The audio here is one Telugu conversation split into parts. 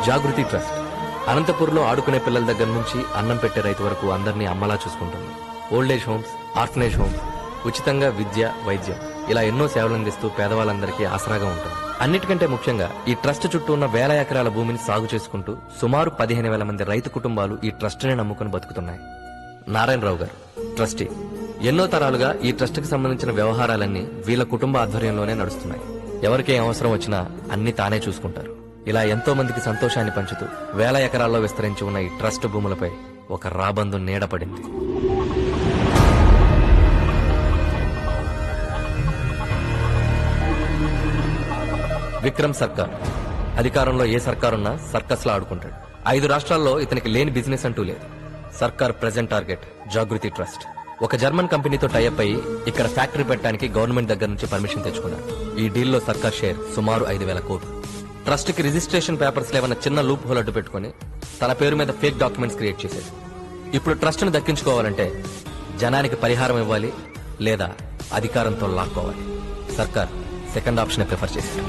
జాగృతి ట్రస్ట్ అనంతపూర్లో ఆడుకునే పిల్లల దగ్గర నుంచి అన్నం పెట్టే రైతు వరకు అందరినీ అమ్మలా చూసుకుంటుంది. ఓల్డేజ్ హోమ్స్, ఆర్ఫనేజ్ హోమ్స్, ఉచితంగా విద్య, వైద్యం ఇలా ఎన్నో సేవలు అందిస్తూ పేదవాళ్ళందరికీ ఆసరాగా ఉంటుంది. అన్నిటికంటే ముఖ్యంగా ఈ ట్రస్ట్ చుట్టూ ఉన్న వేల ఎకరాల భూమిని సాగు చేసుకుంటూ సుమారు 15,000 మంది రైతు కుటుంబాలు ఈ ట్రస్ట్ని నమ్ముకుని బతుకుతున్నాయి. నారాయణరావు గారు ట్రస్టీ. ఎన్నో తరాలుగా ఈ ట్రస్ట్ కి సంబంధించిన వ్యవహారాలన్నీ వీళ్ళ కుటుంబ ఆధ్వర్యంలోనే నడుస్తున్నాయి. ఎవరికేం అవసరం వచ్చినా అన్ని తానే చూసుకుంటారు. ఇలా ఎంతో మందికి సంతోషాన్ని పంచుతూ వేల ఎకరాల్లో విస్తరించి ఉన్న ఈ ట్రస్ట్ భూములపై ఒక రాబందు నీడపడింది. విక్రమ్ సర్కార్. అధికారంలో ఏ సర్కారున్నా సర్కస్ లా ఆడుకుంటాడు. 5 రాష్ట్రాల్లో ఇతనికి లేని బిజినెస్ అంటూ లేదు. సర్కార్ ప్రెజెంట్ టార్గెట్ జాగృతి ట్రస్ట్. ఒక జర్మన్ కంపెనీతో టైఅప్ అయ్యి ఇక్కడ ఫ్యాక్టరీ పెట్టడానికి గవర్నమెంట్ దగ్గర నుంచి పర్మిషన్ తెచ్చుకున్నారు. ఈ డీల్లో సర్కార్ షేర్ సుమారు 5,000 కోట్లు. ట్రస్ట్ కి రిజిస్ట్రేషన్ పేపర్స్ లేవన్న చిన్న లూప్ హోల్ అడ్డు పెట్టుకుని తన పేరు మీద ఫేక్ డాక్యుమెంట్స్ క్రియేట్ చేసేది. ఇప్పుడు ట్రస్ట్ ను దక్కించుకోవాలంటే జనానికి పరిహారం ఇవ్వాలి, లేదా అధికారంతో లాక్కోవాలి. సర్కార్ సెకండ్ ఆప్షన్ ప్రిఫర్ చేశారు.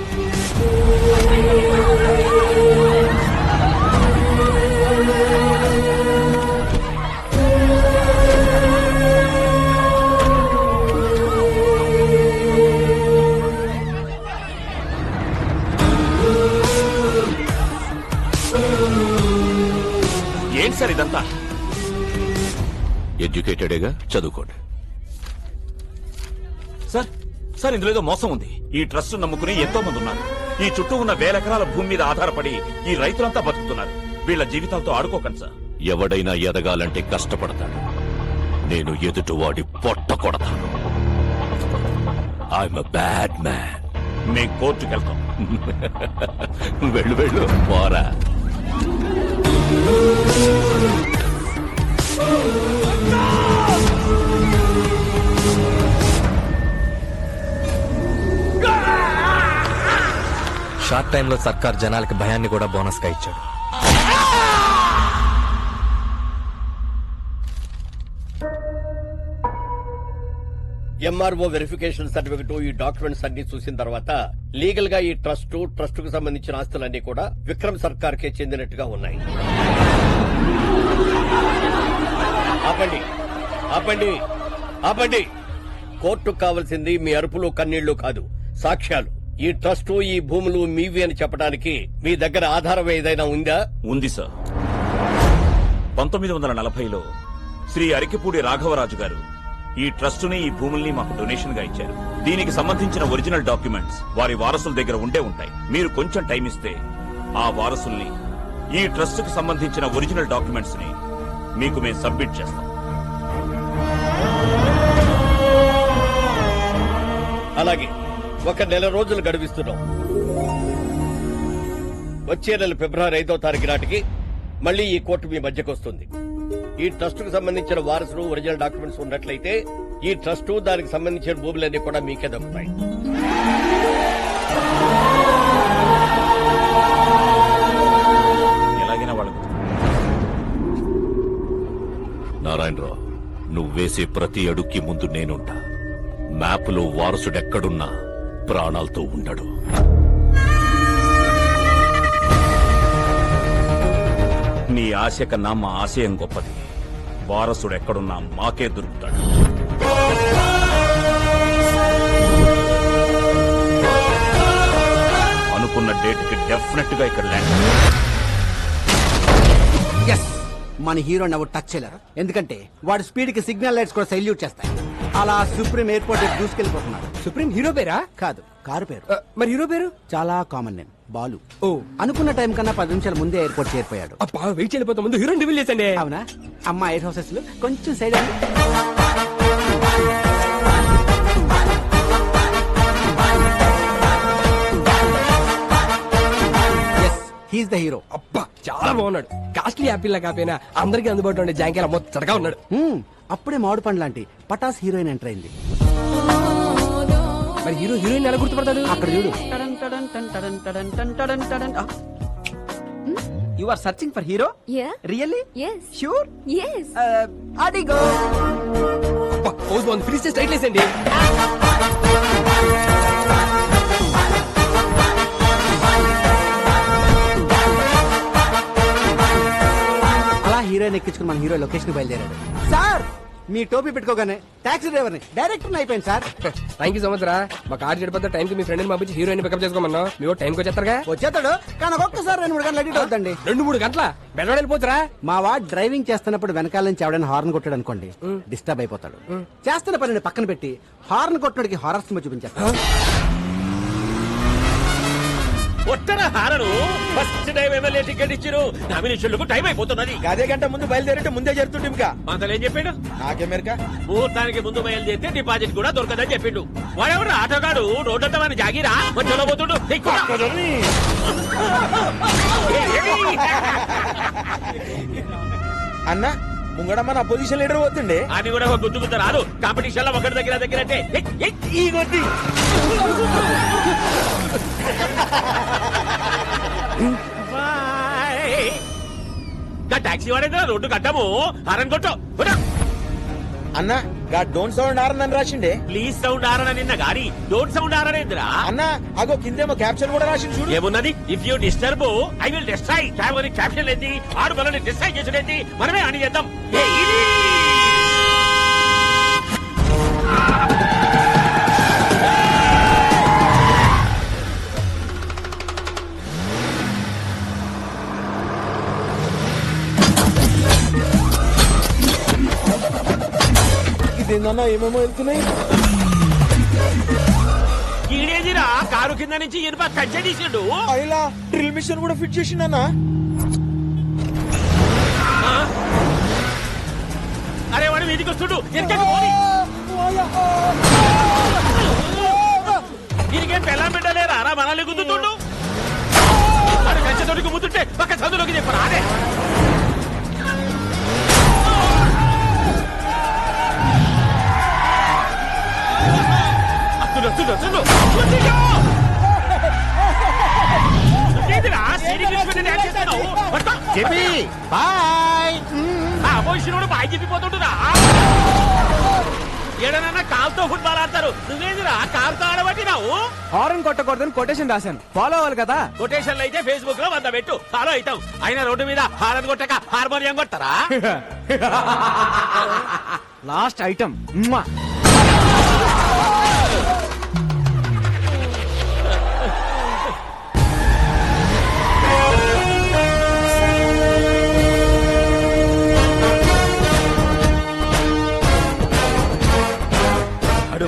ఏంటి సార్ ఇదంతా? ఎడ్యుకేటెడేగా, చదువుకోండి. సార్ సార్ ఇందులో ఏదో మోసం ఉంది. ఈ ట్రస్ట్ నమ్ముకుని ఎంతో మంది ఉన్నారు. ఈ చుట్టూ ఉన్న వేల ఎకరాల భూమి మీద ఆధారపడి ఈ రైతులంతా బతుకుతున్నారు. వీళ్ళ జీవితాలతో ఆడుకోకండి సార్. ఎవడైనా ఎదగాలంటే కష్టపడతాడు. నేను ఎదుటివాడి పొట్ట కొడతాను. I'm a bad man. మేము కోర్టుకు వెళ్తాం. వెళ్ళు వెళ్ళు, పోరా. షార్ట్ టైంలో సర్కార్ జనాలకి భయాన్ని కూడా బోనస్ గా ఇచ్చాడు. ఎంఆర్ఓ వెరిఫికేషన్ సర్టిఫికెట్, ఈ డాక్యుమెంట్స్ అన్ని చూసిన తర్వాత లీగల్ గా ఈ ట్రస్ట్ కు సంబంధించిన ఆస్తులన్నీ కూడా విక్రమ్ సర్కార్ కే చెందినట్టుగా ఉన్నాయి. ఆపండి ఆపండి ఆపండి. కోర్టుకు కావాల్సింది మీ అరుపులు కన్నీళ్లు కాదు, సాక్ష్యాలు. ఈ ట్రస్ట్, ఈ భూములు మీవి అని చెప్పడానికి మీ దగ్గర ఆధారం ఏదైనా ఉందా? ఉంది సార్. 1940లో శ్రీ అరికిపూడి రాఘవరాజు గారు ఈ ట్రస్ట్ ని, ఈ భూముల్ని మాకు డొనేషన్ గా ఇచ్చారు. దీనికి సంబంధించిన ఒరిజినల్ డాక్యుమెంట్స్ వారి వారసుల దగ్గర ఉండే ఉంటాయి. మీరు కొంచెం టైం ఇస్తే ఆ వారసుల్ని, ఈ ట్రస్ట్ కు సంబంధించిన ఒరిజినల్ డాక్యుమెంట్స్ ని మీకు మేము సబ్మిట్ చేస్తాం. అలాగే 1 నెల రోజులు గడువిస్తున్నాం. వచ్చే నెల ఫిబ్రవరి 5వ తారీఖు నాటికి మళ్లీ ఈ కోర్టు మీ మధ్యకు వస్తుంది. ఈ ట్రస్ట్ కు సంబంధించిన వారసులు, ఒరిజినల్ డాక్యుమెంట్స్ ఉన్నట్లయితే ఈ ట్రస్ట్, దానికి సంబంధించిన భూములన్నీ కూడా మీకే దక్కుతాయి. ఎలాగైనా వాళ్ళకు నారాయణరావు, నువ్వు వేసే ప్రతి అడుక్కి ముందు నేనుంటా. మ్యాప్లో వారసుడెక్కడున్నా ప్రాణాలతో ఉండడు. నీ ఆశ కన్నా మా ఆశయం గొప్పది. వారసుడు ఎక్కడున్నా మాకే దొరుకుతాడు. అనుకున్న డేట్ కి డెఫినెట్ గా ఇక్కడ ల్యాండ్. మన హీరోని ఎవరు టచ్ చేయలేరు, ఎందుకంటే వాడి స్పీడ్ కి సిగ్నల్ లైట్స్ కూడా సల్యూట్ చేస్తాయి. అలా సుప్రీం ఎయిర్పోర్ట్ దూసుకెళ్లిపోతున్నాడు. సుప్రీం హీరో పేరా? కాదు, కారు పేరు. మరి హీరో పేరు? చాలా కామన్ నేమ్, బాలు. ఓ, అనుకున్న టైం కన్నా 10 నిమిషాల ముందే ఎయిర్పోర్ట్ చేరిపోయాడు. అబ్బా, వెయిట్ చేయలేకపోతే ముందు హీరోని రివీల్ చేసండి. అవునా? అమ్మా, 8 హౌసెస్ లో కొంచెం సైడ్ అండి. He's the hero. అబ్బా, చాలా బాగున్నాడు. కాస్ట్లీ యాపిల్ లా కాపోయినా అందరికీ అందుబాటులో ఉండే జాంకేలా మొత్తగా ఉన్నాడు. అప్పుడే మామిడి పండు లాంటి పటాస్ హీరోయిన్ ఎంటర్ అయింది. మరి హీరో హీరోయిన్ ఎలా గుర్తుపడతాడు? అక్కడ చూడు. You are searching for hero? Yeah. Really? Yes. Sure? Yes. Adigo. అబ్బా, పోజ్ బాగుంది. పిలిస్తే స్ట్రైట్ లేసండి. హీరోయిన్ ఎక్కించుకుని మన హీరో లొకేషన్ బయలుదేరాడు. సార్ మీ టోపీ పెట్టుకోగానే టాక్సీ డ్రైవర్ని డైరెక్టర్ అయిపోయింది sir. Thank you so much రా. మా కార్ చెడిపోతే టైంకి మీ ఫ్రెండ్ని పంపించి హీరోయిన్ పికప్ చేసుకోమన్నా. మీ టైంకి వచ్చేస్తారుగా. వచ్చేస్తాడు కానీ ఒక్కసారి 2-3 గంటలు అడిట్ అవుతుందండి. 2-3 గంటల బెల్లం వెళ్ళిపోతురా. మా వాడు డ్రైవింగ్ చేస్తున్నప్పుడు వెనకాల నుంచి ఎవడైనా హార్న్ కొట్టాడు అనుకోండి, డిస్టర్బ్ అయిపోతాడు. చేస్తున్న పనిని పక్కన పెట్టి హార్న్ కొట్టడానికి హారర్ సినిమా చూపించారు. ఉత్తర హారను ఫస్ట్ టైం ఎమ్మెల్యే టికెట్ ఇచ్చిరు. నామినేషన్లకు టైం అయిపోతున్నది. అదే గంట ముందు బయలుదేరంటే ముందే జరుగుతుంది ఇంకా. అతను ఏం చెప్పిండు? నాకెమెరికా ముహూర్తానికి ముందు బయలుదేరితే డిపాజిట్ కూడా దొరకదని చెప్పిండు. వాడెవడు ఆటోగాడు రోడ్డంతా మన జాగిరా మధ్యలో పోతుండు. అన్న ముంగడమ్మ నా పొజిషన్ లీడర్ పోతుండే. అని కూడా ఒక గుద్దు గుద్ద రాదు. కాంపిటీషన్ లో ఒకటి దగ్గర అంటే ఈ కొద్ది టాక్సీ వాడేదా రోడ్డు కట్టము హారన్ కొట్టు. అన్న గా డోంట్ సౌండ్ ఆరని రాసిండే. ప్లీజ్ సౌండ్ ఆరన నిన్న గాడి డోంట్ సౌండ్ ఆరనేంద్రా. అన్న అగో కిందేమో క్యాప్షన్ కూడా రాసింది చూడు. ఏమున్నది? If you disturb I will destroy. అని క్యాప్షన్ ఏంది? ఆడు మనల్ని డిస్ట్రాయ్ చేసుడేంది? మనమే అని చేద్దాం. ఇదేందన్నా ఏమేమో వెళ్తున్నాయి. ఈడేదిరా కారు కింద నుంచి ఇనుప కంచె తీసిండు. అయిలా డ్రిల్ మిషన్ కూడా ఫిట్ చేసిండన్నా. అరే వాడు వీధికి వస్తుడు. దీనికేం పెళ్ళం పెట్టలేరా రా మనల్ని గుద్దుతుండు. వాడు కంచెతోటికి ముద్దుంటే పక్క చదువులోకి చెప్పరా. అదే బాయ్ చెప్పిపోతుంటురా. ఏడనన్నా కాలుతో ఫుట్బాల్ ఆడతారు. నువ్వేందిరా కాలుతో ఆడబట్టినావు? హారన్ కొట్టకూడదని కొటేషన్ రాశాను, ఫాలో అవ్వాలి కదా. కొటేషన్లు అయితే ఫేస్బుక్ లో 100 పెట్టు, ఫాలో అవుతాం. అయినా రోడ్డు మీద హారన్ కొట్టక హార్మోనియం కొడతారా? లాస్ట్ ఐటమ్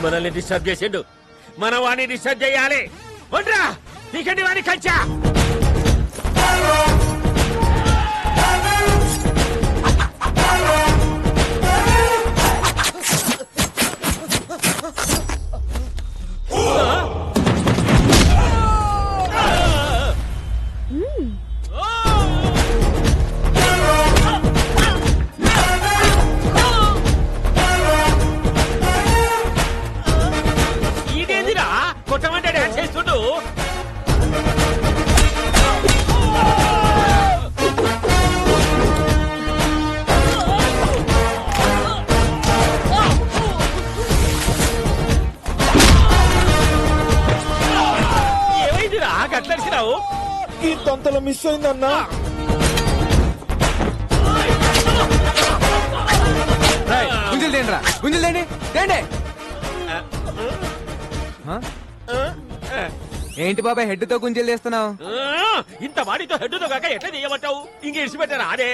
మనల్ని డిస్టర్బ్ చేసిండు. మన వాడిని డిస్టర్బ్ చేయాలి. ఒంట్రా నీకండి వాడిని కంచా. కొట్టమంటే డాన్స్ చేస్తుండు. ఏమైందిరా గట్లడిసినావు? ఈ తొంతలో మిస్ అయిందన్నా. గుంజలు తేండి రా, గుంజలు తేండి తేండి. ఏంటి బాబాయ్ హెడ్ తో గుంజలు చేస్తున్నావు? ఇంత వాడితో హెడ్తో కాక ఎట్లా చేయమంటావు? ఇంక ఇడిచిపెట్టారా? అదే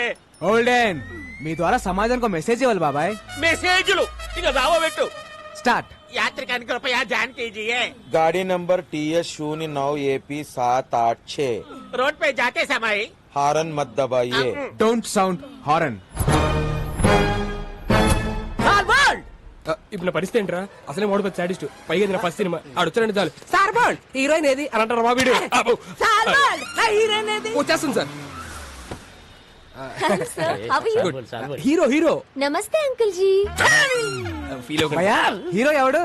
ఓల్డెన్ మీ ద్వారా సమాజానికి మెసేజ్ ఇవ్వాలి బాబాయ్. మెసేజ్లు ఇక రావబెట్టు. స్టార్ట్. యాత్రికానికి రూపాయ జాన్ కేజీయే. गाड़ी नंबर TS 09 AP 786. रोड पे जाते समय हारन मत दबाइए. Don't sound horn. ఇప్పుడు నా పరిస్థితి ఏంట్రా? అసలే ఓడిపోయి సాడిస్ట్, పైగా నా ఫస్ట్ సినిమా ఆడొచ్చారండి చాలు. సార్ బాల్ హీరోయిన్ ఏది అని అంటారు. మా వీడియో వచ్చేస్తుంది సార్. హీరో హీరో నమస్తే అంకుల్ జీ. ఫీల్ భయ్యా హీరో ఎవడు?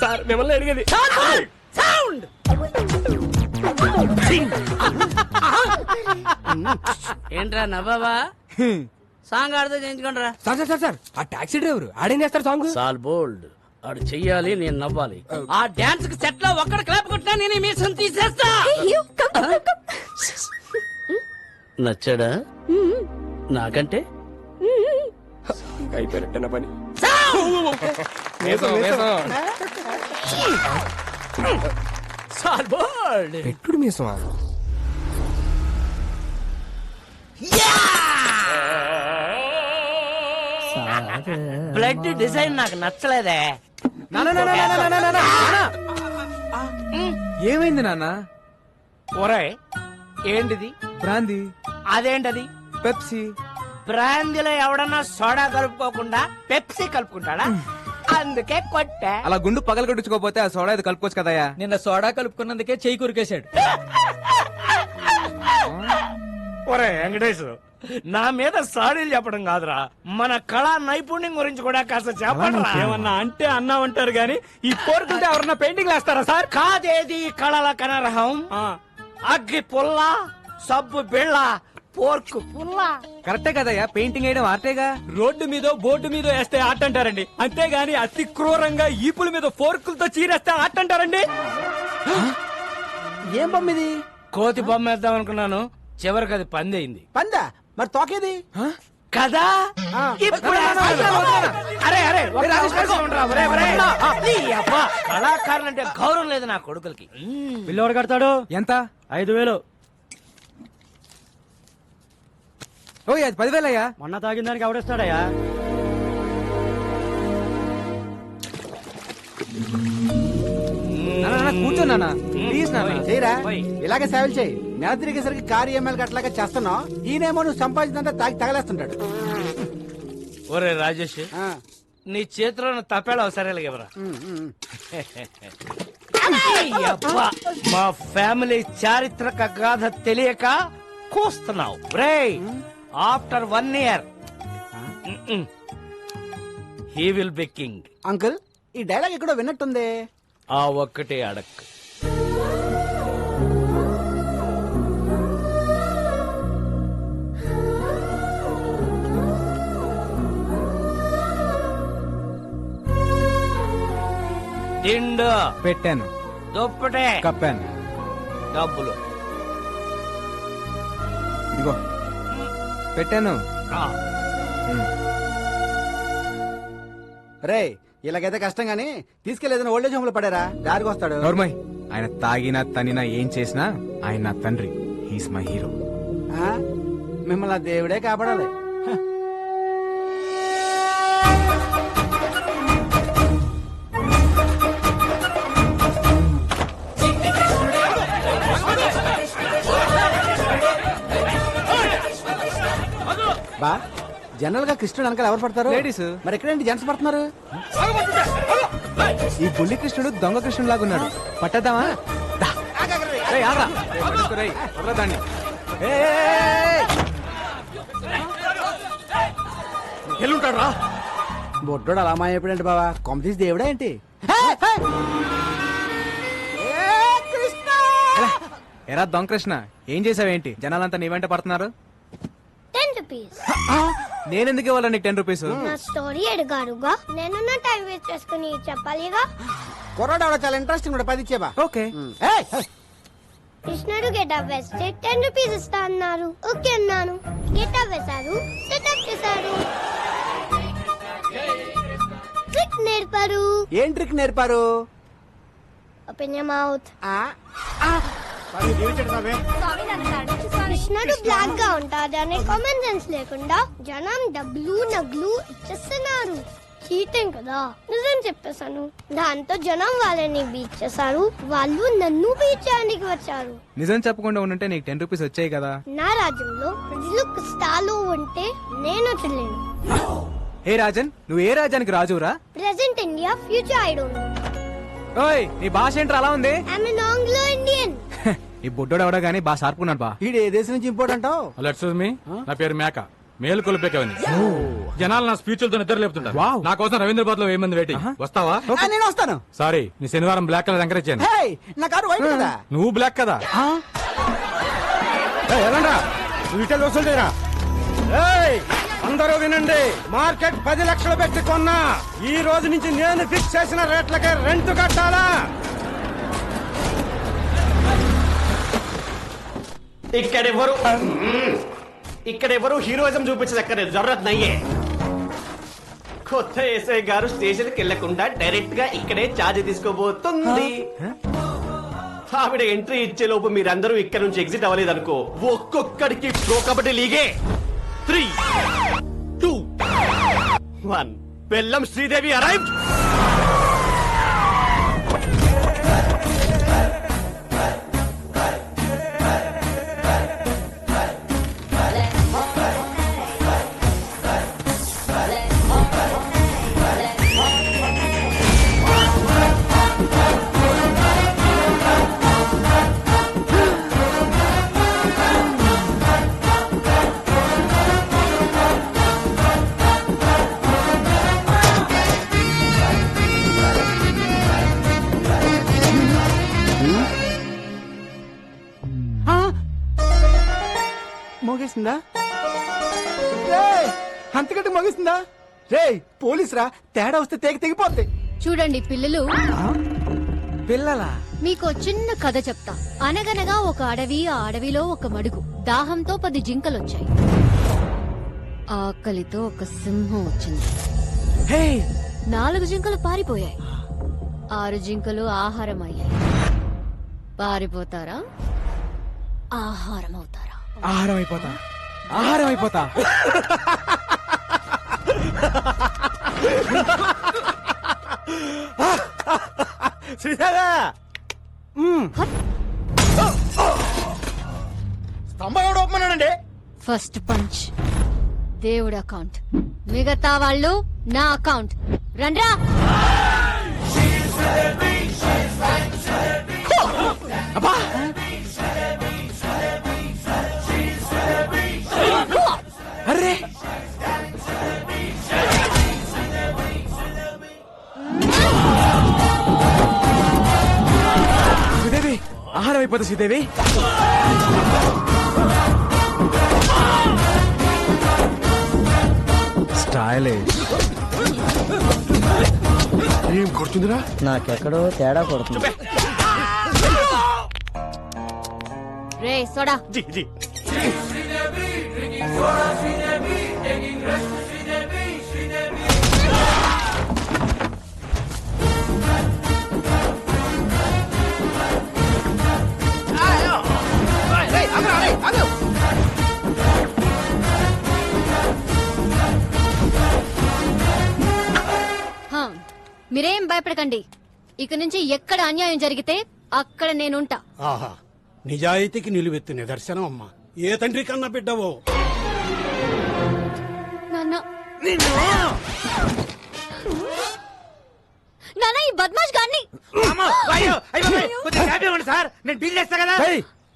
సార్ మిమ్మల్ని అడిగేది. ఏంట్రా నవ్వావా? సాంగ్ ఆడితే చేయించుకోండిరా. సార్ సార్ సార్ సార్ ఆ టాక్సీ డ్రైవర్ ఆడేం చేస్తారు సాంగ్? సాల్ బోల్డ్ ఆడు చెయ్యాలి, నేను నవ్వాలి. ఆ డాన్స్ కి సెట్ లో ఒక్కడ క్లాప్ కొట్టినా నేను మీసం తీసేస్తా. నచ్చాడా? నాకంటే అయిపోయినట్టు పని మీసం, మీసం. పెట్టుడు మీసం బ్లడ్ డిజైన్ నాకు నచ్చలేదే. ఏమైంది నాన్న? ఒరే ఏంటిది? బ్రాందీ, అదేంటది? పెప్సీ. బ్రాందీలో ఎవడన్నా సోడా కలుపుకోకుండా పెప్సీ కలుపుకుంటాడా? అందుకే కొట్టా. అలా గుండు పగలు కొట్టించుకోపోతే ఆ సోడా ఇది కలుపుకోవచ్చు కదయ్యా. నిన్న సోడా కలుపుకున్నందుకే చెయ్యి కురికేశాడు. ఒరే వెంకటేష్, నా మీద సాడీలు చెప్పడం కాదురా, మన కళా నైపుణ్యం గురించి కూడా కాస్త చెప్పండిరా. ఏమన్నా అంటే అన్నామంటారు గాని ఈ కోరుకుంటే ఎవరన్నా పెయింటింగ్ వేస్తారా సార్? కాదేది కళల కనరహం. అగ్గి పుల్ల, సబ్బు బిళ్ళ, పోర్కు పుల్ల. కరెక్టే కదయ్యా, పెయింటింగ్ వేయడం ఆర్టేగా. రోడ్డు మీద బోర్డు మీద వేస్తే ఆట అంటారండి, అంతేగాని అతి క్రూరంగా ఈపుల మీద ఫోర్కులతో చీరేస్తే ఆట అంటారండి. ఏం బొమ్మిది? కోతి బొమ్మ వేద్దాం అనుకున్నాను, చివరికి అది పంది అయింది. పందా? మరి తోకేది? కదా ఇప్పుడు అరే అరే ఒక్క అవకాశం ఉండరా, ఒరే, ఒరే. నీ అబ్బా, కళాకారులంటే గౌరవం లేదు నా కొడుకులకి. బిల్లు ఎవరు కడతాడు? ఎంత? 5,000. ఓ అది 10,000 అయ్యా. మొన్న తాగిన దానికి ఎవడేస్తాడయ్యా? కూర్చో నాన్న, ప్లీజ్ నాన్న. చేయరా, ఇలాగే సేవలు చేయి. నెల తిరిగేసరికి కారు ఈఎంఐలు అట్లాగా చేస్తున్నావు. ఈయనేమో నువ్వు సంపాదించినంత తాగి తగలేస్తుంటాడు. ఒరే రాజేష్, ఆ, నీ చేతిలో తప్పేళ అవసరాలు ఇవ్వరా. అబ్బా, మా ఫ్యామిలీ చారిత్రక గాథ తెలియక కూస్తున్నావు రే. After 1 year he will be king. Uncle ఈ డైలాగ్ ఎక్కడో విన్నట్టుంది. ఆ ఒక్కటే అడక్. దిండు పెట్టాను, దుప్పటే కప్పాను. డబ్బులు ఇదిగో పెట్టాను. ఆ, రే ఇలాగైతే కష్టం గానీ తీసుకెళ్లేదని ఓల్డేజ్ హోమ్ లో పడారా, దారికి వస్తాడు. నోర్మయ్, ఆయన తాగినా తనినా ఏం చేసినా ఆయన నా తండ్రి. He's my hero. ఆ, మిమ్మల్ని ఆ దేవుడే కాపాడాలి. బా జనరల్ గా కృష్ణుడు వెనకాల ఎవరు పడతారు? లేడీస్. మరి ఎక్కడేంటి జెంట్స్ పడుతున్నారు? ఈ బుల్లి కృష్ణుడు దొంగ కృష్ణుడు లాగున్నాడు. పట్టద్దామా? దా. రేయ్, ఆగ్రా. రేయ్, పట్టుకో రేయ్, వదలరా దాన్ని. ఎల్లుంటాడు రా. బొడ్డోడు అలా మాయపడండి బావా, కొమ్మ తీసి దేవుడా ఏంటి? ఎరా దొంగ కృష్ణ, ఏం చేసావేంటి? జనాలంతా నీ వెంట పడుతున్నారు. 10 rupees. నేనెందుకు ఇవ్వాలి నీకు 10 రూపీస్? నా స్టోరీ అడిగారుగా, నేను నా టైం వేస్ట్ చేసుకుని చెప్పాలిగా. కుర్రాడు చాలా ఇంట్రెస్టింగ్ కూడా 10 ఇచ్చేబా. ఓకే. కృష్ణుడు గెటప్ వేస్తే 10 rupees ఇస్తా అన్నారు. ఓకే అన్నాను. గెటప్ వేశారు, సెటప్ చేశారు, ట్రిక్ నేర్పారు. ఏం ట్రిక్ నేర్పారు? Open your mouth. కృష్ణుడు బ్లాక్ గా ఉంటాడు అనే కామన్ సెన్స్ లేకుండా జనం డబ్బులు నగ్లు ఇచ్చేస్తున్నారు. చీటింగ్ కదా. నిజం చెప్పేశాను. దాంతో జనం వాళ్ళని బీచ్ చేశారు, వాళ్ళు నన్ను బీచ్ చేయడానికి వచ్చారు. నిజం చెప్పకుండా ఉంటే నీకు 10 రూపీస్ వచ్చాయి కదా. నా రాజ్యంలో ప్రజలు కష్టాలు ఉంటే నేను చెల్లేను. ఏ రాజన్, నువ్వు ఏ రాజ్యానికి రాజురా? Present India, future I don't know. ఓయ్, నీ భాష ఏంట్రా అలా ఉంది? I'm an Anglo Indian. ఈ బుడ్డోడు ఎవడో గానీ బాగా షార్పుకున్నాడు బా. వీడు ఏ దేశం నుంచి ఇంపోర్ట్ అంటావు? ఎక్స్క్యూజ్ మీ, నా పేరు మేక, మేలు కొలిపేకవని. జనాలు నా స్పీచ్లతో నిద్ర లేపుతుంటారు. వావ్. నా కోసం రవీంద్రబాద్ లో 1000 మంది వెయిటింగ్. వస్తావా? నేను వస్తాను. సారీ, నీ శనివారం బ్లాక్ కలర్ ఎంకరేజ్ చేయను. హే, నా కారు వైట్ కదా. నువ్వు బ్లాక్ కదా. అందరూ వినండి, మార్కెట్ 10 లక్షలు పెట్టి కొన్నా. ఈ రోజు నుంచి నేను ఫిక్స్ చేసిన రేట్లకే రెంట్ కట్టాలా? ఇక్కడ ఎవరు? ఇక్కడ ఎవరు హీరోయిజం చూపించదక్కర్లేదు, జరూరత్ నయ్యే. కొత్త ఎస్ఐ గారు స్టేషన్ కి వెళ్లకుండా డైరెక్ట్ గా ఇక్కడే ఛార్జ్ తీసుకోబోతుంది. ఆవిడ ఎంట్రీ ఇచ్చే లోపు మీరందరూ ఇక్కడ నుంచి ఎగ్జిట్ అవ్వలేదు అనుకో, ఒక్కొక్కడికి ప్రో కబడ్డీ లీగే. 3, 2, 1. బెల్లం శ్రీదేవి అరైవ్డ్. మోగేసిందా? అంతకంటే మోగేసిందా? రే పోలీస్ రా, తేడా వస్తే తెగిపోద్ది. చూడండి పిల్లలు, పిల్లలా? మీకు చిన్న కథ చెప్తా. అనగనగా ఒక అడవి, ఆ అడవిలో ఒక మడుగు. దాహంతో 10 జింకలొచ్చాయి. ఆకలితో ఒక సింహం వచ్చింది. 4 జింకలు పారిపోయాయి. 6 జింకలు ఆహారం అయ్యాయి. పారిపోతారా, ఆహారం అవుతారా? ఆహారం అయిపోతా, ఆహారం అయిపోతా. శ్రీదేవా, స్తంభం ఎవడు ఒప్పమన్నాడండి? ఫస్ట్ పంచ్ దేవుడి అకౌంట్, మిగతా వాళ్ళు నా అకౌంట్. రండ్రా. అరే శ్రీదేవి, ఆహారం అయిపోతా శ్రీదేవి. స్టైల్ ఏం కొడుతుందిరా? నాకెక్కడో తేడా కొడుతుంది. రే సోడా. జీ జీ. మీరేం భయపడకండి. ఇక నుంచి ఎక్కడ అన్యాయం జరిగితే అక్కడ నేనుంటా. ఆహా, నిజాయితీకి నిలువెత్తు నిదర్శనం అమ్మా. ఏ తండ్రి కన్నా బిడ్డవో. నాన్న, నాన్న ఈ బద్మాష్ గాన్ని. సార్ నేను డీల్ చేస్తా కదా.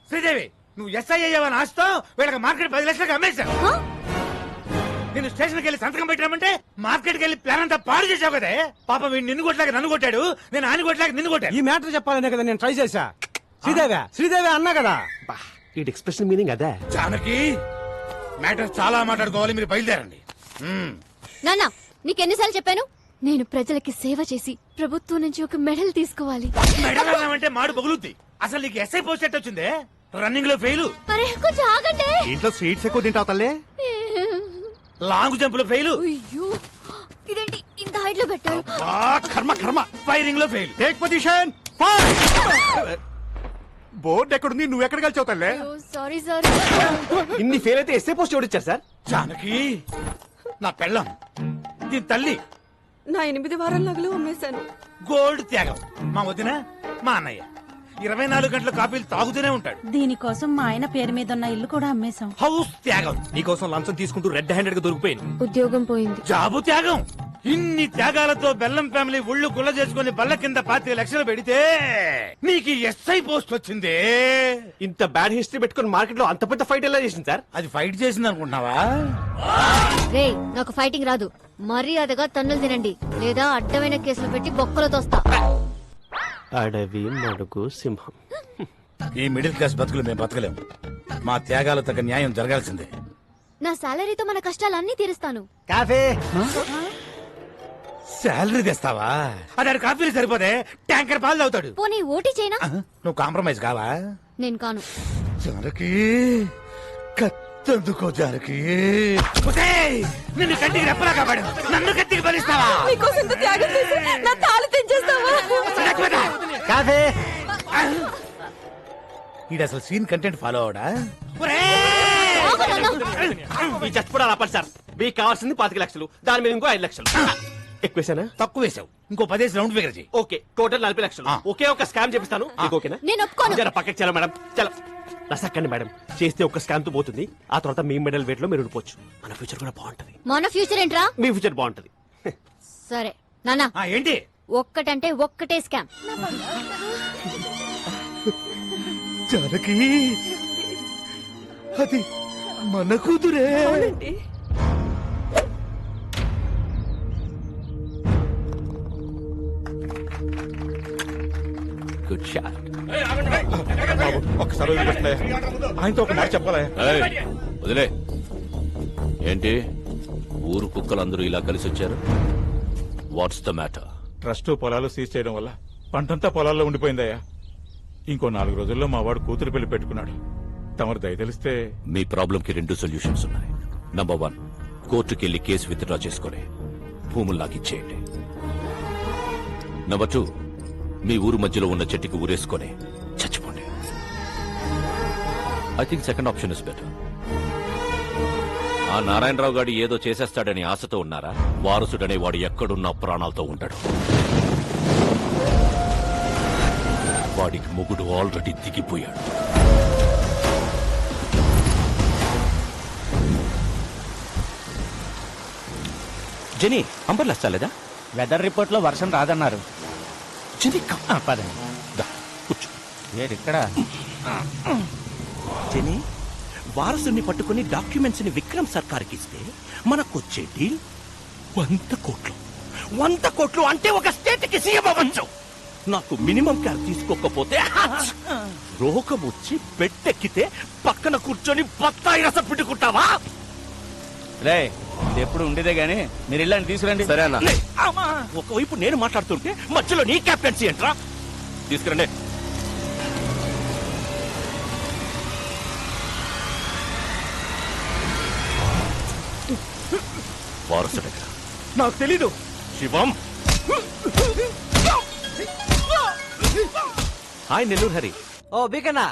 శ్రీదేవి, నువ్వు ఎస్ఐ అయ్యావని ఆశతో వీళ్ళకి మార్కెట్ 10 లక్షలకు అమ్మేశావు. నేను స్టేషన్కి వెళ్ళి సంతకం పెట్టామంటే మార్కెట్కి వెళ్ళి ప్లాన్ అంతా పాడు చేసావు కదే. పాప వీడు నిన్ను కొట్లాగా నన్ను కొట్టాడు, నేను ఆయన కొట్లాగా నిన్ను కొట్టాను. ఈ మ్యాటర్ చెప్పాలనే కదా నేను ట్రై చేశా. శ్రీదేవి అన్నా కదా. ఈ ఎక్స్ప్రెషన్ మీనింగ్ అదే. జానకి, మ్యాటర్ చాలా మాట్లాడుకోవాలి, మీరు బయలుదేరండి. నాన్న, నీకెన్నిసార్లు చెప్పాను, నేను ప్రజలకి సేవ చేసి ప్రభుత్వం నుంచి ఒక మెడల్ తీసుకోవాలి. మెడల్ అన్నామంటే మాడు పగులుద్ది. అసలు నీకు ఎస్ఐ పోస్ట్ ఎట్ వచ్చిందే? రన్నింగ్ లో ఫెయిల్. అరే కొంచెం ఆగండి. ఇంట్లో స్వీట్స్ ఎక్కువ తింటావు తల్లే. లాంగ్ జంప్ లో ఫెయిల్. అయ్యో, ఇదేంటి ఇంత హైట్ లో పెట్టారు? కర్మ కర్మ. ఫైరింగ్ లో ఫెయిల్. Take position. బోర్డు ఎక్కడుంది, నువ్వు ఎక్కడ కలిసావు తల్లే? Sorry sir. ఇన్ని ఫెయిల్ అయితే ఎస్ఐ పోస్ట్ ఎవరిచ్చారు సార్? జానకి, నా పెళ్ళం, దీని తల్లి. నా 8 వారాల నగలు అమ్మేశాను. గోల్డ్ త్యాగం. మా వదిన, మా అన్నయ్య 24 గంటల కాఫీలు తాగుతూనే ఉంటాడు. దీనికోసం మా ఆయన పేరు మీద ఉన్న ఇల్లు కూడా అమ్మేశాం. హౌస్ త్యాగం. నీకోసం లంచం తీసుకుంటూ రెడ్ హ్యాండెడ్ గా దొరికిపోయింది. ఉద్యోగం పోయింది. జాబు త్యాగం. ఇన్ని త్యాగాలతో బెల్లం ఫ్యామిలీ ఒళ్ళు గుల్ల చేసుకుని బల్ల కింద 25 లక్షలు పెడితే నీకు ఎస్ఐ పోస్ట్ వచ్చింది. ఇంత బ్యాడ్ హిస్టరీ పెట్టుకుని మార్కెట్ లో అంత పెద్ద ఫైట్ ఎలా చేసింది సార్? అది ఫైట్ చేసింది అనుకుంటున్నావా? రే, నాకు ఫైటింగ్ రాదు. మర్యాదగా తన్నులు తినండి, లేదా అడ్డమైన కేసులు పెట్టి బొక్కలు తోస్తా. అడవి, మడుగు, సింహం. ఈ మిడిల్ క్లాస్ బతుకులు మేము బతకలేము. మా త్యాగాలు తగ్గ న్యాయం జరగాల్సిందే. నా సాలరీతో మన కష్టాలన్నీ తీరుస్తాను. కాఫీ. శాలరీ తెస్తావా? అడాడు కాఫీలు సరిపోతే ట్యాంకర్ పాలు తాగుతాడు. పోనీ ఓటీ చేయనా? నువ్వు కాంప్రమైజ్ కావా? నేను కాను. చివరికి కత్తి అంతెందుకో జానకి నిన్ను కంటికి రెప్పలా కాపాడు నన్ను కత్తికి బలిస్తావా మీకోసం ఇంత త్యాగం చేసి నా తాళి తెంచేస్తావా? కాదే ఈడు అసలు సీన్ కంటెంట్ ఫాలో అవడా ఈ చచ్చిపోవడాలు ఆపండి సార్. మీకు కావాల్సింది 25 లక్షలు, దాని మీద ఇంకో 5 లక్షలు. ఎక్కువేసానా? తక్కువ వేసావు ఇంకో 10 రౌండ్ ఫిగర్ చేయి ఓకే, టోటల్ 40 లక్షలు. ఒకే ఒక స్కామ్ చేపిస్తాను. మీకు ఓకేనా? నేను ఒప్పుకోను. జర పక్కకి చలో మేడం, చలో. నసక్కండి మేడం, చేస్తే ఒక స్కామ్ తో పోతుంది. ఆ తర్వాత మీ మెడల్ వెయిట్ లో మీరు ఉండిపోవచ్చు. మన ఫ్యూచర్ కూడా బాగుంటది. మన ఫ్యూచర్ ఏంట్రా? మీ ఫ్యూచర్ బాగుంటది. సరే నాన్న, ఏంటి ఒక్కటంటే ఒక్కటే స్కామ్. జానకి అది మన కూతురే గుడ్ షాట్. ఒక్కసారి ఆయనతో ఒక మాట చెప్పాలి. వదిలే. ఏంటి ఊరు కుక్కలందరూ ఇలా కలిసి వచ్చారు? What's the matter? ట్రస్ట్ పొలాలు సీజ్ చేయడం వల్ల పంటంతా పొలాల్లో ఉండిపోయిందయ్యా. ఇంకో 4 రోజుల్లో మా వాడు కూతురు పెళ్లి పెట్టుకున్నాడు. తమరు దయ తెలిస్తే. మీ ప్రాబ్లం కి 2 సొల్యూషన్స్ ఉన్నాయి. నంబర్ 1, కోర్టుకెళ్లి కేసు విత్డ్రా చేసుకుని భూములు లాగిచ్చేయండి. నంబర్ 2, మీ ఊరు మధ్యలో ఉన్న చెట్టుకి ఊరేసుకొని చచ్చిపోండి. I think second option is better. ఆ నారాయణరావు గారు ఏదో చేసేస్తాడని ఆశతో ఉన్నారా? వారసుడనే వాడు ఎక్కడున్నా ప్రాణాలతో ఉంటాడు. వాడికి మొగుడు already దిగిపోయాడు. Genie, umbrella చాలేదా? Weather report లో వర్షం రాదన్నారు. కూర్చో. ఇక్కడ జెనీ, వారసుని పట్టుకుని డాక్యుమెంట్స్ ని విక్రమ్ సర్కార్కి ఇస్తే మనకొచ్చే డీల్ 100 కోట్లు. 100 కోట్లు అంటే ఒక స్టేట్ కి సీఎం అవ్వచ్చు. నాకు మినిమం కేర్ తీసుకోకపోతే రోగం వచ్చి బెట్టెక్కితే పక్కన కూర్చొని బత్తాయి రసం పిండుకుంటావా? రే ఎప్పుడు ఉండేదే గానీ మీరు ఇల్లని తీసుకురండి. సరే అన్న. ఒకవైపు నేను మాట్లాడుతుంటే మధ్యలో నీ క్యాప్టెన్సీ ఏంట్రా? తీసుకురండి. వారసుడు నాకు తెలీదు. శివం. హాయ్ నెల్లూరు హరి. ఓ బికనా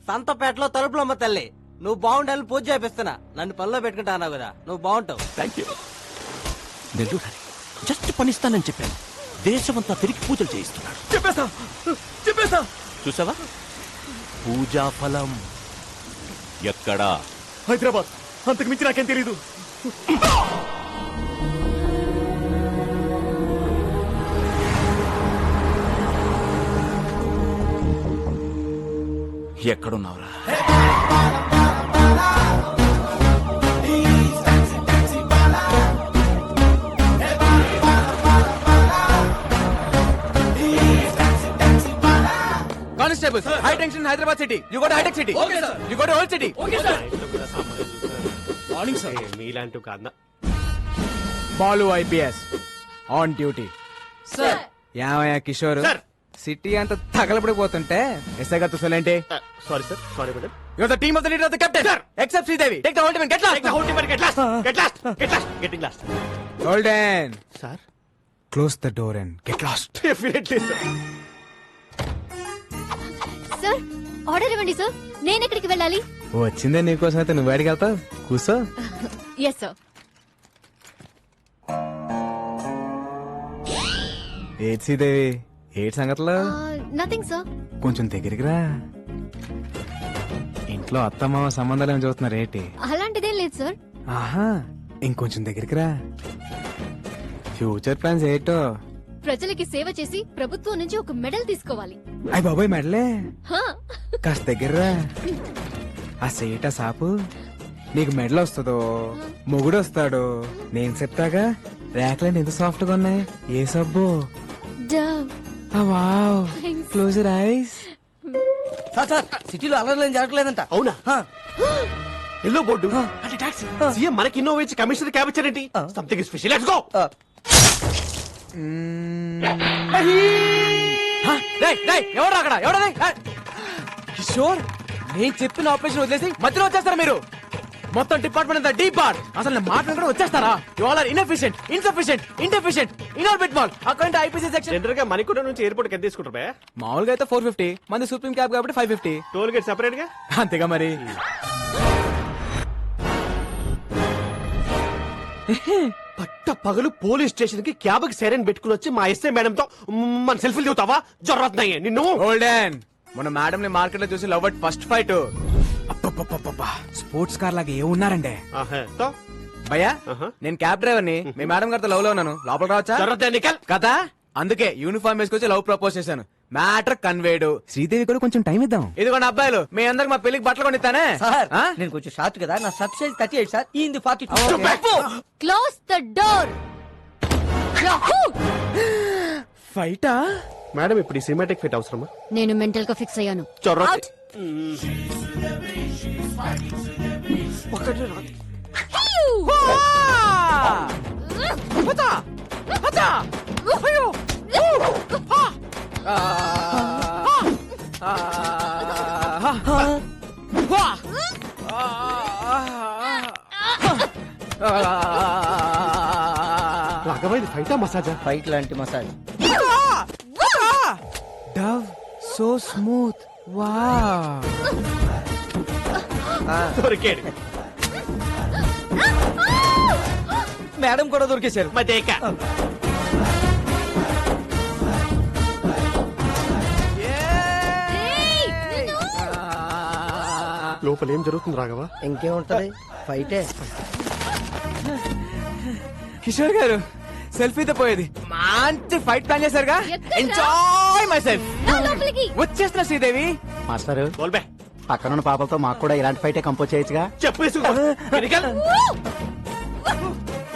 సంతపేటలో తలుపులమ్మ తల్లి, నువ్వు బాగుండాలని పూజ చేపిస్తున్నా. నన్ను పనిలో పెట్టుకుంటా అన్నావు కదా, నువ్వు బాగుంటావు. Thank you. Nellore Hari just పనిస్తానని చెప్పాను. దేశమంతా తిరిగి పూజలు చేయిస్తున్నాడు. చెప్పేస్తా. చూసావా? పూజా ఫలం ఎక్కడా? హైదరాబాద్. అంతకు మించి నాకేం తెలీదు. ఎక్కడున్నావురా? Constable, high tension Hyderabad city. You go to hitech city. You go to old city. Morning sir. మీలాంటి ఒక అన్న. Balu IPS on duty. Sir. యామయ్య కిషోర్, సార్. సిటీ అంతా తగలబడిపోతుంటే ఎస్ఐ గారు చూసాలేంటి? Sorry sir, sorry madam. You are the team of the leader of the captain. Except Sridevi. Take the whole team and get lost. Getting lost. Golden sir. Close the door and get last. Definitely sir. Sir, order ఇవ్వండి సార్. నేను ఎక్కడికి వెళ్ళాలి? వచ్చిందే నీకోసం అయితే నువ్వు బయటకు వెళ్తావు. కూర్చో. Yes sir. ఏడ్ శ్రీదేవి, ఏడ్ సంగతులు? Nothing sir. కొంచెం దగ్గరికి రా. ఇంట్లో అత్తమామ సంబంధాలు ఏమి చూస్తున్నారు ఏంటి? అలాంటిదేం లేదు సార్. ఆహా, ఇంకొంచెం దగ్గరికి రా. ఫ్యూచర్ ప్లాన్స్ ఏంటో? ప్రజలకి సేవ చేసి ప్రభుత్వం నుంచి ఒక మెడల్ తీసుకోవాలి. అయ్య బాబాయ్ మెడలే. హా. కాస్త దగ్గర రా. ఆ సేట సాపు నీకు మెడల్ వస్తుందో మొగుడు వస్తాడో నేను చెప్తాగా. ర్యాక్లన్నీ ఎంత సాఫ్ట్ గా ఉన్నాయి. ఏ సబ్బు? Dove. Wow, close your eyes. Sir సిటీలో అలర్లేం జరగలేదంట. అవునా? ఎల్లో బోర్డు అంటే టాక్సీ. సీఎం మనకి ఇన్నోవా ఇచ్చి కమిషనర్ క్యాబ్ ఇచ్చారేంటి? Something special. Let's go. ఎవరు అక్కడ? ఎవరు? కిషోర్, నేను చెప్పిన ఆపరేషన్ వదిలేసి మధ్యలో వచ్చేస్తారా మీరు? మొత్తం డిపార్ట్మెంట్ అంతా డీప్ బార్. అసలు నేను మాట్లాడడం వచ్చేస్తారా? You all are inefficient, insufficient, indeficient, Inorbit mall. Account IPC section. General గా మణికొండ నుంచి ఎయిర్పోర్ట్ ఎంత తీసుకుంటారు బే? మామూలుగా అయితే 450, మంది సుప్రీం క్యాబ్ కాబట్టి 550. టోల్ గేట్ సెపరేట్ గా. అంతేగా మరి. పట్ట పగలు పోలీస్ స్టేషన్ కి క్యాబ్ కి సైరన్ పెట్టుకుని వచ్చి మా ఎస్ఐ మేడం తో మన సెల్ఫీలు దిగుతావా? జరుగుతున్నాయి నిన్ను. గోల్డెన్ మన మేడం ని మార్కెట్ లో చూసి love at first fight. Sports car లాగా ఏ ఉన్నారండి భయ్యా. నేను క్యాబ్ డ్రైవర్ ని, మీ మేడం గారితో లవ్ లో ఉన్నాను. లోపల రావచ్చా? కదా అందుకే యూనిఫామ్ వేసుకొచ్చి లవ్ ప్రపోజ్ చేశాను. Matter conveyed. శ్రీదేవి కూడా కొంచెం టైం ఇద్దాం. ఇదిగోండి అబ్బాయిలు, మీ అందరికి మా పెళ్లికి బట్టలు కొనిస్తానే. నేను కొంచెం షార్ట్ కదా, నా షర్ట్ సైజ్ 38 సార్, ఈ 42. Close the door. ఫైటా? మేడం ఇప్పుడు ఈ సినిమాటిక్ ఫిట్ అవసరమా? నేను మెంటల్ గా ఫిక్స్ అయ్యాను. చొర్ర రాఘవైంది ఫైటా మసాజా? ఫైట్ లాంటి మసాజ్. Dove so smooth. వా దొరికాడు. మేడం కూడా దొరికేశారు. మదేక లోపల ఏం జరుగుతుంది రాఘవ? ఇంకేముంటది, ఫైటే. కిషోర్ గారు సెల్ఫీతో పోయేది. మంచి ఫైట్ ప్లాన్ చేశారుగా. Enjoy myself. వచ్చేస్తున్నా శ్రీదేవి. మాస్టర్ బోల్బే పక్కనున్న పాపలతో మాకు కూడా ఇలాంటి ఫైటే కంపోజ్ చేయొచ్చుగా. చెప్పు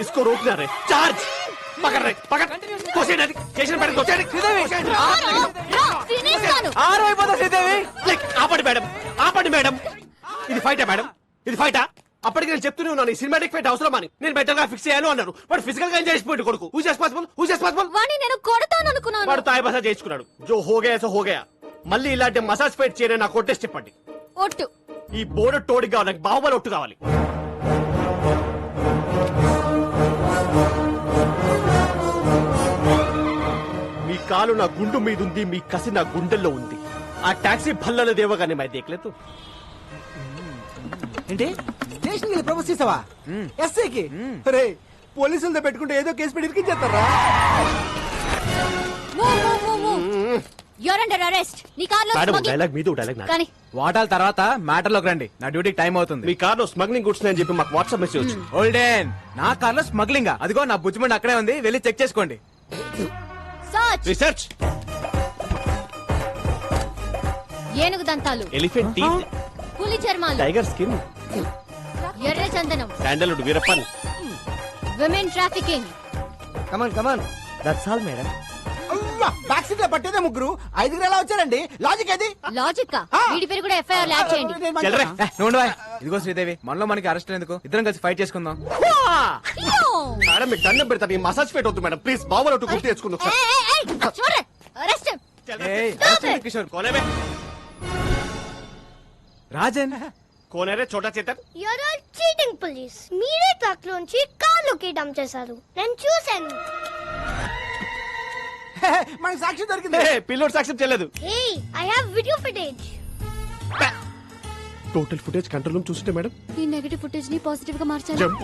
इसको रोकना रे. चार्ज पकड़ रे, पकड़. कोसे डरी स्टेशन पर कोसे डरी. ఆరైపోతా శ్రీదేవి. ఆపండి మేడం, ఆపండి మేడం. ఇది ఫైటా మేడం? ఇది ఫైటా? అప్పటికి నేను చెప్తూనే ఉన్నాను ఈ సినిమాటిక్ ఫైట్ అవసరం అని. నేను బెటర్ గా ఫిక్స్ చేయాలి అన్నారు. వాడు ఫిజికల్ గా ఎంజాయ్ చేసిపోయింది కొడుకు. Who is possible? వాణ్ణి నేను కొడతాను అనుకున్నాను. వాడు తాయి మసాజ్ చేసుకున్నాడు. జో హోగయా సో హోగయా. మళ్ళీ ఇలాంటి మసాజ్ ఫైట్ చేయని నాకు కొట్టేసి చెప్పండి. ఒట్టు. ఈ బోర్డు తోడు కావాలి, నాకు బాహుబలి ఒట్టు కావాలి. మీ కాలు నా గుండు మీద ఉంది, మీ కసి నా గుండెల్లో ఉంది. ఆ టాక్సీ భల్లలు దేవగానే మై దేఖలేదు. ఏంటి స్టేషన్ కి ప్రపోజ్ చేసావా? ఎస్ఐకి? రే పోలీసులతో పెట్టుకుంటే ఏదో కేసు పెట్టి ఇరికించేస్తారా? You're under arrest. నీ కార్లో డైలాగ్ మీద డైలాగ్ కానీ వాటాల తర్వాత మ్యాటర్ లోకి రండి. నా డ్యూటీకి టైం అవుతుంది. మీ కార్లో స్మగ్లింగ్ గుడ్స్ అని చెప్పి మాకు వాట్సాప్ మెసేజ్ వచ్చింది. ఓల్డెన్ నా కార్లో స్మగ్లింగ్. అదిగో నా బుజ్జిమండి అక్కడే ఉంది, వెళ్ళి చెక్ చేసుకోండి. రీసెర్చ్. ఏనుగు దంతాలు, ఎలిఫెంట్ టీత్, పులి చర్మాలు, టైగర్ స్కిన్, ఎర్ర చందనం, sandalwood Veerappan, women trafficking. Come on that's all madam. Back seat లో పట్టేదే ముగ్గురు, 5 ఎలా వచ్చారండి? లాజిక్ అది. లాజిక్. వీడి పేరు కూడా ఎఫ్ఐఆర్ యాడ్ చేయండి. ఇదిగో శ్రీదేవి, మనలో మనకి అరెస్ట్ ఎందుకు? ఇద్దరం కలిసి ఫైట్ చేసుకుందాం. మేడం మీకు దండం పెడతాను. ఈ మసాజ్ ఫైట్ వద్దు మేడం ప్లీజ్. బాబులు ఒట్టు గుర్తు తెచ్చుకుందాం. కిషోర్ కోనేమే రాజన్ కోనేరే Chhota Chetan. You're all cheating police. మీరే ట్రక్ లోంచి కార్లోకి డంప్ చేశారు, నేను చూశాను. మనకి సాక్షి దొరికింది. పిల్లోడు సాక్ష్యం చెల్లదు. Hey I have video footage. Total footage control room చూస్తుంటే మేడం ఈ నెగటివ్ ఫుటేజ్ ని పాజిటివ్ గా మార్చాలి. జంప్.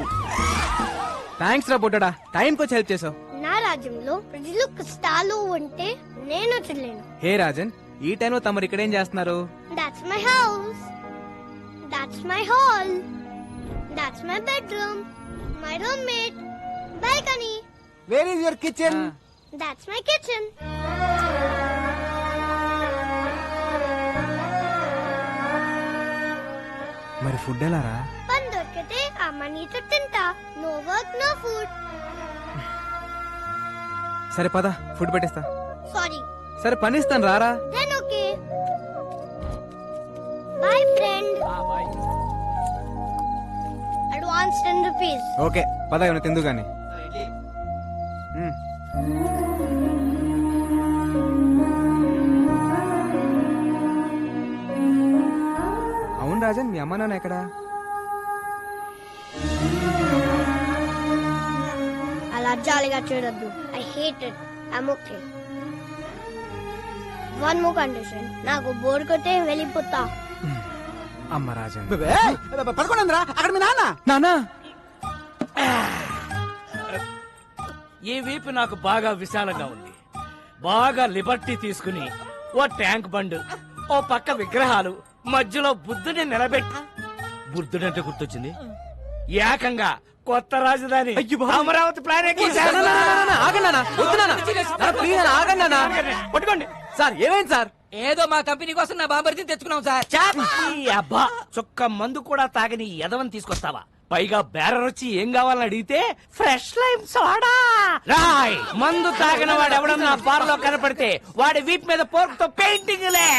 థ్యాంక్స్ రా బొట్టడా, టైం కి హెల్ప్ చేసావు. నా రాజ్యంలో ప్రజలు కష్టాలు ఉంటే నేను వచ్చలేను. హే రాజన్, ఈ టైంలో తమరు ఇక్కడేం చేస్తున్నారు? That's my house. That's my hall. That's my bedroom. My roommate. Balcony. Where is your kitchen? That's my kitchen. మరి ఫుడ్ ఎలా రా? పని దొరికితే అమ్మనీతో తింటా. No work, no food. సరే పద, ఫుడ్ పెట్టేస్తా. Sorry. సరే పని ఇస్తాను రారా. Then okay. Bye friend. Advance 10 rupees. Okay పద, ఏమైనా తిందు గాని. అవును రాజన్, మీ అమ్మ నాన్న ఎక్కడా? అలా జాలిగా చూడొద్దు. I hate it. I'm okay. One more condition. నాకు బోర్ కొట్టే వెళ్ళిపోతా. అమ్మ రాజా పడుకోండిరా, అక్కడ మీ నాన్న. నానా ఈ వీపు నాకు బాగా విశాలంగా ఉంది. బాగా లిబర్టీ తీసుకుని ఓ ట్యాంక్ బండ్, ఓ పక్క విగ్రహాలు, మధ్యలో బుద్ధుని నిలబెట్టి, బుద్ధుడంటే గుర్తొచ్చింది, ఏకంగా కొత్త రాజధాని అమరావతి ప్లాన్ పట్టుకోండి. సార్ ఏమైంది సార్? ఏదో మా కంపెనీ కోసం నా బాంబర్తిని తెచ్చుకున్నాం సార్. అబ్బా, చుక్క మందు కూడా తాగని ఎదవని తీసుకొస్తావా? పైగా బేరర్ వచ్చి ఏం కావాలని అడిగితే ఫ్రెష్ లైమ్ సోడా. రాయ్, మందు తాగిన వాడు ఎవడన్నా బార్ లో కనపడితే వాడి వీప్ మీద పోర్క్ తో పెయింటింగ్ లే.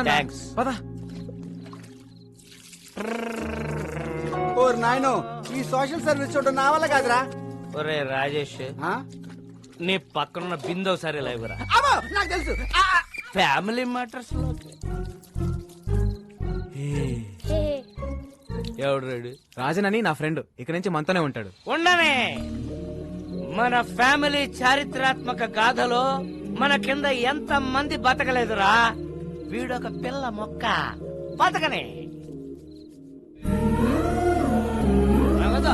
థాంక్స్. పద. ఓర్ నాయనో, ఈ సోషల్ సర్వీస్ చూడడం నా వల్ల కాదురా. ఒరే రాజేష్, ఆ? నీ పక్కనున్న బిందో సరే లైవరా. అమ్మో, నాకు తెలుసు. ఫ్యామిలీ మ్యాటర్స్ లో ఎవడు రెడీ? రాజన్ అని నా ఫ్రెండ్ ఇక్కడ నుంచి మనతోనే ఉంటాడు. ఉండనే. మన ఫ్యామిలీ చారిత్రాత్మక గాథలో మన కింద ఎంత మంది బతకలేదురా. వీడొక పిల్ల మొక్క బతకనే. నగదు.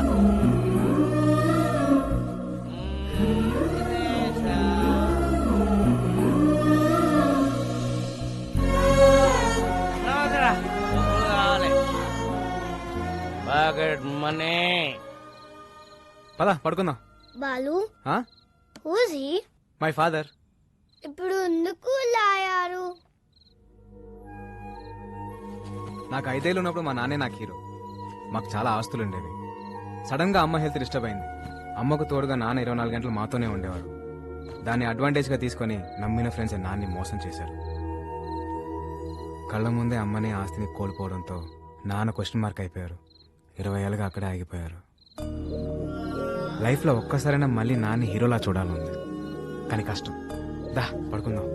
నగదురా. రాలే. Pocket money. పద పడుకుందాం. Balu, who's he? My father. ఇప్పుడు ఎందుకు లాయారు? నాకు 5 ఏళ్ళు ఉన్నప్పుడు మా నాన్నే నాకు హీరో. మాకు చాలా ఆస్తులు ఉండేవి. సడన్ గా అమ్మ హెల్త్ డిస్టర్బ్ అయింది. అమ్మకు తోడుగా నాన్న 24 గంటలు మాతోనే ఉండేవాడు. దాన్ని అడ్వాంటేజ్ గా తీసుకుని నమ్మిన ఫ్రెండ్స్ నాన్ని మోసం చేశారు. కళ్ళ ముందే అమ్మని ఆస్తిని కోల్పోవడంతో నాన్న క్వశ్చన్ మార్క్ అయిపోయారు. 20 ఏళ్ళుగా అక్కడే ఆగిపోయారు. లైఫ్ లో ఒక్కసారైనా మళ్ళీ నాన్ని హీరోలా చూడాలంది, కానీ కష్టం. దా పడుకుందాం.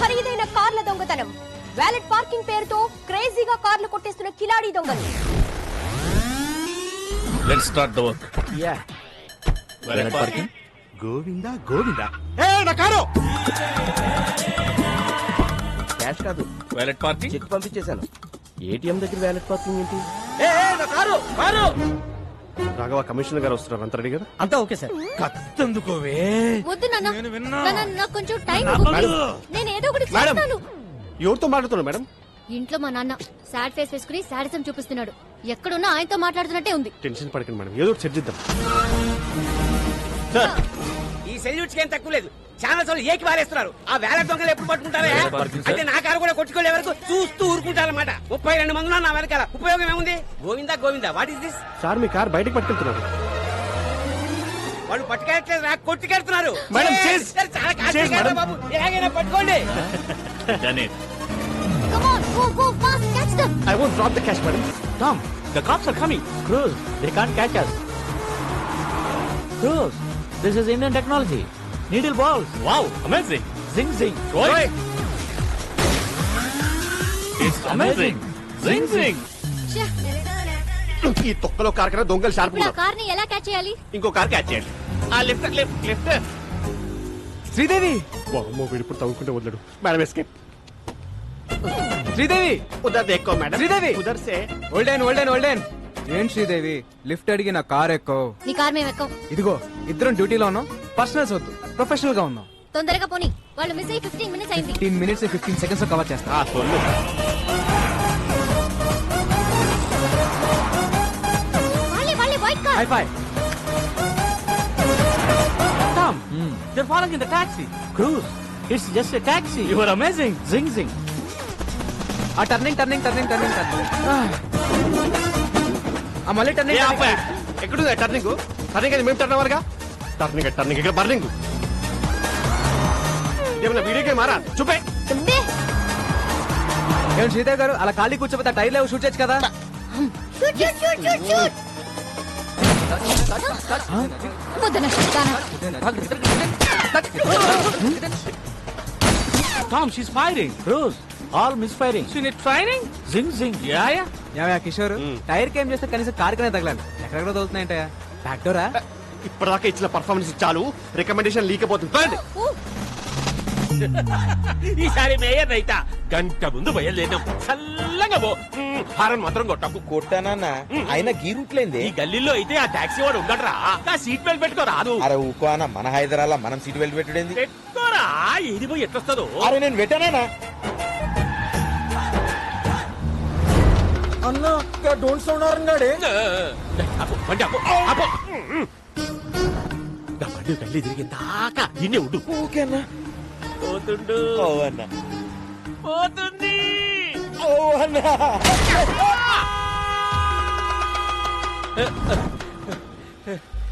ఖరీదైన కార్ల దొంగతనం, వ్యాలెట్ పార్కింగ్ పేరుతో క్రేజీగా కార్లు కొట్టేస్తున్న కిలాడీ దొంగలు. Let's start the work. Govinda Govinda. Cash కాదు, వాలెట్ పార్కింగ్. చెక్ పంపించేశాను. ఏటీఎం దగ్గర వ్యాలెట్ పార్కింగ్ ఏంటి? రాఘవ, కమిషనర్ గారు వస్తున్నారు. అంత రెడీ కదా? అంతా ఓకే సార్. కత్తందుకోవే. వద్దు నాన్న, నాన్న, నాకు కొంచెం టైం ఇవ్వు. నేను ఏదో ఒకటి చేస్తాను. ఎవరితో మాట్లాడుతున్నారు మేడం? ఇంట్లో మా నాన్న సాడ్ ఫేస్ వేసుకుని సాడిజం చూపిస్తున్నాడు. ఎక్కడున్నా ఆయనతో మాట్లాడుతున్నట్టే ఉంది. టెన్షన్ పడకండి మేడం, ఏదో ఒకటి సెట్ చేద్దాం. ఈ సెల్యూట్స్ ఏం తక్కువ లేదు. చాలా సార్లు ఏకి వారేస్తున్నారు. ఆ వేల దొంగలు ఎప్పుడు పట్టుకుంటారా? అయితే నా కారు కూడా కొట్టుకోలే వరకు చూస్తూ ఊరుకుంటారన్నమాట. 32 మంది ఉన్నారు నా వెనకాల. ఉపయోగం ఏముంది? Govinda Govinda, what is this? Sir, me car బయటకు పట్టుకెళ్తున్నారు. వాళ్ళు పట్టుకెళ్ళట్లేదు, నాకు కొట్టుకెళ్తున్నారు. మేడం, చాలా కాదు బాబు, ఎలాగైనా పట్టుకోండి. Come on, go, go, fast, catch them. I won't drop the cash, madam. Tom, the cops are coming. Cruz, they can't catch us. Cruz, this is Indian technology. Needle balls. Wow, amazing. Zing zing. Right. It's amazing. Zing zing. ఈ తొక్కలో కార్ కన్నా దొంగలు షార్ప్ ఇప్పుడు ఆ కార్ని ఎలా క్యాచ్ చేయాలి? ఇంకో కార్ క్యాచ్ చేయండి. ఆ లెఫ్ట్ లెఫ్ట్ లెఫ్ట్. శ్రీదేవి. వామ్మో, వీడు ఇప్పుడు తవ్వుకుంటే వదలడు. Madam escape. శ్రీదేవి. ఉదర్ దేక్కో మేడం. శ్రీదేవి. ఉదర్ సే. ఓల్డెన్. ఏం శ్రీదేవి, లిఫ్ట్ అడిగి నా కార్ ఎక్కో. నీ కార్ మేము ఎక్కం. ఇదిగో, ఇద్దరం డ్యూటీలో ఉన్నాం. పర్సనల్స్ వద్దు, ప్రొఫెషనల్ గా ఉన్నాం. తొందరగా పోనీ, వాళ్ళు మిస్ అయ్యి 15 మినిట్స్ అయింది. 15 మినిట్స్ 15 సెకండ్స్ లో కవర్ చేస్తా. వాళ్ళే white car. High phi. Tom, they're falling in the taxi. Cruz, it's just a taxi. You are amazing. Zing zing. ఆ టర్నింగ్. ఆ మళ్ళీ టర్నింగ్. ఎక్కడుంది టర్నింగ్? టర్నింగ్ అది మేము టర్న్ అవ్వాలిగా. టర్నింగ్ ఇక్కడ బర్నింగ్. ఏమన్నా వీడియో గేమ్ మారా? చూపే. ఏం శ్రీదేవి గారు, అలా ఖాళీ కూర్చోపోతే టైర్ లేవు, షూట్ చేయొచ్చు కదా. Shoot. వద్దన, Tom, she's firing. Bruce, all misfiring. She need training? Zing, zing. Yeah, yeah. ఏమయ్యా కిషోర్ టైర్ కేం చేస్తే కనీసం కారుకనే తగలాలి ఎక్కడెక్కడ తగులుతున్నాయంటయా ఫ్యాక్టోరా ఇప్పటిదాకా ఇచ్చిన పర్ఫార్మెన్స్ చాలు రికమెండేషన్ లీకపోతుంది ఈసారి మేయర్ రైతా గంట ముందు బయలుదేరినాం చల్లగా పో హారన్ మాత్రం కొట్టకు. కొట్టానన్నా అయినా గీరుట్లేంది. ఈ గల్లీలో అయితే ఆ టాక్సీ వాడు ఉండడరా ఆ సీట్ బెల్ట్ పెట్టుకో రాదు. అరే ఊకో అన్న, మన హైదరాబాద్ మనం సీటు వెళ్ళి పెట్టుడేంది. పెట్టుకోరా ఇది పోయి ఎట్లొస్తుందో. అరే నేను పెట్టానా అన్నా, డోంట్ సౌండ్ ఆరంగాడే. బండి గల్లీ తిరిగిన దాకా ఇన్నే ఉండు. ఓకేనా పోతుండు. ఓ అన్న, పోతుంది. ఓ అన్న.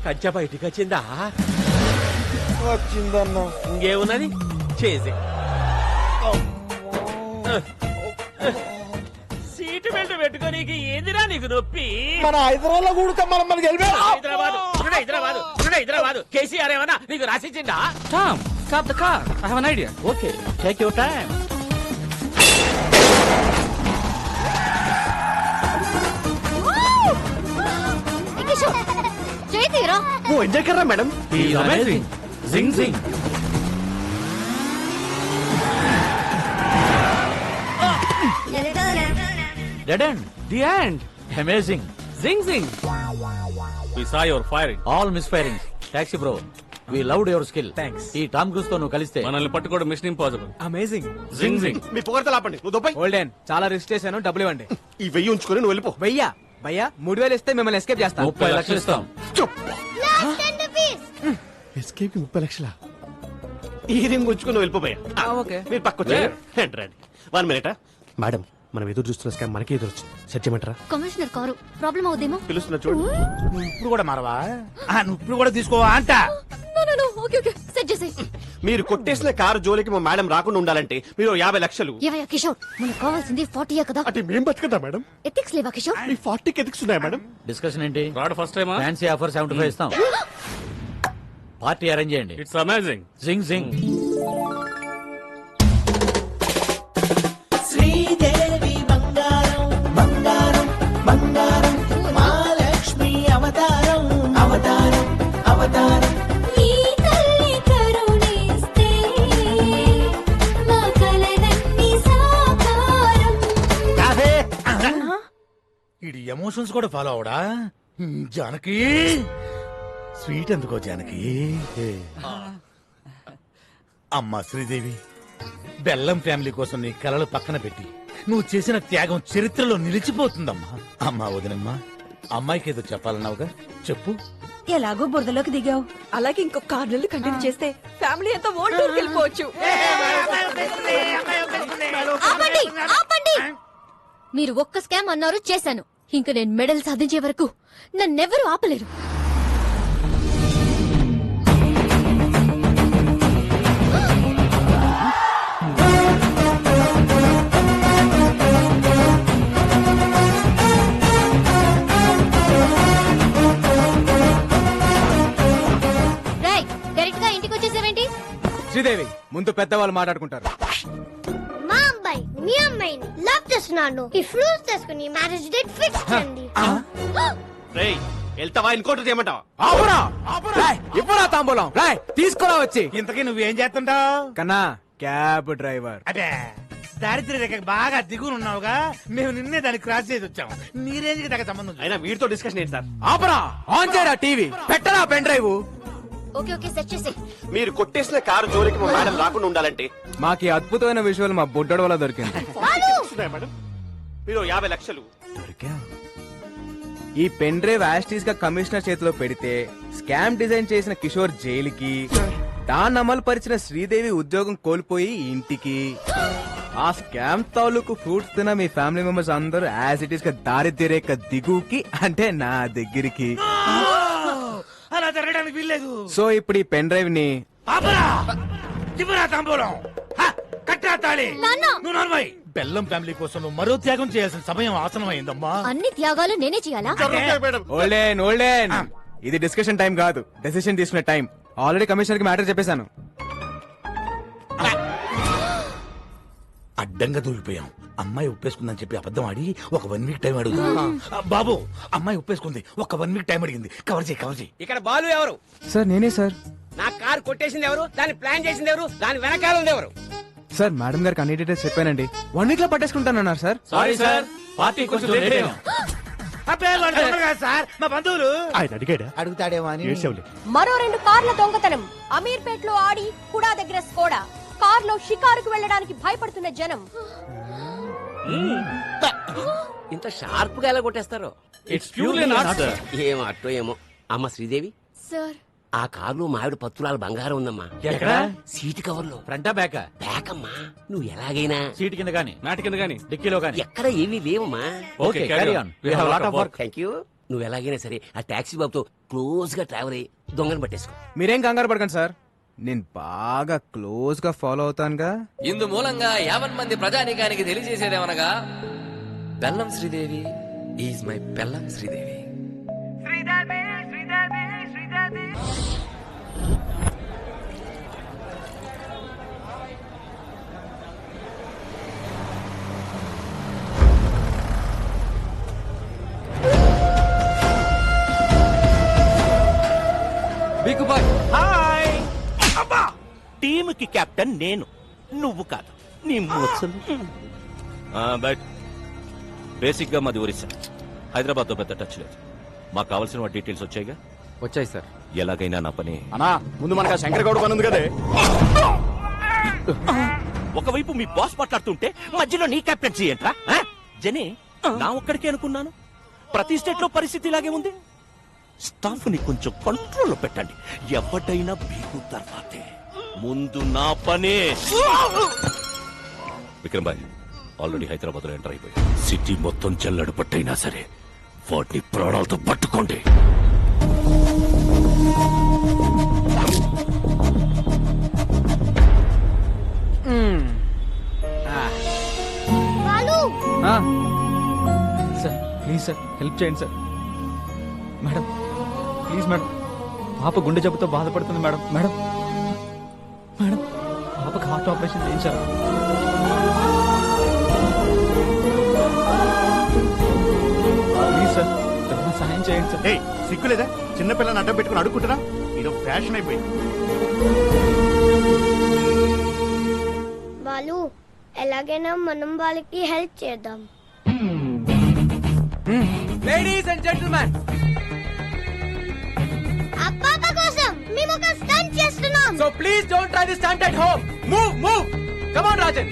కంచె బయటికి వచ్చిందా? వచ్చిందన్న. ఇంకేమున్నది చేసి సీటు బెల్ట్ పెట్టుకోనీకి ఏందిరా నీకు నొప్పి? మన హైదరాబాద్ కూడక మనం మనకి హైదరాబాద్ కేసీఆర్ ఏమన్నా నీకు రాసిచ్చిందా? Stop the car. I have an idea. Okay, take your time. చేతిరా ఓ ఎంజాయ్ కర్రా madam. He's amazing. Zing zing. Dead end. The end. Amazing. Zing zing. We saw your firing. All misfiring. Taxi bro. We loved your skill. Thanks. ఈ టామ్ క్రూజ్ తో నువ్వు కలిస్తే మనల్ని పట్టుకోవడం మిషన్ ఇంపాసిబుల్. అమేజింగ్ జింగ్ జింగ్. మీ పొగడతలు ఆపండి. నువ్వు దొబ్బై. ఓల్డెన్ చాలా రిస్క్ చేశాను డబ్బులు ఇవ్వండి. ఈ 1000 ఉంచుకొని నువ్వు వెళ్ళిపో. భయ్యా భయ్యా 3000 ఇస్తే మిమ్మల్ని ఎస్కేప్ చేస్తాను. 30 లక్షలు ఇస్తాం. Last 10 rupees. ఎస్కేప్ కి 30 లక్షల. ఈ రింగ్ ఉంచుకొని వెళ్ళిపోయా. ఓకే మీరు పక్కొచ్చారు. రండి 1 మినిట్. మేడం మనం ఎదురు చూస్తున్న స్కామ్ మనకి ఎదురు వచ్చింది. సెట్ చేయమంటారా? కమిషనర్ కారు ప్రాబ్లం అవుదేమో. పిలుస్తున్నా చూడండి. ఇప్పుడు కూడా మారవా? నువ్వు ఇప్పుడు కూడా తీసుకోవా అంట. ఓకే ఓకే సెట్ చేసేయ్. మీరు కొట్టేసిన కారు జోలికి మా మేడం రాకుండా ఉండాలంటే మీరు 50 లక్షలు. ఏవయ్యా కిషోర్ మనకు కావాల్సింది 40 కదా. అంటే మేం బతుకుంటా మేడం. ఎథిక్స్ లేవా కిషోర్? మీ 40కి ఎథిక్స్ ఉన్నాయా మేడం? డిస్కషన్ ఏంటి? రాడ్ ఫస్ట్ టైం ఫ్యాన్సీ ఆఫర్ 75 ఇస్తాం. పార్టీ అరేంజ్ చేయండి. It's amazing. Zing zing. Sridevi బంగారం బంగారం బంగారం మహాలక్ష్మి అవతారం అవతారం అవతారం. ఈ తల్లి కరుణిస్తే మా కలలన్నీ సాకారం. ఇది ఎమోషన్స్ కూడా ఫాలో అవడా? జానకి స్వీట్ ఎందుకో జానకి. అమ్మా శ్రీదేవి, బెల్లం ఫ్యామిలీ కోసం నీ కలలు పక్కన పెట్టి నువ్వు చేసిన త్యాగం చరిత్రలో నిలిచిపోతుందమ్మా. అమ్మా వదినమ్మా, అమ్మాయికి ఏదో చెప్పాలన్నావుగా, చెప్పు. ఎలాగో బురదలోకి దిగావు, అలాగే ఇంకొక 6 నెలలు కంటిన్యూ చేస్తే ఫ్యామిలీ అంతా ఓల్డ్ టూర్కి వెళ్ళిపోవచ్చు. ఆపండి ఆపండి. మీరు ఒక్క స్కామ్ అన్నారు చేశాను. ఇంకా నేను మెడల్ సాధించే వరకు నన్నెవరూ ఆపలేరు. డైరెక్ట్ గా ఇంటికి వచ్చేసావేంటి? శ్రీదేవి ముందు పెద్దవాళ్ళు మాట్లాడుకుంటారు. మా అబ్బాయి మీ అమ్మాయిని లవ్ చేస్తున్నాను. ఈ ఫ్రూట్స్ తీసుకుని మ్యారేజ్ డేట్ ఫిక్స్ చేయండి. రేయ్ వెళ్తావా ఇంకోటి చేయమంటావా? ఇప్పుడు తాంబూలం తీసుకురా వచ్చి. ఇంతకీ నువ్వేం చేస్తుంటావు? కన్నా క్యాబ్ డ్రైవర్. అదే దారిద్ర్య రేఖ బాగా దిగునున్నావుగా, మేము నిన్నే దాన్ని క్రాస్ చేసి వచ్చాము. నీ రేంజ్ కి తగ్గ సంబంధం. అయినా వీడితో డిస్కషన్ ఏంటి సార్? ఆపరా, ఆన్ చేయరా టీవీ, పెట్టరా pen drive. Okay okay set చేసే. మీరు కొట్టేసిన కారు జోలికి మా మేడం రాకుండా ఉండాలంటే మాకు అద్భుతమైన విషయాలు మా బుడ్డోడు వల్ల దొరికింది. మేడం మీరు 50 లక్షలు. ఈ పెన్ డ్రైవ్ యాస్టీస్ గా కమిషనర్ చేతిలో పెడితే స్కామ్ డిజైన్ చేసిన కిషోర్ జైలుకి, దాన్ని అమలు పరిచిన శ్రీదేవి ఉద్యోగం కోల్పోయి ఇంటికి, ఆ స్కామ్ తాలూకు ఫ్రూట్స్ తిన్న మీ ఫ్యామిలీ మెంబర్స్ అందరూ యాజ్ ఇట్ ఈస్ గా దారిద్ర్య రేఖ దిగుకి, అంటే నా దగ్గరికి. అలా జరగడానికి వీల్లేదు. సో ఇప్పుడు ఈ పెన్ డ్రైవ్ ని తాంబూలం కట్టా తాళి. నువ్వు నార్మల్ బెల్లం ఫ్యామిలీ కోసం నువ్వు మరో త్యాగం చేయాల్సిన సమయం ఆసనమైందమ్మా. అన్ని త్యాగాలు నేనే చేయాలా? ఓల్డెన్ ఓల్డెన్, ఇది డిస్కషన్ టైం కాదు, డెసిషన్ తీసుకునే టైం. ఆల్రెడీ కమిషనర్ కి మ్యాటర్ చెప్పేశాను. బెంగ దూరిపోయాం. అమ్మాయి ఒప్పేసుకుందని చెప్పి అబద్ధం ఆడి ఒక 1 వీక్ టైం అడుగుదా బాబు. అమ్మాయి ఒప్పేసుకుంది, ఒక 1 వీక్ టైం అడిగింది. కవర్ చేయి. ఇక్కడ బాలు ఎవరు? సార్ నేనే సార్. నా కార్ కొట్టేసింది ఎవరు? దాన్ని ప్లాన్ చేసింది ఎవరు? దాని వెనకాల ఉంది ఎవరు? సార్ మేడం గారికి అన్ని డీటెయిల్స్ చెప్పానండి. 1 వీక్ లో పట్టేసుకుంటానన్నారు సార్. సారీ సార్, పార్టీ కొంచెం లేట్ అయ్యాం. సార్ మా బంధువులు ఆయన అడిగాడా? అడుగుతాడేమో అని. మరో 2 కార్ల దొంగతనం. అమీర్పేట్ లో ఆడి కుడా దగ్గర స్కోడా. కార్లో షికారుకు వెళ్ళడానికి భయపడుతున్న జనం. ఇంత షార్ప్ గా ఎలా కొట్టేస్తారు? It's purely not sir. ఏం అట్టో ఏమో. అమ్మ శ్రీదేవి, సార్ ఆ కారులో మావిడ పత్తులాల బంగారం ఉందమ్మా. ఎక్కడ? సీటు కవర్ లో. ఫ్రంటా బ్యాక్? బ్యాక్ అమ్మా. నువ్వు ఎలాగైనా సీట్ కింద గానీ, మ్యాట్ కింద గానీ, డిక్కీలో గానీ. ఎక్కడ ఏమీ లేవమ్మా. Okay, carry on. We have lot of work. Thank you. నువ్వు ఎలాగైనా సరే ఆ టాక్సీ బాబుతో క్లోజ్ గా ట్రావెల్ అయ్యి దొంగను పట్టేసుకో. మీరేం కంగారు పడకండి సార్, నేను బాగా క్లోజ్ గా ఫాలో అవుతానుగా. ఇందు మూలంగా 50 మంది ప్రజానీకానికి తెలియజేసేదేమనగా, బెల్లం శ్రీదేవి ఈజ్ మై బెల్లం శ్రీదేవి. హాయ్ అబ్బా, టీమ్ కి కెప్టెన్ నేను, నువ్వు కాదు. నీ మూర్చలు. బట్ బేసిక్ గా మాది ఒరిస్సా. హైదరాబాద్ తో పెద్ద టచ్ లేదు. మాకు కావాల్సిన డీటెయిల్స్ వచ్చాయిగా. వచ్చాయి సార్. ఎలాగైనా నా పని. అన్నా ముందు మనకు శంకర్ గౌడ్ పని ఉంది కదే. ఒకవైపు మీ బాస్ మాట్లాడుతుంటే మధ్యలో నీ కెప్టెన్సీ ఏంట్రా? జనే నా ఒక్కడికే అనుకున్నాను. ప్రతి స్టేట్ లో పరిస్థితి ఇలాగే ఉంది. స్టాఫ్ ని కొంచెం కంట్రోల్లో పెట్టండి. ఎవడైనా బీగు తర్వాతే, ముందు నా పనే. విక్రమ్ భాయ్ ఆల్రెడీ హైదరాబాద్ లో ఎంటర్ అయిపోయి సిటీ మొత్తం జల్లడు పట్టైనా సరే వాటిని ప్రాణాలతో పట్టుకోండి. Balu sir please sir, help చేయండి సార్. మేడం ప్లీజ్ మేడం, పాప గుండె జబ్బుతో బాధపడుతుంది మేడం. మేడం మేడం పాపకి హార్ట్ ఆపరేషన్ చేయించారు. ప్లీజ్ సార్, ఏమైనా సాయం చేయండి సార్. సిగ్గులేదా? చిన్నపిల్లని అడ్డం పెట్టుకుని అడుక్కుంటున్నా. ఇది ఫ్యాషన్ అయిపోయింది. బాలు, ఎలాగైనా మనం వాళ్ళకి హెల్ప్ చేద్దాం. లేడీస్ అండ్ జెంటిల్మెన్, ఆ పాప కోసం మేము ఒక స్టంట్ చేస్తున్నాం. So please don't try this stunt at home. Move come on Rajan.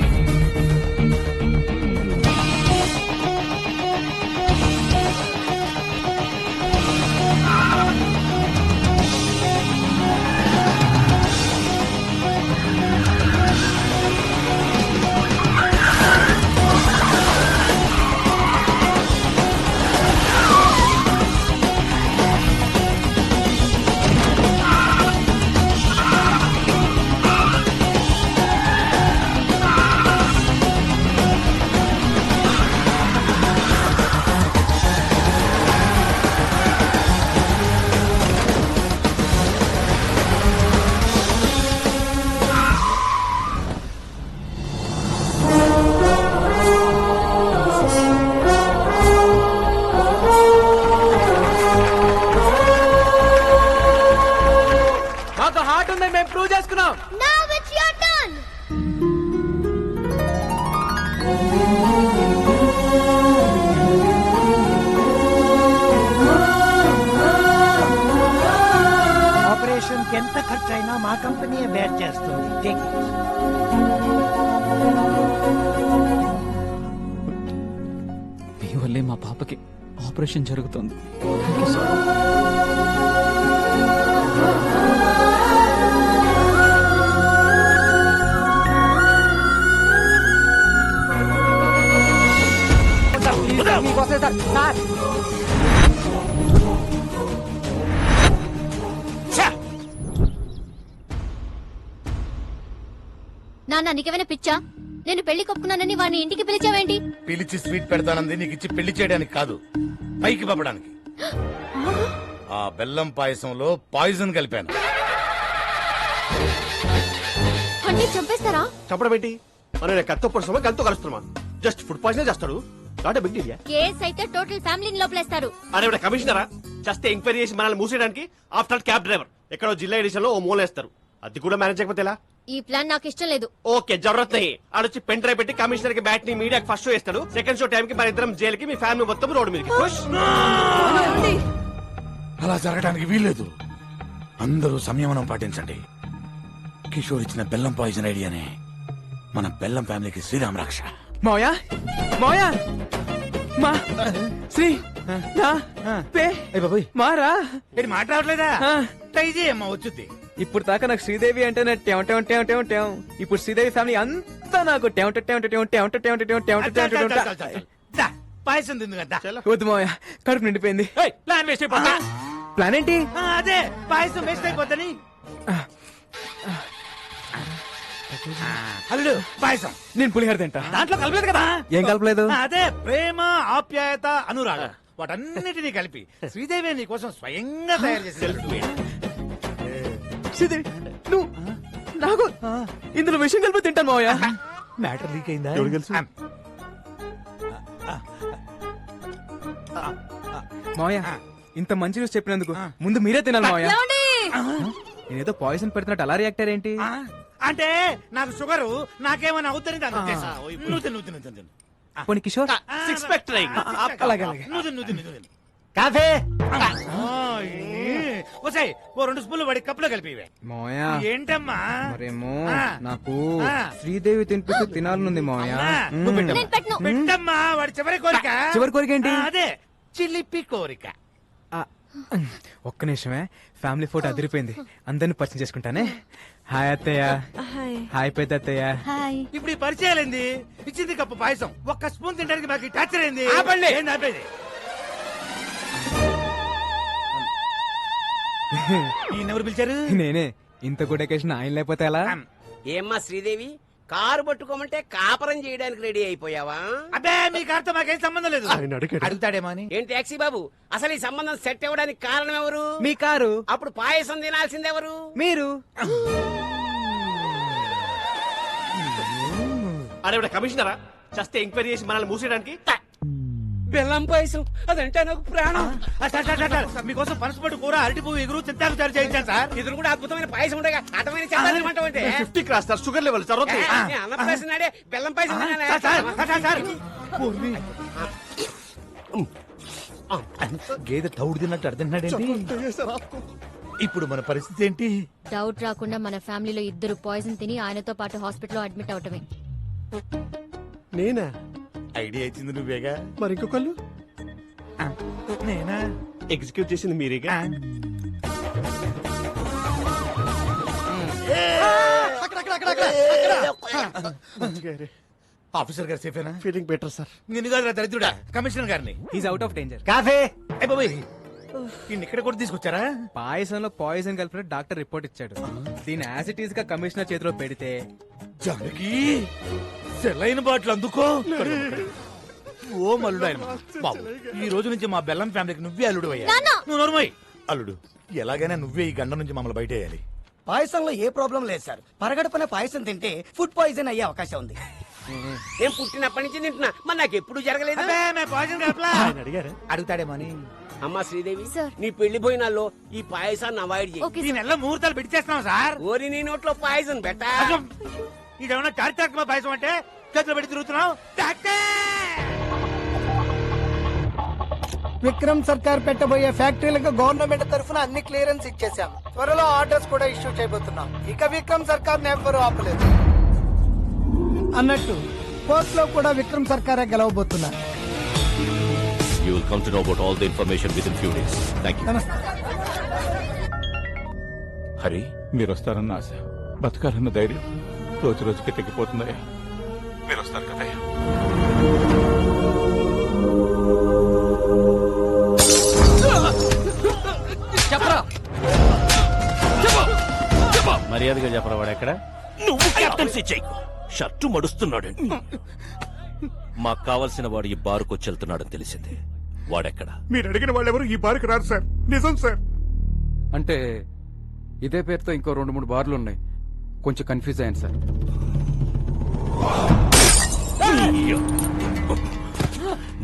మేము ప్రూవ్ చేసుకున్నాం. Now it's your turn. Operation కి ఎంత ఖర్చైనా మా కంపెనీయే బేర్ చేస్తుంది. Take it. మీ వల్లే మా పాపకి ఆపరేషన్ జరుగుతుంది. నాన్న నీకేమైనా పిచ్చా? నేను పెళ్లి కొప్పుకున్నానని వాడిని ఇంటికి పిలిచావేంటి? పిలిచి స్వీట్ పెడతానంది నీకు ఇచ్చి పెళ్లి చేయడానికి కాదు, పైకి పంపడానికి. ఆ బెల్లం పాయసంలో పాయిజన్ కలిపాను. అంటే చంపేస్తారా? చంపడం పెట్టి నేను కత్తో పొడుస్తామా గంతో కలుస్తున్నామా? జస్ట్ ఫుడ్ పాయిజన్ చేస్తాడు, నాట్ బిగ్ డీల్. కేస్ అయితే టోటల్ ఫ్యామిలీని లోపలేస్తారు. అరే కమిషనరా, జస్ట్ ఎంక్వైరీ చేసి మనల్ని మూసేయడానికి ఆఫ్టర్ క్యాబ్ డ్రైవర్ ఎక్కడో జిల్లా ఎడిషన్ లో ఓ మూలేస్తారు. అది కూడా మేనేజ్ చేయకపోతే ఎలా? ఈ ప్లాన్ నాకు ఇష్టం లేదు. ఓకే జరూరత్ నహీ. ఆడొచ్చి పెన్ డ్రైవ్ పెట్టి కమిషనర్ కి బ్యాట్ ని మీడియాకి ఫస్ట్ షో ఇస్తాడు. సెకండ్ షో టైం కి మన ఇద్దరం జైలుకి, మీ ఫ్యామిలీ మొత్తం రోడ్డు మీదకి. ఖుష్? అలా జరగడానికి వీల్లేదు. అందరూ సంయమనం పాటించండి. కిషోర్ ఇచ్చిన బెల్లం పాయిజన్ ఐడియానే మన బెల్లం ఫ్యామిలీకి శ్రీరామ్ రక్ష. మావయ్య మావయ్య మా శ్రీ నా పే మారా మాట్లాడలేదా? ట్రై చేయమ్మా వచ్చుద్ది. ఇప్పుడు దాకా నాకు శ్రీదేవి అంటే ఇప్పుడు శ్రీదేవి ఫ్యామిలీ అంతా నాకు పాయసం తింది కదా. వద్దు మావయ్య, కడుపు నిండిపోయింది. ప్లాన్ వేస్ట్ అయిపోతా. ప్లాన్ ఏంటి? అదే పాయసం వేస్ట్ అయిపోతాని. అల్లుడు పాయసం నేను పులిహోర తింటా. దాంట్లో కలపలేదు కదా. ఏం కలపలేదు? అదే ప్రేమ, ఆప్యాయత, అనురాగం వాటన్నిటినీ కలిపి శ్రీదేవి నీ కోసం స్వయంగా తయారు చేసి. శ్రీదేవి నువ్వు నాకు ఇందులో విషయం కలిపి తింటాను మావయ్య. మ్యాటర్ లీక్ అయిందా? మావయ్య ఇంత మంచి న్యూస్ చెప్పినందుకు ముందు మీరే తినాలి మావయ్య. నేనేదో పాయిజన్ పెడుతున్నట్టు అలా రియాక్టర్ ఏంటి? అంటే నాకు షుగరు, నాకేమైనా అవుతుంది దాని ఉద్దేశం. నువ్వు తిను. పోనీ కిషోర్ సిక్స్ ప్యాక్ ట్రై. అలాగే నువ్వు కాఫీ వసాయి ఓ 2 స్పూన్లు వాడి కప్పులో కలిపివే. మావయ్య ఏంటమ్మా? మరేమో ఆ. నాకు ఆ. శ్రీదేవి తినిపిస్తూ తినాలనుంది మావయ్య. నువ్వు పెట్టమ్మా వాడి చివరి కోరిక. చివరి కోరిక ఏంటి? అదే చిలిపి కోరిక. ఒక్క నిమిషమే, ఫ్యామిలీ ఫోటో అదిరిపోయింది, అందరిని పరిచయం చేసుకుంటానే. హాయ్ అత్తయ్య. హాయ్ పెద్ద అత్తయ్య. ఇప్పుడు ఈ పరిచయాలేంది? ఇచ్చింది కప్పు పాయసం, ఒక్క స్పూన్ తినడానికి మాకు టార్చర్ అయింది. ఏంది ఆపేది? ఈయనెవరు పిలిచారు? నేనే. ఇంత గుడ్ అకేషన్ ఆయన లేకపోతే ఎలా? ఏమ్మా శ్రీదేవి, కారు పట్టుకోమంటే కాపరం చేయడానికి రెడీ అయిపోయావా? అబ్బే మీ కారుతో మాకేం సంబంధం లేదు. అడుగుతాడేమో అని. ఏంటి టాక్సీ బాబు, అసలు ఈ సంబంధం సెట్ అవ్వడానికి కారణం ఎవరు? మీ కారు. అప్పుడు పాయసం తినాల్సింది ఎవరు? మీరు. అరే కమిషనరా, జస్ట్ ఎంక్వైరీ చేసి మనల్ని మూసేయడానికి. బెల్లం పాయసం అదంటే నాకు ప్రాణం. మీకోసం పనసపట్టు కూర, అరటి పువ్వు, ఎగురు, చింతాకు తయారు చేయించాను సార్. ఇద్దరు కూడా అద్భుతమైన పాయసం ఉండగా అటమైన చెప్పాలంటే 50 cross sir, sugar level sir. అన్నప్రాసం నాడే బెల్లం పాయసం గేదె తౌడు తిన్నట్టు అర్థండి. ఇప్పుడు మన పరిస్థితి ఏంటి? డౌట్ రాకుండా మన ఫ్యామిలీలో ఇద్దరు పాయిజన్ తిని ఆయనతో పాటు హాస్పిటల్లో అడ్మిట్ అవటమే. నేనా? ఐడియా ఇచ్చింది నువ్వేగా. మరి ఇంకొకళ్ళు? నేనా? ఎగ్జిక్యూట్ చేసింది మీరేగా. ఆఫీసర్ గారు సేఫేనా? Feeling better sir. నిన్ను కాదు దరిద్రుడా, కమిషనర్ గారిని. Is out of danger. Coffee. ఇక్కడ కూడా తీసుకొచ్చారా? పాయసంలో పాయిజన్ కలిపిన డాక్టర్ రిపోర్ట్ ఇచ్చాడు. దీని యాసిటీస్ గా కమిషనర్ చేతిలో పెడితే జానకి సెలైన బాటిల్ అందుకో. ఓ మల్లుడు ఆయన బాబు, ఈ రోజు నుంచి మా బెల్లం ఫ్యామిలీకి నువ్వే అల్లుడు అయ్యా. నువ్వు నోరుమోయ్. అల్లుడు, ఎలాగైనా నువ్వే ఈ గండ నుంచి మమ్మల్ని బయట వేయాలి. పాయసంలో ఏ ప్రాబ్లం లేదు సార్. పరగడపన పాయసం తింటే ఫుడ్ పాయిజన్ అయ్యే అవకాశం ఉంది. ఏం పుట్టినప్పటి నుంచి తింటున్నా, మరి నాకు ఎప్పుడు జరగలేదు. అడుగుతాడేమో అని. అమ్మా శ్రీదేవి, నీ పెళ్లి పోయినాల్లో ఈ పాయసాన్ని అవాయిడ్ చేయి. ఈ నెల ముహూర్తాలు పెట్టి చేస్తున్నాం సార్. ఓరి నీ నోట్లో పాయసం పెట్టా. ఇదేమన్నా చారిత్రాత్మక పాయసం అంటే చేతులు పెట్టి తిరుగుతున్నావు. విక్రమ్ సర్కార్ పెట్టబోయే ఫ్యాక్టరీలకు గవర్నమెంట్ తరఫున అన్ని క్లియరెన్స్ ఇచ్చేసాం. త్వరలో ఆర్డర్స్ కూడా ఇష్యూ చేయబోతున్నాం. ఇక విక్రమ్ సర్కార్ ఎవ్వరూ ఆపలేదు. అన్నట్టు కోర్టులో లో కూడా విక్రమ్ సర్కారే గెలవబోతున్నారు. You will come to know about all the information within few days. Thank you. Hari, మీరు వస్తారన్న ఆశ, బతకాలన్న ధైర్యం రోజు రోజుకి తగ్గిపోతుందయ్యా. మీరు వస్తారు కదయ్యా. చెప్పరా, మర్యాదగా చెప్పరా వాడు ఎక్కడ? నువ్వు కెప్టెన్సీ చేయకు. షర్టు మడుస్తున్నాడు. మాకు కావలసిన వాడు ఈ బారుకొచ్చి వెళ్తున్నాడని తెలిసింది. వాడెక్కడ? మీరు అడిగిన వాళ్ళెవరు ఈ బారికి రారు సార్. నిజం సార్. అంటే ఇదే పేరుతో ఇంకో 2-3 బార్లు ఉన్నాయి. కొంచెం కన్ఫ్యూజ్ అయ్యాను సార్.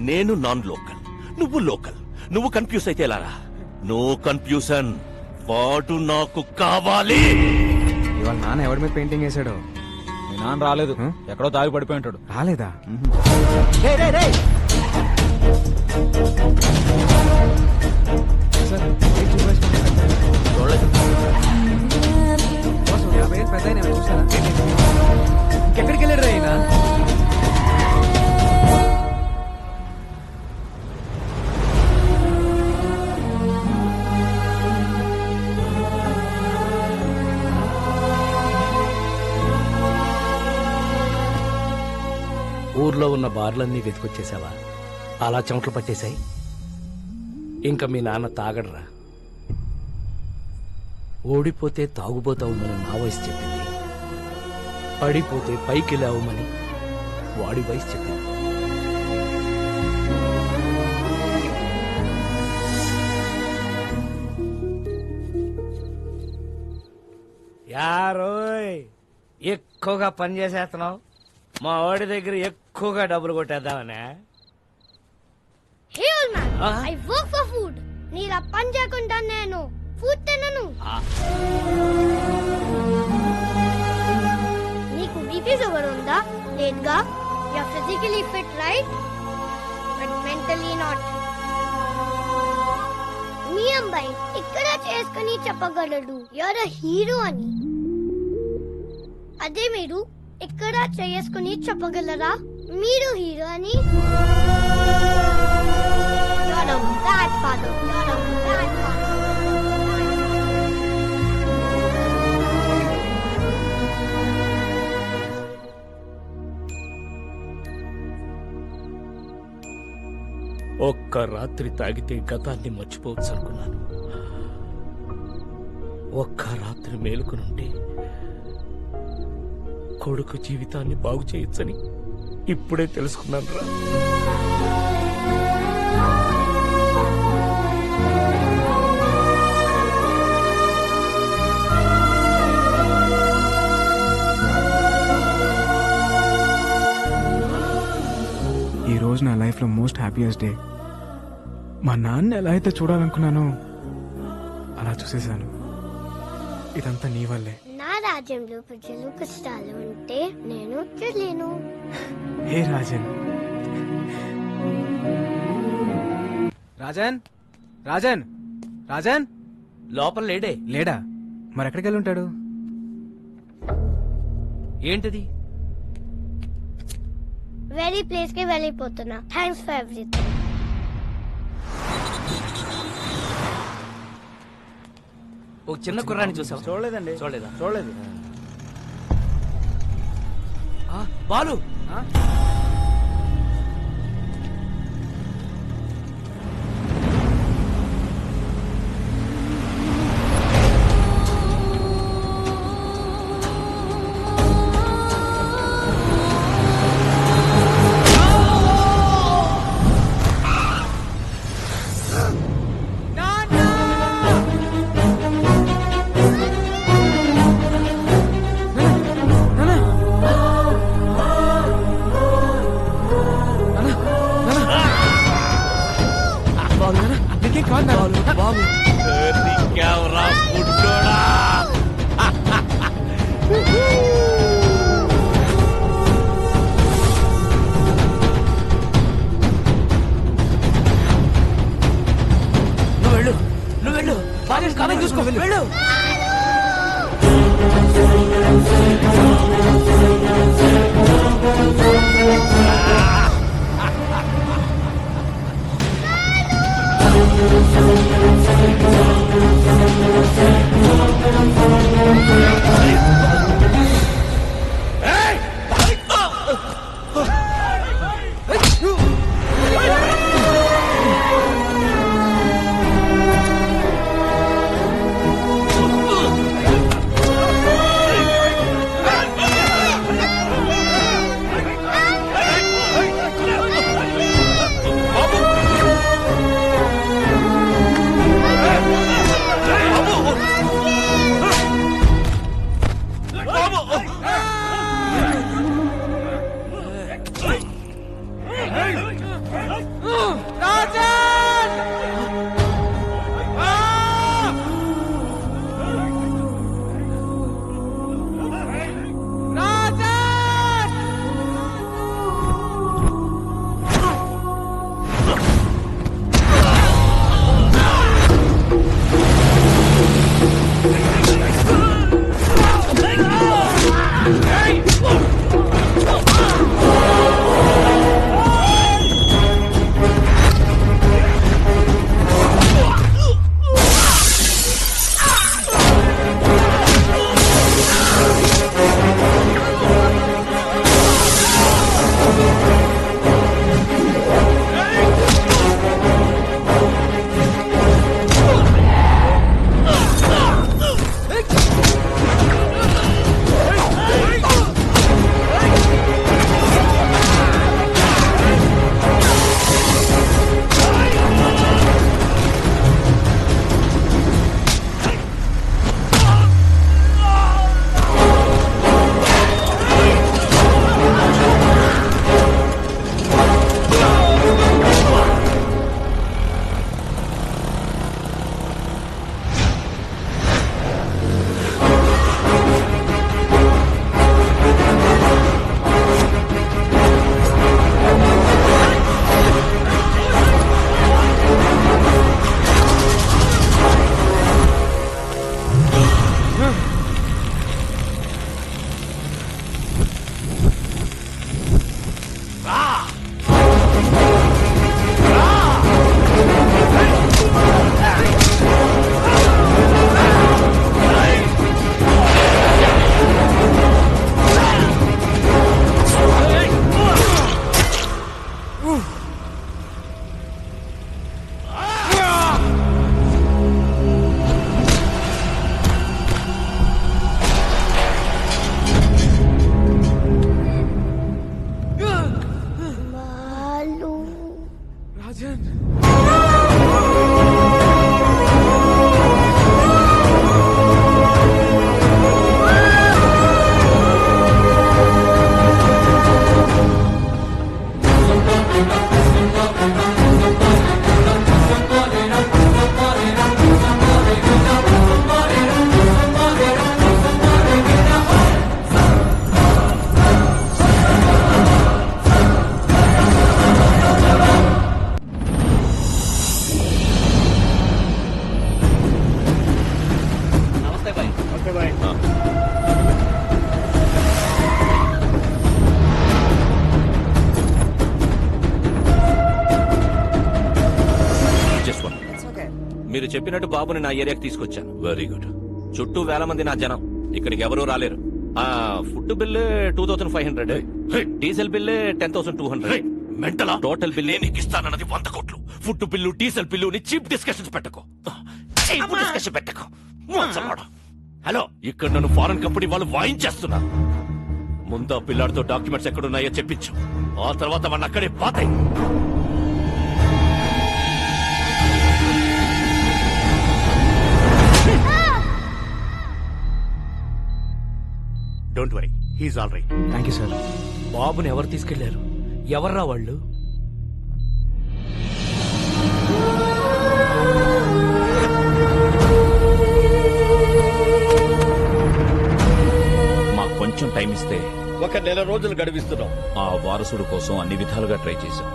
నేను నాన్ లోకల్, నువ్వు లోకల్. నువ్వు కన్ఫ్యూజ్ అయితే ఎలారా? No confusion. వాడు నాకు కావాలి. ఇవాళ నాన్న ఎవరి మీద పెయింటింగ్ వేసాడు? మీ నాన్న రాలేదు, ఎక్కడో తాగి పడిపోయి ఉంటాడు. రాలేదా? ఎక్కడికి వెళ్ళాడు రా ఈయన? ఊర్లో ఉన్న బార్లన్నీ వెతికొచ్చేసావా? అలా చెమటలు పట్టేశాయి. ఇంకా మీ నాన్న తాగడరా. ఓడిపోతే తాగుబోతావుమని నా వయసు చెప్పింది, పడిపోతే పైకి లేవమని వాడి వయసు చెప్పింది. యారోయ్, ఎక్కువగా పని చేసేస్తున్నావు. మా వాడి దగ్గర ఎక్కువగా డబ్బులు కొట్టేద్దామనే. Hey old man, I work for food. నీలా పని చేయకుండా నేను ఫుడ్ తినను. నీకు బీపీ షుగర్ ఉందా? లేదుగా. You are physically fit right, but mentally not. మీ అబ్బాయి ఇక్కడ చేసుకుని చెప్పగలడు యు ఆర్ ఎ హీరో అని. అదే మీరు ఇక్కడ చేసుకుని చెప్పగలరా మీరు హీరో అని? You're a bad father. You're a bad father. ఒక్క రాత్రి తాగితే గతాన్ని మర్చిపోవచ్చు అనుకున్నాను. ఒక్క రాత్రి మేలుకునుంటే కొడుకు జీవితాన్ని బాగు చేయొచ్చని ఇప్పుడే తెలుసుకున్నాను రా. ఈ రోజు నా లైఫ్ లో మోస్ట్ హ్యాపీయెస్ట్ డే. మా నాన్న ఎలా అయితే చూడాలనుకున్నానో అలా చూసేశాను. ఇదంతా నీ వల్లే. నా రాజ్యంలో ప్రజలు కష్టాలు ఉంటే నేను తెలియను. హే రాజన్. రాజన్ రాజన్ రాజన్ లోపల లేడే. లేడా? మరి ఎక్కడికి వెళ్ళి ఉంటాడు? ఏంటిది? వెరీ ప్లేస్ కి వెళ్ళిపోతున్నా. Thanks for everything. ఒక చిన్న కుర్రాన్ని చూసావు? చూడలేదండి. చూడలేదా? చూడలేదు. బాలు, నువ్వు వెళ్ళు. బాగా కామెంట్ చూసుకో. వెళ్ళు. మీరు చెప్పినట్టు బాబుని నా ఏరియాకి తీసుకొచ్చాను. Very good. చుట్టూ వేల మంది నా జనం, ఇక్కడికి ఎవరూ రాలేరు. ఆ ఫుడ్ బిల్లు 2500, డీజిల్ బిల్లు 10,200. మెంటలా? టోటల్ బిల్లు నీకు ఇస్తానన్నది 100 కోట్లు. Food bill, diesel bill cheap discussions పెట్టకు. చీప్ డిస్కషన్ పెట్టకు. మోసగాడు. హలో, ఇక్కడ నన్ను ఫారెన్ కంపెనీ వాళ్ళు వాయించేస్తున్నా. ముందు ఆ పిల్లాడితో డాక్యుమెంట్స్ ఎక్కడున్నాయో చెప్పించు. ఆ తర్వాత మన అక్కడే పాతాయి. Don't worry, he's all right. Thank you sir. బాబుని ఎవరు తీసుకెళ్లారు? ఎవర్రా వాళ్ళు? మాకు కొంచెం టైం ఇస్తే 1 నెల రోజులు గడివిస్తున్నాం. ఆ వారసుడు కోసం అన్ని విధాలుగా ట్రై చేశాం.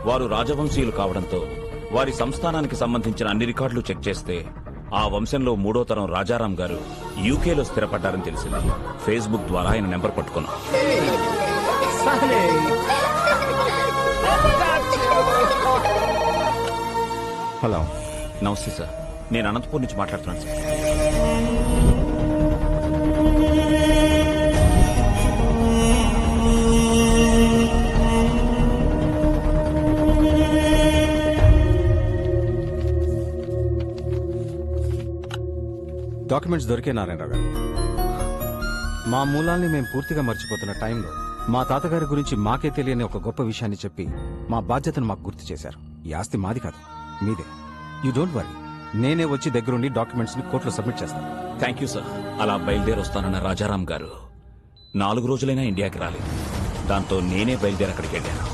వారు రాజవంశీయులు కావడంతో వారి సంస్థానానికి సంబంధించిన అన్ని రికార్డులు చెక్ చేస్తే ఆ వంశంలో 3వ తరం రాజారాం గారు యూకేలో స్థిరపడ్డారని తెలిసింది. ఫేస్బుక్ ద్వారా ఆయన నెంబర్ పట్టుకున్నాం. హలో, నమస్తే సార్. నేను అనంతపూర్ నుంచి మాట్లాడుతున్నాను సార్. డాక్యుమెంట్స్ దొరికే నారాయణరావు గారు. మా మూలాల్ని మేము పూర్తిగా మర్చిపోతున్న టైంలో మా తాతగారి గురించి మాకే తెలియని ఒక గొప్ప విషయాన్ని చెప్పి మా బాధ్యతను మాకు గుర్తు చేశారు. ఈ ఆస్తి మాది కాదు, మీదే. యూ డోంట్ వరీ, నేనే వచ్చి దగ్గరుండి డాక్యుమెంట్స్ ని కోర్టులో సబ్మిట్ చేస్తాను. Thank you sir. అలా బయలుదేరి వస్తానన్న రాజారాం గారు 4 రోజులైనా ఇండియాకి రాలేదు. దాంతో నేనే బయలుదేరి అక్కడికి వెళ్ళాను.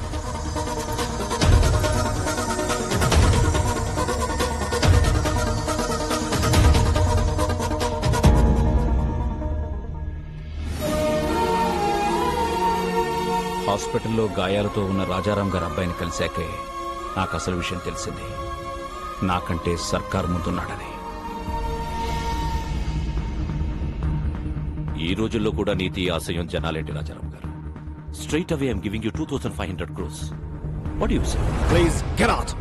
హాస్పిటల్లో గాయాలతో ఉన్న రాజారాం గారి అబ్బాయిని కలిశాకే నాకు అసలు విషయం తెలిసింది. నాకంటే సర్కార్ ముందున్నాడని. ఈ రోజుల్లో కూడా నీతి ఆశయం జనాలేంటి రాజారాం గారు? Straight away I'm giving you 2500 crores. What you say? Please get out.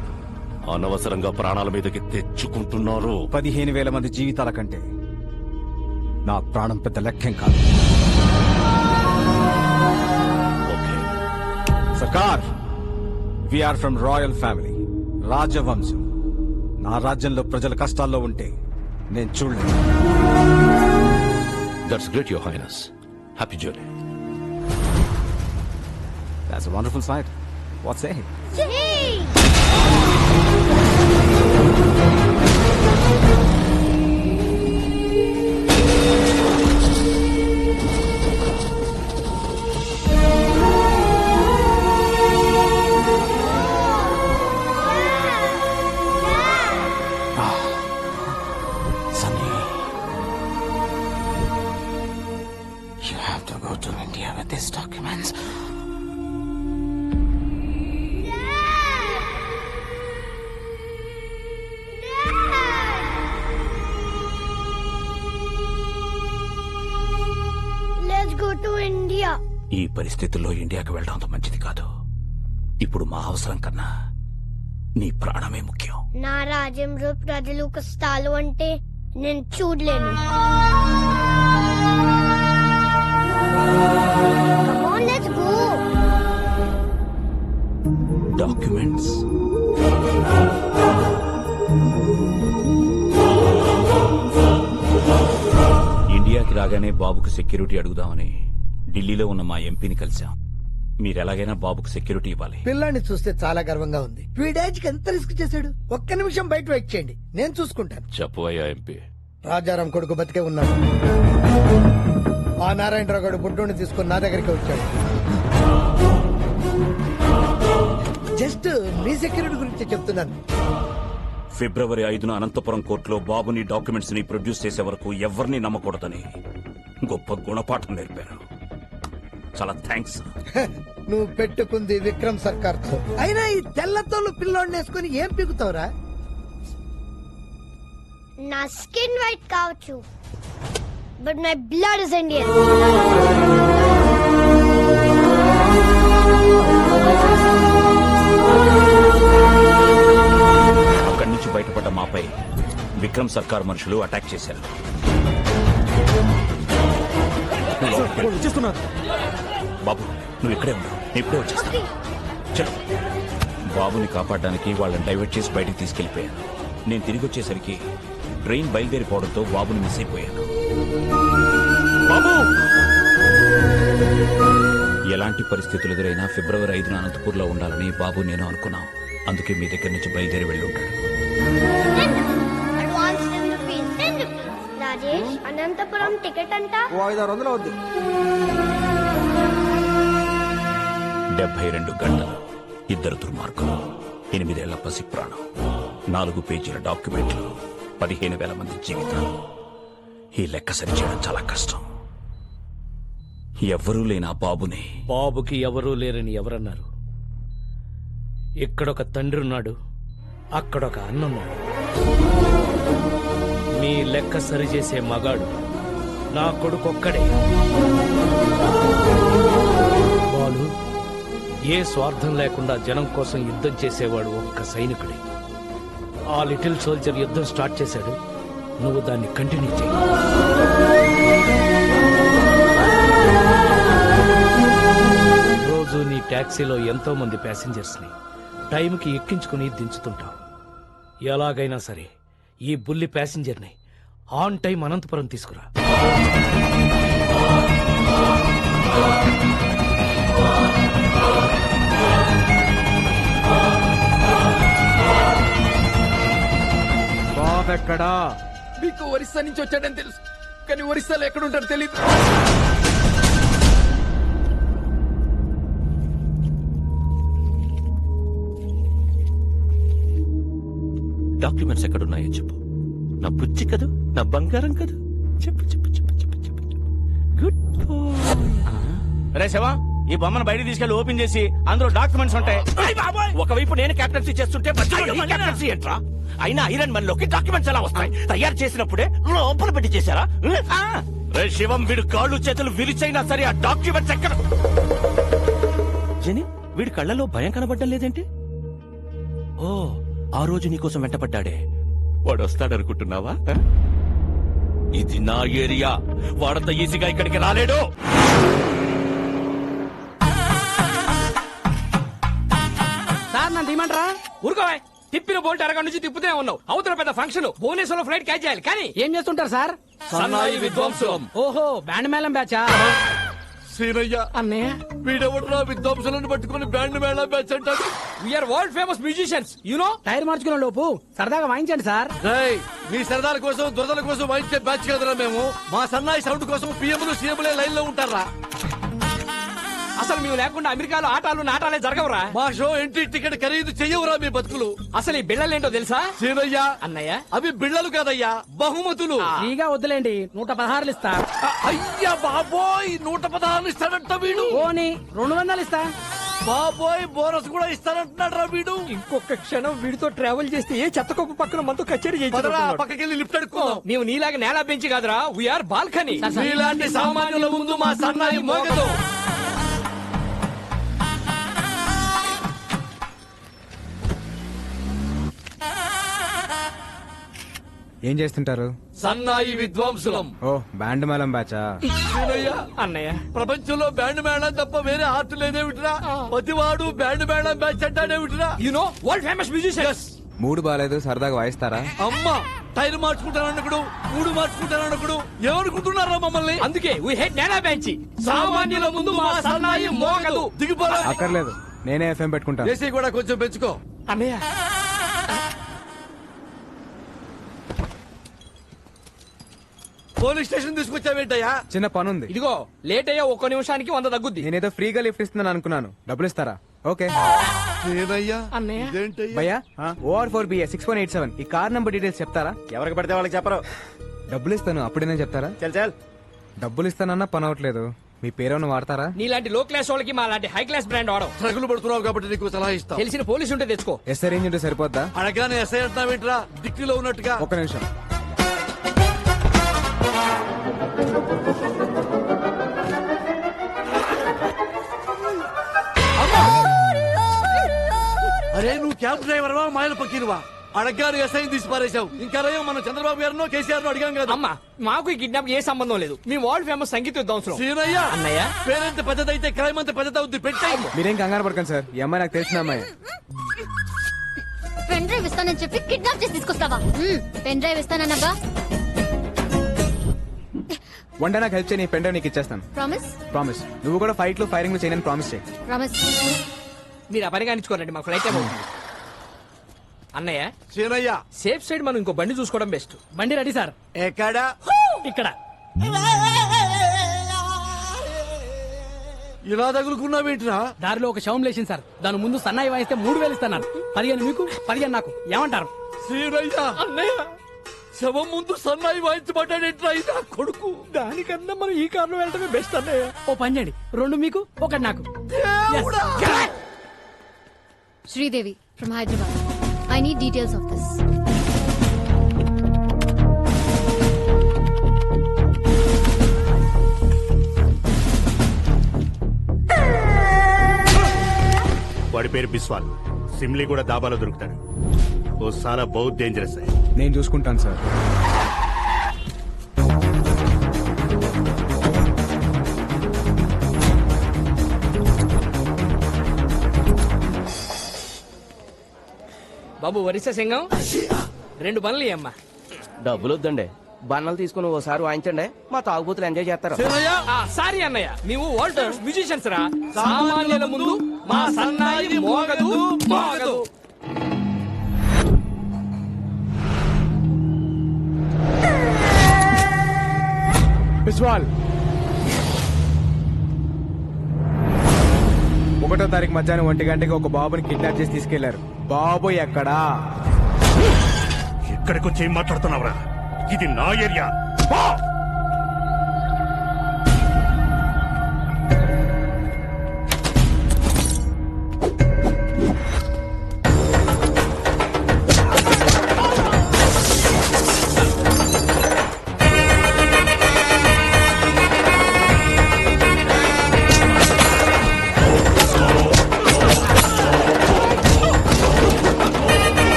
అనవసరంగా ప్రాణాల మీదకి తెచ్చుకుంటున్నారు. 15,000 మంది జీవితాల కంటే నా ప్రాణం పెద్ద లెక్కేం కాదు. సర్కార్, వీఆర్ ఫ్రమ్ రాయల్ ఫ్యామిలీ, రాజవంశం. నా రాజ్యంలో ప్రజల కష్టాల్లో ఉంటే నేను చూడలేదు. That's great your highness. Happy journey. That's a wonderful sight. What say? Sunny, you have to go to India with these documents. Let's go to India. ఈ పరిస్థితుల్లో ఇండియాకి వెళ్ళడం అంత మంచిది కాదు. ఇప్పుడు మా అవసరం కన్నా నీ ప్రాణమే ముఖ్యం. నా రాజ్యంలో ప్రజలు కష్టాలు అంటే నేను చూడలేను. Come on, let's go. Documents. ఇండియాకి రాగానే బాబుకు సెక్యూరిటీ అడుగుదామని ఢిల్లీలో ఉన్న మా ఎంపీని కలిశాం. మీరెలాగైనా బాబుకు సెక్యూరిటీ ఇవ్వాలి. పిల్లాన్ని చూస్తే చాలా గర్వంగా ఉంది. వీడేజ్కి ఎంత రిస్క్ చేశాడు. ఒక్క నిమిషం బయట వెయిట్ చేయండి, నేను చూసుకుంటాను. చెప్పవయ్యా ఎంపీ. రాజారాం కొడుకు బతికే ఉన్నాడు. ఆ నారాయణరావు గారు బుడ్డోని తీసుకుని నా దగ్గరికి వచ్చాడు. జస్ట్ మీ సెక్యూరిటీ గురించి చెప్తున్నాను. ఫిబ్రవరి 5న అనంతపురం కోర్టులో బాబుని డాక్యుమెంట్స్ ని ప్రొడ్యూస్ చేసే వరకు ఎవరిని నమ్మకూడదని గొప్ప గుణపాఠం నేర్పారు. చాలా థ్యాంక్స్. నువ్వు పెట్టుకుంది విక్రమ్ సర్కార్ తో. అయినా ఈ తెల్లతోలు పిల్లోడిని వేసుకుని ఏం పీకుతావురా? నా స్కిన్ వైట్ కావచ్చు, but my blood is Indian. అక్కడి నుంచి బయటపడ్డ మాపై విక్రమ్ సర్కార్ మనుషులు అటాక్ చేశారు. బాబు నువ్వు ఇక్కడే ఉన్నావు, ఇప్పుడే వచ్చేస్తా. చలో. బాబుని కాపాడడానికి వాళ్ళని డైవర్ట్ చేసి బయటికి తీసుకెళ్లిపోయాను. నేను తిరిగి వచ్చేసరికి ట్రైన్ బయలుదేరిపోవడంతో బాబుని మిస్ అయిపోయాను. బాబు ఎలాంటి పరిస్థితులు ఎదురైనా ఫిబ్రవరి 5న అనంతపూర్లో ఉండాలని బాబు నేను అనుకున్నాం. అందుకే మీ దగ్గర నుంచి బయలుదేరి వెళ్ళి ఉంటాడు. Advance 10 rupees 10 rupees. Rajesh Anantapur ticket అంట 500 అవుద్ది. 72 గంటలు, 2 దుర్మార్గులు, 8 ఏళ్ల పసి ప్రాణం, 4 పేజీల డాక్యుమెంట్లు, 15,000 మంది జీవితాలు. ఈ లెక్క సరిచేయడం చాలా కష్టం. ఎవ్వరూ లేని ఆ బాబుని. బాబుకి ఎవరూ లేరని ఎవరన్నారు? ఇక్కడొక తండ్రి ఉన్నాడు, అక్కడొక అన్నున్నాడు. మీ లెక్క సరిచేసే మగాడు నా కొడుకొక్కడే. బాలు ఏ స్వార్థం లేకుండా జనం కోసం యుద్ధం చేసేవాడు ఒక్క సైనికుడే. ఆ లిటిల్ సోల్జర్ యుద్ధం స్టార్ట్ చేశాడు, నువ్వు దాన్ని కంటిన్యూ చేయి. రోజు నీ టాక్సీలో ఎంతో మంది ప్యాసింజర్స్ ని టైంకి ఎక్కించుకుని దించుతుంటావు. ఎలాగైనా సరే ఈ బుల్లి ప్యాసింజర్ ని ఆన్ టైం అనంతపురం తీసుకురా. బాబెక్కడా? మీకు ఒరిస్సా నుంచి వచ్చాడని తెలుసు, కానీ ఒరిస్సాలో ఎక్కడుంటాడో తెలియదు. డాక్యుమెంట్స్ ఎక్కడున్నాయో చెప్పు. నా బుజ్జి కదూ, నా బంగారం కదూ, చెప్పు చెప్పు చెప్పు చెప్పు చెప్పు. గుడ్ రే శివ, ఈ బొమ్మను బయట తీసుకెళ్లి ఓపెన్ చేసి అందులో డాక్యుమెంట్స్ ఉంటాయి. ఒకవైపు నేను కెప్టెన్సీ చేస్తుంటే మధ్యలో నీ కెప్టెన్సీ ఏంట్రా? అయినా ఐరన్ మన్ లోకి డాక్యుమెంట్స్ ఎలా వస్తాయి? తయారు చేసినప్పుడే లోపల పెట్టి చేశారా? రే శివం, వీడు కాళ్ళు చేతులు విరిచైనా సరే ఆ డాక్యుమెంట్స్ ఎక్కడ? జని, వీడి కళ్ళలో భయం కనబడ్డం లేదేంటి? ఓ, ఆ రోజు నీకోసం వెంటపడ్డాడే వాడు వస్తాడనుకుంటున్నావా? ఇది నా ఏరియా, వాడంత ఈజీగా ఇక్కడికి రాలేడు. సార్ నన్ను తీయమంటారా? ఊరుకోవా, తిప్పిన బోల్ట్ అరగ నుంచి తిప్పుతూనే ఉన్నావు. అవతల పెద్ద ఫంక్షన్, భువనేశ్వరంలో ఫ్లైట్ క్యాచ్ చేయాలి. కానీ ఏం చేస్తుంటారు సార్? సన్నాయి విధ్వంసం. ఓహో, బ్యాండ్ మేళం బ్యాచా? సీనయ్య అన్నయ్య, వీడెవడరా విధ్వంసులను పట్టుకుని బ్యాండ్ మేళ బ్యాచ్ అంటాడు? We are world famous musicians, you know. Tyre మార్చుకునే లోపు సరదాగా వాయించండి సార్. మీ సరదాల కోసం దురదల కోసం వాయించే బ్యాచ్ కదరా మేము. మా సన్నాయి సౌండ్ కోసం పిఎంలు సీఎంలే లైన్ లో ఉంటారా? అసలు మేము లేకుండా అమెరికాలో ఆటాలు నాటాలే జరగవురా. మా షో ఎంట్రీ టికెట్ ఖరీదు చెయ్యవురా మీ బతుకులు. అసలు ఈ బిళ్ళలేంటో తెలుసా? సీనయ్య అన్నయ్య, అవి బిళ్ళలు కాదయ్యా, బహుమతులు. ఫ్రీగా వద్దులేండి, 116 ఇస్తా. అయ్యా బాబోయ్, 116 ఇస్తాడంట వీడు. పోనీ 200 ఇస్తా. బాబోయ్, బోనస్ కూడా ఇస్తానంటున్నాడు రా వీడు. ఇంకొక క్షణం వీడితో ట్రావెల్ చేస్తే ఏ చెత్తకొప్పు పక్కన మనతో కచేరీ చేయించారు. పక్కకెళ్ళి లిఫ్ట్ అడుక్కున్నాం. మేము నీలాగా నేల బెంచి కాదురా, వీఆర్ బాల్కనీ. మీలాంటి సామాన్యుల ముందు మా సన్నాయి మోగదు. ఏం చేస్తుంటారు? సన్నాయి విధ్వంసులం. ఓ, బ్యాండ్ మేళం బ్యాచా? అన్నయ్య, ప్రపంచంలో బ్యాండ్ మేళం తప్ప వేరే ఆర్ట్ లేదేమిట్రా? ప్రతివాడు బ్యాండ్ మేళం బ్యాచ్ అంటాడేమిట్రా? You know world famous musicians. మూడు బాలేదు, సరదాగా వాయిస్తారా? అమ్మా, టైర్ మార్చుకుంటానన్నకుడు, మూడు మార్చుకుంటానన్నకుడు ఏమనుకుంటున్నారా మమ్మల్ని? అందుకే వి హేట్ నేల బెంచి. సామాన్యుల ముందు మా సన్నాయి మోగదు. దిగిపోరా. అక్కర్లేదు, నేనే ఎఫ్ఎం పెట్టుకుంటా. ఏసీ కూడా కొంచెం పెంచుకో. అన్నయ్య, పోలీస్ స్టేషన్ తీసుకొచ్చావేంటయ్యా? చిన్న పనుంది. ఇదిగో లేట్ అయ్యా, 1 నిమిషానికి 100 తగ్గుద్ది. నేనేదో ఫ్రీగా లిఫ్ట్ ఇస్తున్నాను అనుకున్నాను, డబ్బులు ఇస్తారా? ఓకే. అన్నయ్య, భయ్యా, OR4BA 6187 ఈ కార్ నంబర్ డీటెయిల్స్ చెప్తారా? ఎవరికి పడితే వాళ్ళకి చెప్పరు. డబ్బులు ఇస్తాను, అప్పుడేనే చెప్తారా? చల్ డబ్బులు ఇస్తానన్నా పని అవట్లేదు. మీ పేరేమన్నా వాడతారా? నీలాంటి లో క్లాస్ వాళ్ళకి మా లాంటి హై క్లాస్ బ్రాండ్ వాడడం. ట్రగులు పడుతున్నావు కాబట్టి నీకు సలహా ఇస్తా. తెలిసిన పోలీసు ఉంటే తెచ్చుకో. ఎస్ఐ రేంజ్ ఉంటే సరిపోద్దా? అడగానే ఎస్ఐ అంటున్నావేంట్రా, దిక్కులో ఉన్నట్టుగా. ఒక్క నిమిషం. అరే, నువ్వు క్యాబ్ డ్రైవర్వా మాయల పక్కీరువా? అడగ్గారు ఎస్ఐ తీసి పారేశావు. ఇంకా రయ్యం మనం చంద్రబాబు గారినో కేసీఆర్ అడిగాం కదా. అమ్మా మాకు ఈ కిడ్నాప్ ఏ సంబంధం లేదు. మీ వరల్డ్ ఫేమస్ సంగీత విద్వాంసులు. సీనయ్య అన్నయ్య పేరెంత పెద్దదైతే క్రైమ్ అంత పెద్దదవుద్ది. పెట్టాయి. మీరేం కంగారు పడకండి సార్, ఈ అమ్మాయి నాకు తెలిసిన అమ్మాయి. పెన్ డ్రైవ్ ఇస్తానని చెప్పి కిడ్నాప్ చేసి తీసుకొస్తావా? పెన్ డ్రైవ్ ఇస్తానన్నగా. వన్ డే నాకు హెల్ప్ చేయి, పెన్ డ్రైవ్ నీకు ఇచ్చేస్తాను. ప్రామిస్? ప్రామిస్. నువ్వు కూడా ఫైట్లు ఫైరింగ్ చేయని ప్రామిస్ చేయి. ప్రామిస్. మీరు ఆ పని కానిచ్చుకోరండి, మా ఫ్లైట్ ఏమో. అన్నయ్య సీనయ్య సేఫ్ సైడ్ మనం ఇంకో బండి చూసుకోవడం బెస్ట్. బండి రెడీ సార్. ఎక్కడ? ఇక్కడ. ఇలా తగులుకున్నావేంట్రా? దారిలో ఒక శవం లేచింది సార్. దాని ముందు సన్నాయి వాయిస్తే 3000 ఇస్తాను. 15 మీకు 15 నాకు. ఏమంటారు? సీనయ్య అన్నయ్య శవం ముందు సన్నాయి వాయించబడ్డాడేంట్రా ఇదా కొడుకు? దానికన్నా మనం ఈ కార్లో వెళ్ళటమే బెస్ట్ అన్నయ్య. ఓ పని చేయండి, 2 మీకు 1 నాకు. Sridevi from Hyderabad. I need details of this. వాడి పేరు బిస్వాల్. సిమ్లీ కూడా దాబాలో దొరుకుతాడు. ఓ సాలా బహుత్ డేంజరస్. నేను చూసుకుంటాను సార్. బాబు వరిస సింగం 2 పనులు అమ్మా. డబ్బులు వద్దండి, బన్నలు తీసుకుని ఓసారి వాయించండి, మా తాగుబోతులు ఎంజాయ్ చేస్తారు. సారీ అన్నయ్య, మేము వరల్డ్ ఫేమస్ మ్యూజిషియన్స్ రా. సామాన్యుల ముందు మా సన్నాయి మోగదు మోగదు. బిస్వాల్ 1వ తారీఖు మధ్యాహ్నం 1 గంటకి ఒక బాబుని కిడ్నాప్ చేసి తీసుకెళ్లారు. బాబు ఎక్కడా? ఎక్కడికి వచ్చి ఏం మాట్లాడుతున్నావురా? ఇది నా ఏరియా.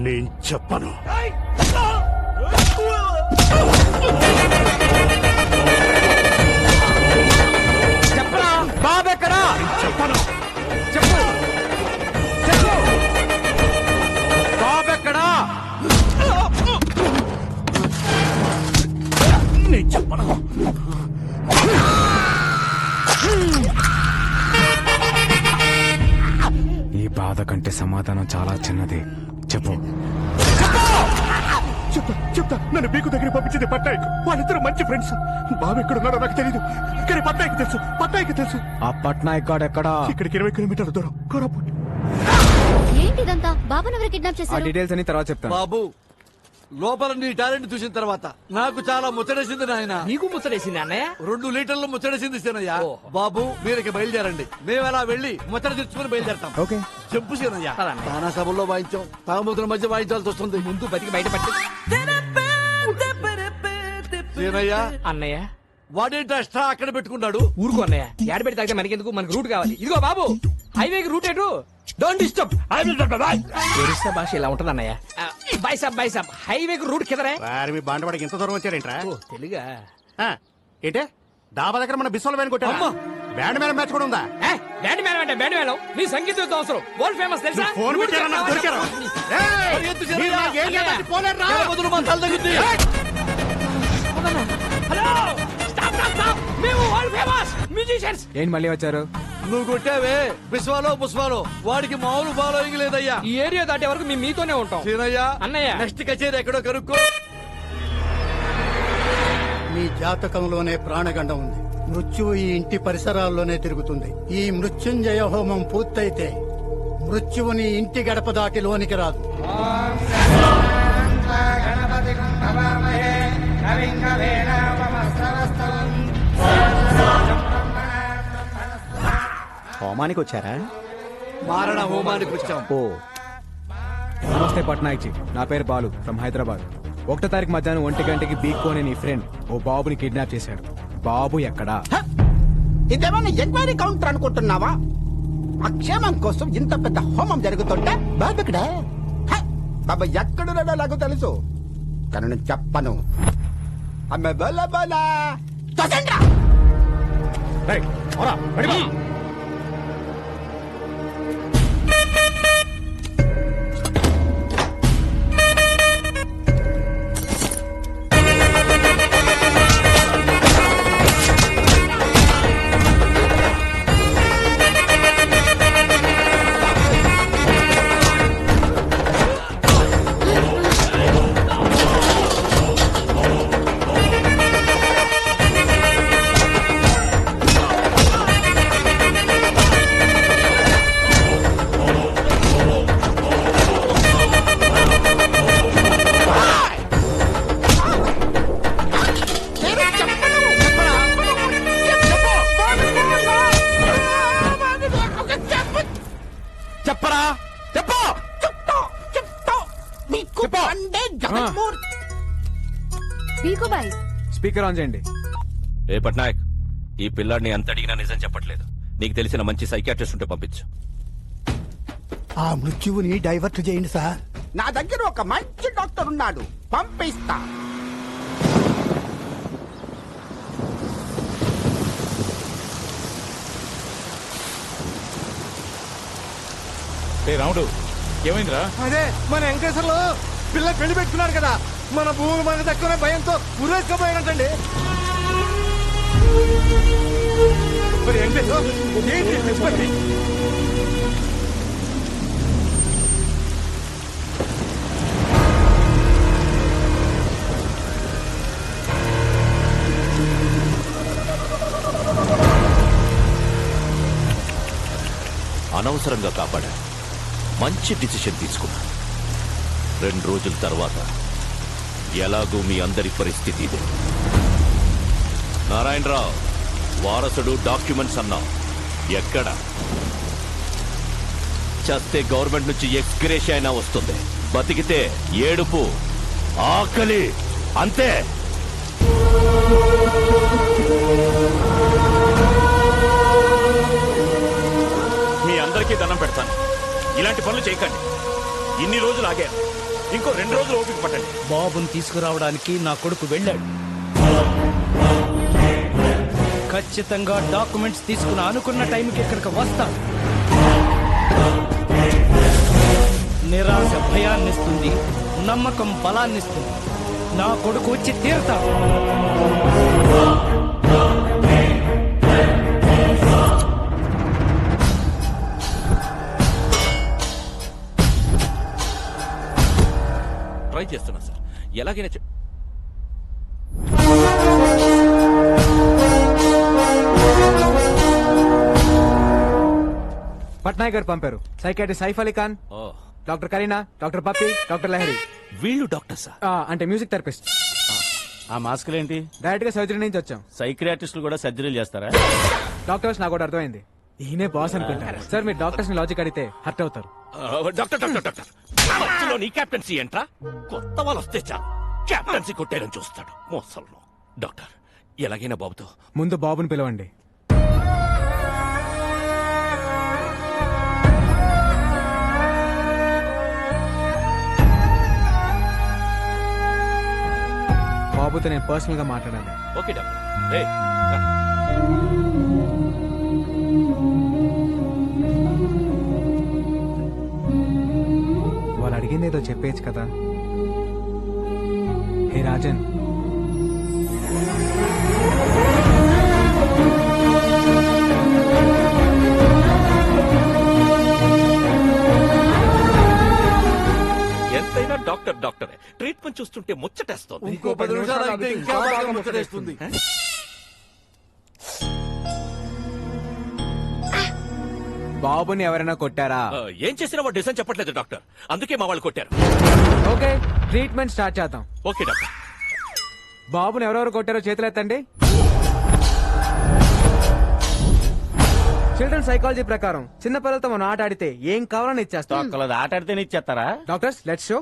నేను చెప్పను. చెప్పరా బాబు ఎక్కడా? చెప్పను. చెప్పు చెప్పు. బాబు ఎక్కడా? నేను చెప్పను. ఈ బాధ కంటే సమాధానం చాలా చిన్నది. చెప్పు. చెప్తా. నన్ను బీకు దగ్గర పంపించింది పట్నాయక్. వాళ్ళిద్దరు మంచి ఫ్రెండ్స్. బాబు ఎక్కడున్నాడో నాకు తెలియదు, కానీ పట్నాయక్ తెలుసు. ఆ పట్నాయక్ గాడు ఎక్కడా? ఇక్కడికి 20 కిలోమీటర్ల దూరం, కోరాపుట్. ఏంటిదంతా? బాబాను ఎవరు కిడ్నాప్ ఆ చేశారు? డీటెయిల్స్ అని తర్వాత చెప్తాను. బాబు లోపల నీ టాలెంట్ చూసిన తర్వాత నాకు చాలా ముచ్చటేసింది నాయన. నీకు ముచ్చటేసింది అన్నయ్య? 2 లీటర్లు ముచ్చటేసింది సీనయ్య. బాబు మీరకి బయలుదేరండి, మేము అలా వెళ్ళి ముచ్చట తెచ్చుకుని బయలుదేరతాం. ఓకే. చెప్పు సీనయ్య. తానా సభల్లో వాయించాం, తాగుబోతుల మధ్య వాయించాల్సి వస్తుంది. ముందు బతికి బయట పట్టి. సీనయ్య అన్నయ్య వాడేంటి అష్టా అక్కడ పెట్టుకున్నాడు? ఊరుకో అన్నయ్య, యాడ్ పెట్టి తాగితే మనకెందుకు, మనకు రూట్ కావాలి. ఇదిగో బాబు హైవేకి రూట్ ఎటు? Don't disturb. ఒరిస్సా భాష ఇలా ఉంటుంది అన్నయ్య. బై సాబ్ హైవేకి రూట్ కిదరే. మీ బాండవాడికి ఇంత దూరం వచ్చారేంట్రా? తెలుగా ఏంటే డాబా దగ్గర మన బిస్వాల్ వ్యాన్ కొట్టారు. బ్యాండ్ మేళం మ్యాచ్ కూడా ఉందా? బ్యాండ్ మేళం అంటే బ్యాండ్ మేళం. నీ సంగీత అవసరం వరల్డ్ ఫేమస్ తెలుసా? ఫోన్ కొట్టారా? నాకు దొరికారా? మీరు నా ఏరియా దాటి పోలేరురా? Hello stop. మేము వరల్డ్ ఫేమస్ మ్యూజిషియన్స్. ఏంటి మళ్ళీ వచ్చారు? నువ్వు కొట్టావే బిస్వాలో పుష్పాలో, వాడికి మామూలు ఫాలోయింగ్ లేదయ్యా. ఈ ఏరియా దాటే వరకు మేము మీతోనే ఉంటాం. సీనయ్య అన్నయ్య నెక్స్ట్ కచేరీ ఎక్కడో కనుక్కో. మీ జాతకంలోనే ప్రాణగండం ఉంది. మృత్యువు ఈ ఇంటి పరిసరాల్లోనే తిరుగుతుంది. ఈ మృత్యుంజయ హోమం పూర్తయితే మృత్యువుని ఇంటి గడప దాటి లోనికి రాదు. హోమానికి వచ్చారా? మారణ హోమానికి వచ్చాం. ఓ నమస్తే పట్నాయక్ జీ, నా పేరు బాలు ఫ్రమ్ హైదరాబాద్. 1వ తారీఖు మధ్యాహ్నం 1 గంటకి బీక్కో అనే నీ ఫ్రెండ్ ఓ బాబుని కిడ్నాప్ చేశాడు. బాబు ఎక్కడా? ఇదేమన్నా ఎంక్వైరీ కౌంటర్ అనుకుంటున్నావా? అక్షేమం కోసం ఇంత పెద్ద హోమం జరుగుతుంటే బాబు ఇక్కడే. బాబా ఎక్కడున్నాడో నాకు తెలుసు, కానీ నేను చెప్పను. అమ్మ బోలా బోలా తొందరగా. చెప్పరా, చెప్పు. పీకుబాయ్ స్పీకర్ ఆన్ చేయండి. ఏ పట్నాయక్, ఈ పిల్లాడిని ఎంత అడిగినా నిజం చెప్పట్లేదు. నీకు తెలిసిన మంచి సైకియాట్రిస్ట్ ఉంటే పంపించు. ఆ మృత్యువుని డైవర్ట్ చేయండి సార్. నా దగ్గర ఒక మంచి డాక్టర్ ఉన్నాడు, పంపిస్తా. రాముడు, ఏమైందిరా? అదే మన వెంకటేశ్వర్లు పిల్ల పెళ్లి పెట్టుకున్నాడు కదా, మన భూములు మనకు దక్కునే భయంతో ఉరేసుకోపోయాడంటండి. మరి వెంకటేశ్వర ఏంటి నిష్పత్తి? అనవసరంగా కాపాడా. మంచి డిసిషన్ తీసుకున్నా. 2 రోజుల తర్వాత ఎలాగూ మీ అందరి పరిస్థితి ఇదే. నారాయణరావు వారసుడు, డాక్యుమెంట్స్ అన్నావు, ఎక్కడ? చస్తే గవర్నమెంట్ నుంచి ఎక్స్గ్రేషియా అయినా వస్తుంది, బతికితే ఏడుపు, ఆకలి, అంతే. మీ అందరికీ దండం పెడతాను, ఇలాంటి పనులు చేయకండి. ఇన్ని రోజులు ఆగారు, ఇంకో 2 రోజులు ఓపిక పట్టండి. బాబుని తీసుకురావడానికి నా కొడుకు వెళ్ళాడు. ఖచ్చితంగా డాక్యుమెంట్స్ తీసుకుని అనుకున్న టైంకి ఇక్కడికి వస్తాడు. నిరాశ భయాన్నిస్తుంది, నమ్మకం బలాన్నిస్తుంది. నా కొడుకు వచ్చి తీరుతాడు. ట్రై చేస్తున్నా సార్, ఎలాగైనా పట్నాయక్ గారు పంపారు. Psychiatrist Saif Ali Khan, doctor Kareena, doctor Pappi, doctor Lahari. వీళ్ళు డాక్టర్సా? అంటే మ్యూజిక్ థెరపిస్ట్. ఆ మాస్కులు ఏంటి? డైరెక్ట్ గా సర్జరీ నుంచి వచ్చాం. సైక్రియాటిస్టులు కూడా సర్జరీలు చేస్తారా? డాక్టర్స్ నాకు కూడా అర్థమైంది, ఈయనే బాస్ అనుకుంటారు. సార్ మీరు డాక్టర్స్ ని లాజిక్ అడిగితే హర్ట్ అవుతారు. డాక్టర్ డాక్టర్ డాక్టర్ మధ్యలో నీ కెప్టెన్సీ ఏంట్రా? కొత్త వాళ్ళు వస్తే చాలు కెప్టెన్సీ కొట్టేయని చూస్తాడు మోసల్లో. డాక్టర్, ఎలాగైనా బాబుతో ముందు బాబుని పిలవండి. బాబుతో నేను పర్సనల్ గా మాట్లాడాలి. Okay doctor. వాళ్ళు అడిగింది ఏదో చెప్పేయచ్చు కదా. హే రాజన్, ఎంతైనా డాక్టర్ డాక్టరే. ట్రీట్మెంట్ చూస్తుంటే ముచ్చటేస్తోంది. ఇంకో 10 నిమిషాలు అయితే ఇంకా బాగా ముచ్చటేస్తుంది. బాబుని ఎవరైనా కొట్టారా? ఏం చేసినా వాడు డిసైన్ చెప్పట్లేదు డాక్టర్, అందుకే మా వాళ్ళు కొట్టారు. ఓకే, ట్రీట్మెంట్ స్టార్ట్ చేద్దాం. Okay doctor. బాబుని ఎవరెవరు కొట్టారో చేతులు ఎత్తండి. చిల్డ్రన్ సైకాలజీ ప్రకారం చిన్న పిల్లలతో మనం ఆట ఆడితే ఏం కావాలని ఇచ్చేస్తాం. ఆట ఆడితే ఇచ్చేస్తారా? Doctors let's show.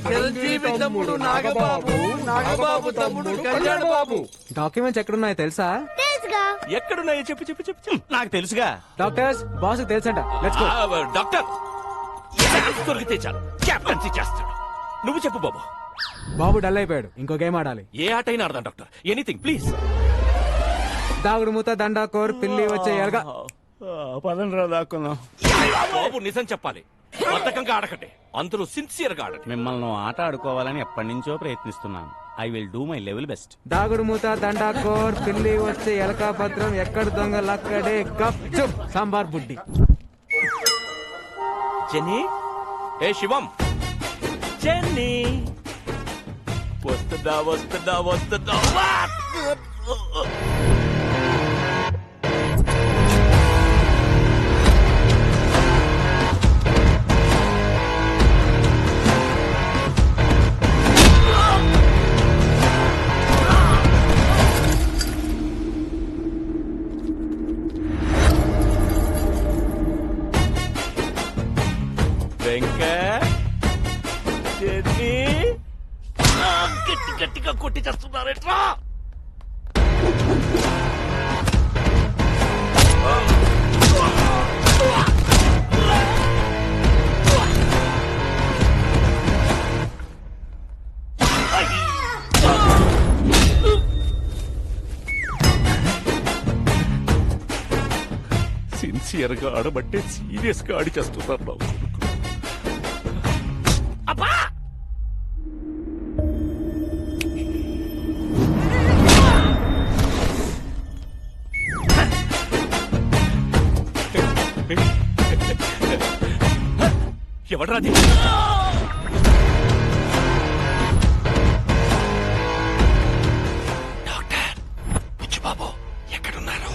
చిరంజీవి తమ్ముడు నాగబాబు, నాగబాబు తమ్ముడు కళ్యాణ్ బాబు. డాక్యుమెంట్స్ ఎక్కడున్నాయో తెలుసా? తెలుసుగా. ఎక్కడున్నాయో చెప్పు చెప్పు చెప్పు చెప్పు. నాకు తెలుసుగా. డాక్టర్స్ బాస్ తెలుసంట. Let's go. డాక్టర్ దొరికితే చాలు క్యాప్టెన్సీ చేస్తాడు. నువ్వు చెప్పు బాబు. బాబు డల్ అయిపోయాడు, ఇంకో గేమ్ ఆడాలి. ఏ ఆట అయినా ఆడదాం డాక్టర్. Anything please. దాగుడు మూత దండా కోర్ పిల్లి వచ్చే ఎలగా. పదండ్రా దాక్కున్నాం. బాబు నిజం చెప్పాలి, బద్ధకంగా ఆడకండి, అందులో సిన్సియర్ గా ఆడండి. మిమ్మల్ని ఆట ఆడుకోవాలని ఎప్పటి నుంచో ప్రయత్నిస్తున్నాను. I will do my level best. దాగుడు మూత దండా కోర్ పిల్లి వచ్చే ఎలకా భద్రం ఎక్కడ దొంగలక్కడే గప్ చుప్ సాంబార్ బుడ్డి. జెన్నీ, ఏ శివం, జెన్నీ వస్తుందా వస్తుందా వస్తుందా? గట్టి గట్టిగా కొట్టి చేస్తున్నారేట్రా? సిన్సియర్ గా ఆడబట్టే సీరియస్ గా ఆడి చేస్తున్నారు. అబ్బా ఎవడ్రాది? డాక్టర్ బుచ్చిబాబు ఎక్కడున్నారు?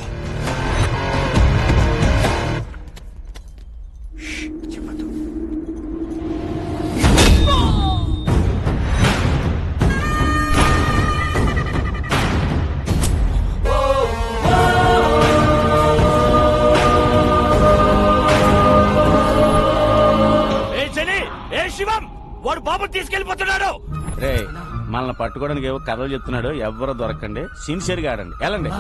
చెప్పదు. శివం, వాడు బాబు తీసుకెళ్లిపోతున్నాడు. రే మనల్ని పట్టుకోవడానికి ఏవో కథలు చెప్తున్నాడు. ఎవ్వరూ దొరకండి, సిన్సియర్ గా ఆడండి. వెళ్ళండి.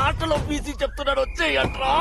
ఆటలో బీసీ చెప్తున్నాడు, వచ్చేయంట్రా.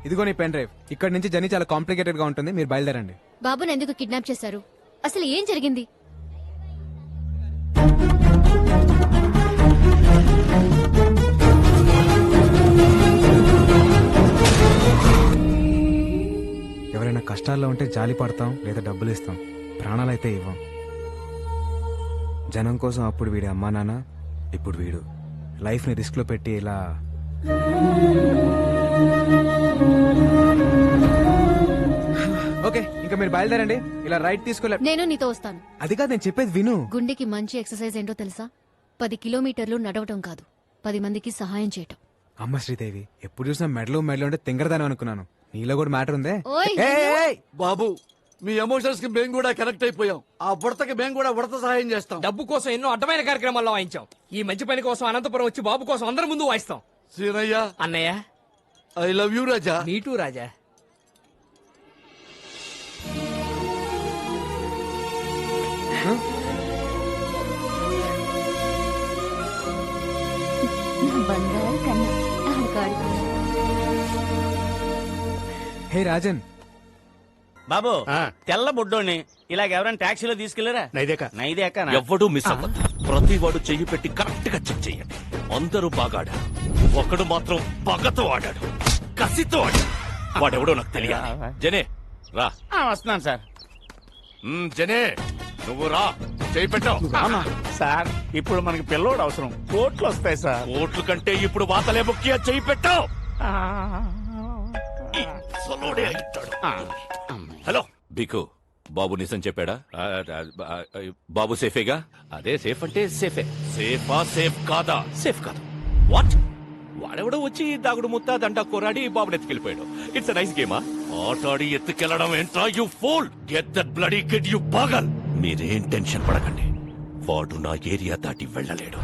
ఇదిగో నీ పెన్ డ్రైవ్. ఇక్కడ నుంచి జర్నీ చాలా కాంప్లికేటెడ్ గా ఉంటుంది, మీరు బయలుదేరండి. బాబుని ఎందుకు కిడ్నాప్ చేశారు? అసలు ఏం జరిగింది? ఎవరైనా కష్టాల్లో ఉంటే జాలి పడతాం, లేదా డబ్బులు ఇస్తాం, ప్రాణాలైతే ఇవ్వం. జనం కోసం అప్పుడు వీడి అమ్మా నాన్న, ఇప్పుడు వీడు లైఫ్ ని రిస్క్ లో పెట్టి ఇలా. ఓకే, ఇంకా మీరు బయలుదేరండి. ఇలా రైట్ తీసుకోలే. నేను నీతో వస్తాను. అది కాదు, నేను చెప్పేది విను. గుండెకి మంచి ఎక్సర్సైజ్ ఏంటో తెలుసా? 10 కిలోమీటర్లు నడవటం కాదు, 10 మందికి సహాయం చేయటం. అమ్మ శ్రీదేవి, ఎప్పుడు చూసినా మెడలో ఉంటే తింగరదాని అనుకున్నాను. నీలో కూడా మ్యాటర్ ఉందే. ఓయ్, బాబు, మీ ఎమోషన్స్ కి మేము కూడా కనెక్ట్ అయిపోయాం. ఆ బుడతకి మేము కూడా ఉడత సహాయం చేస్తాం. డబ్బు కోసం ఎన్నో అడ్డమైన కార్యక్రమాల్లో వాయించాం. ఈ మంచి పని కోసం అనంతపురం వచ్చి బాబు కోసం అందరి ముందు వాయిస్తాం. సీనయ్య, అన్నయ్య, ఐ లవ్ యూ రాజా. మీటూ రాజా. బంగారు కన్నా ఆడుకోడు. హే రాజన్, బాబు తెల్ల బుడ్డోని ఇలాగ ఎవరైనా టాక్సీలో తీసుకెళ్లరా? నైదేక ఎవ్వడూ మిస్ అవ్వద్దు. ప్రతి వాడు చెయ్యి పెట్టి కరెక్ట్ గా చెక్ చేయండి. అందరూ బాగా ఆడారు, ఒకడు మాత్రం పగతో ఆడాడు, కసితో ఆడాడు. వాడెవడో నాకు తెలియాలి. జనే రా. వస్తున్నాను సార్. జనే నువ్వు రా, చెయ్యి పెట్టావు. సార్ ఇప్పుడు మనకి పిల్లోడు అవసరం, కోట్లు వస్తాయి సార్. కోట్లు కంటే ఇప్పుడు వాతలే ముఖ్య. చెయ్యి పెట్టావు. హలో బికు, బాబు నిజం చెప్పాడా? బాబు సేఫేగా? అదే సేఫ్ అంటే సేఫే. సేఫా సేఫ్ కాదా? సేఫ్ కాదు. వాట్? వాడెవడో వచ్చి దాగుడు ముత్తా దండా కొరాడి బాబుని ఎత్తుకెళ్ళిపోయాడు. It's nice గేమా? ఆటాడి ఎత్తుకెళ్లడం ఏంట్రా you fool? Get that bloody kid you పాగల్. మీరేం టెన్షన్ పడకండి, వాడు నా ఏరియా దాటి వెళ్ళలేడు.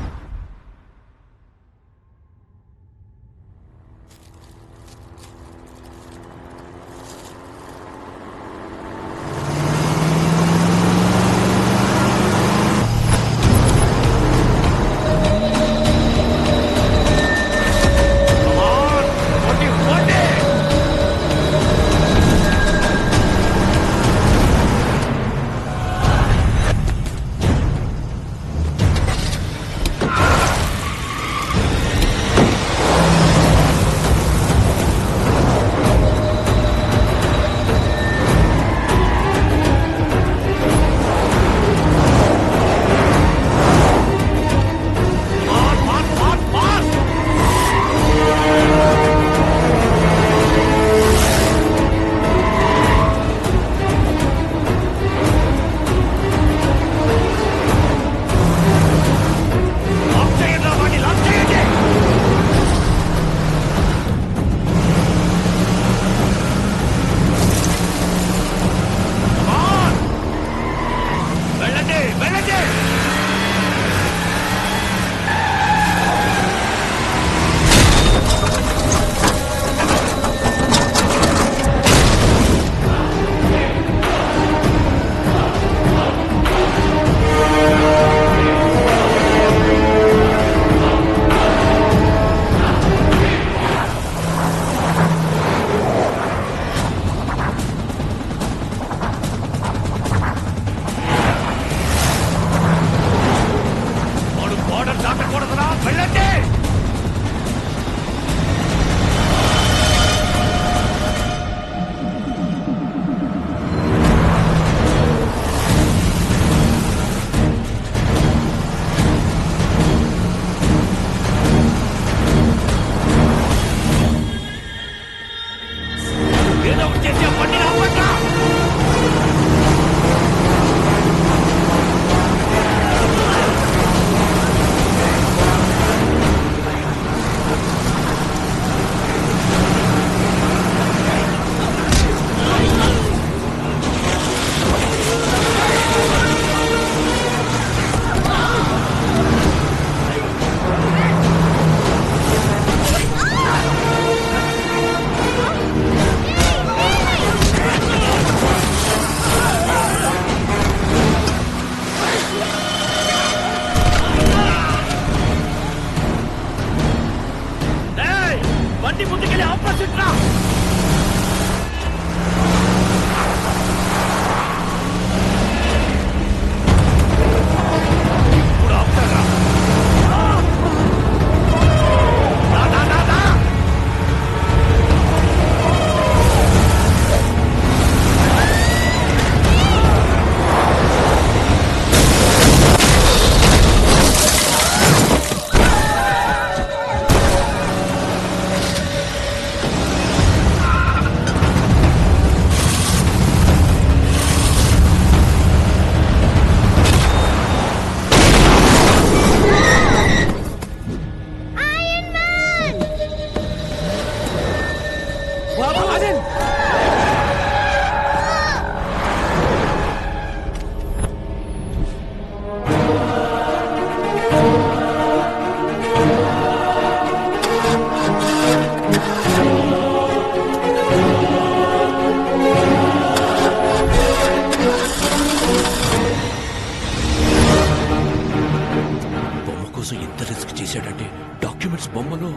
డాక్యుమెంట్స్ బొమ్మలు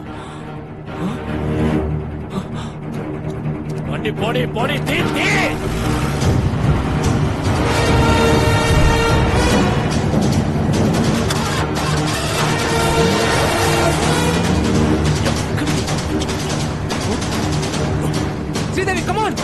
బండి పోనీ పోనీ తీ శ్రీదేవి కమాన్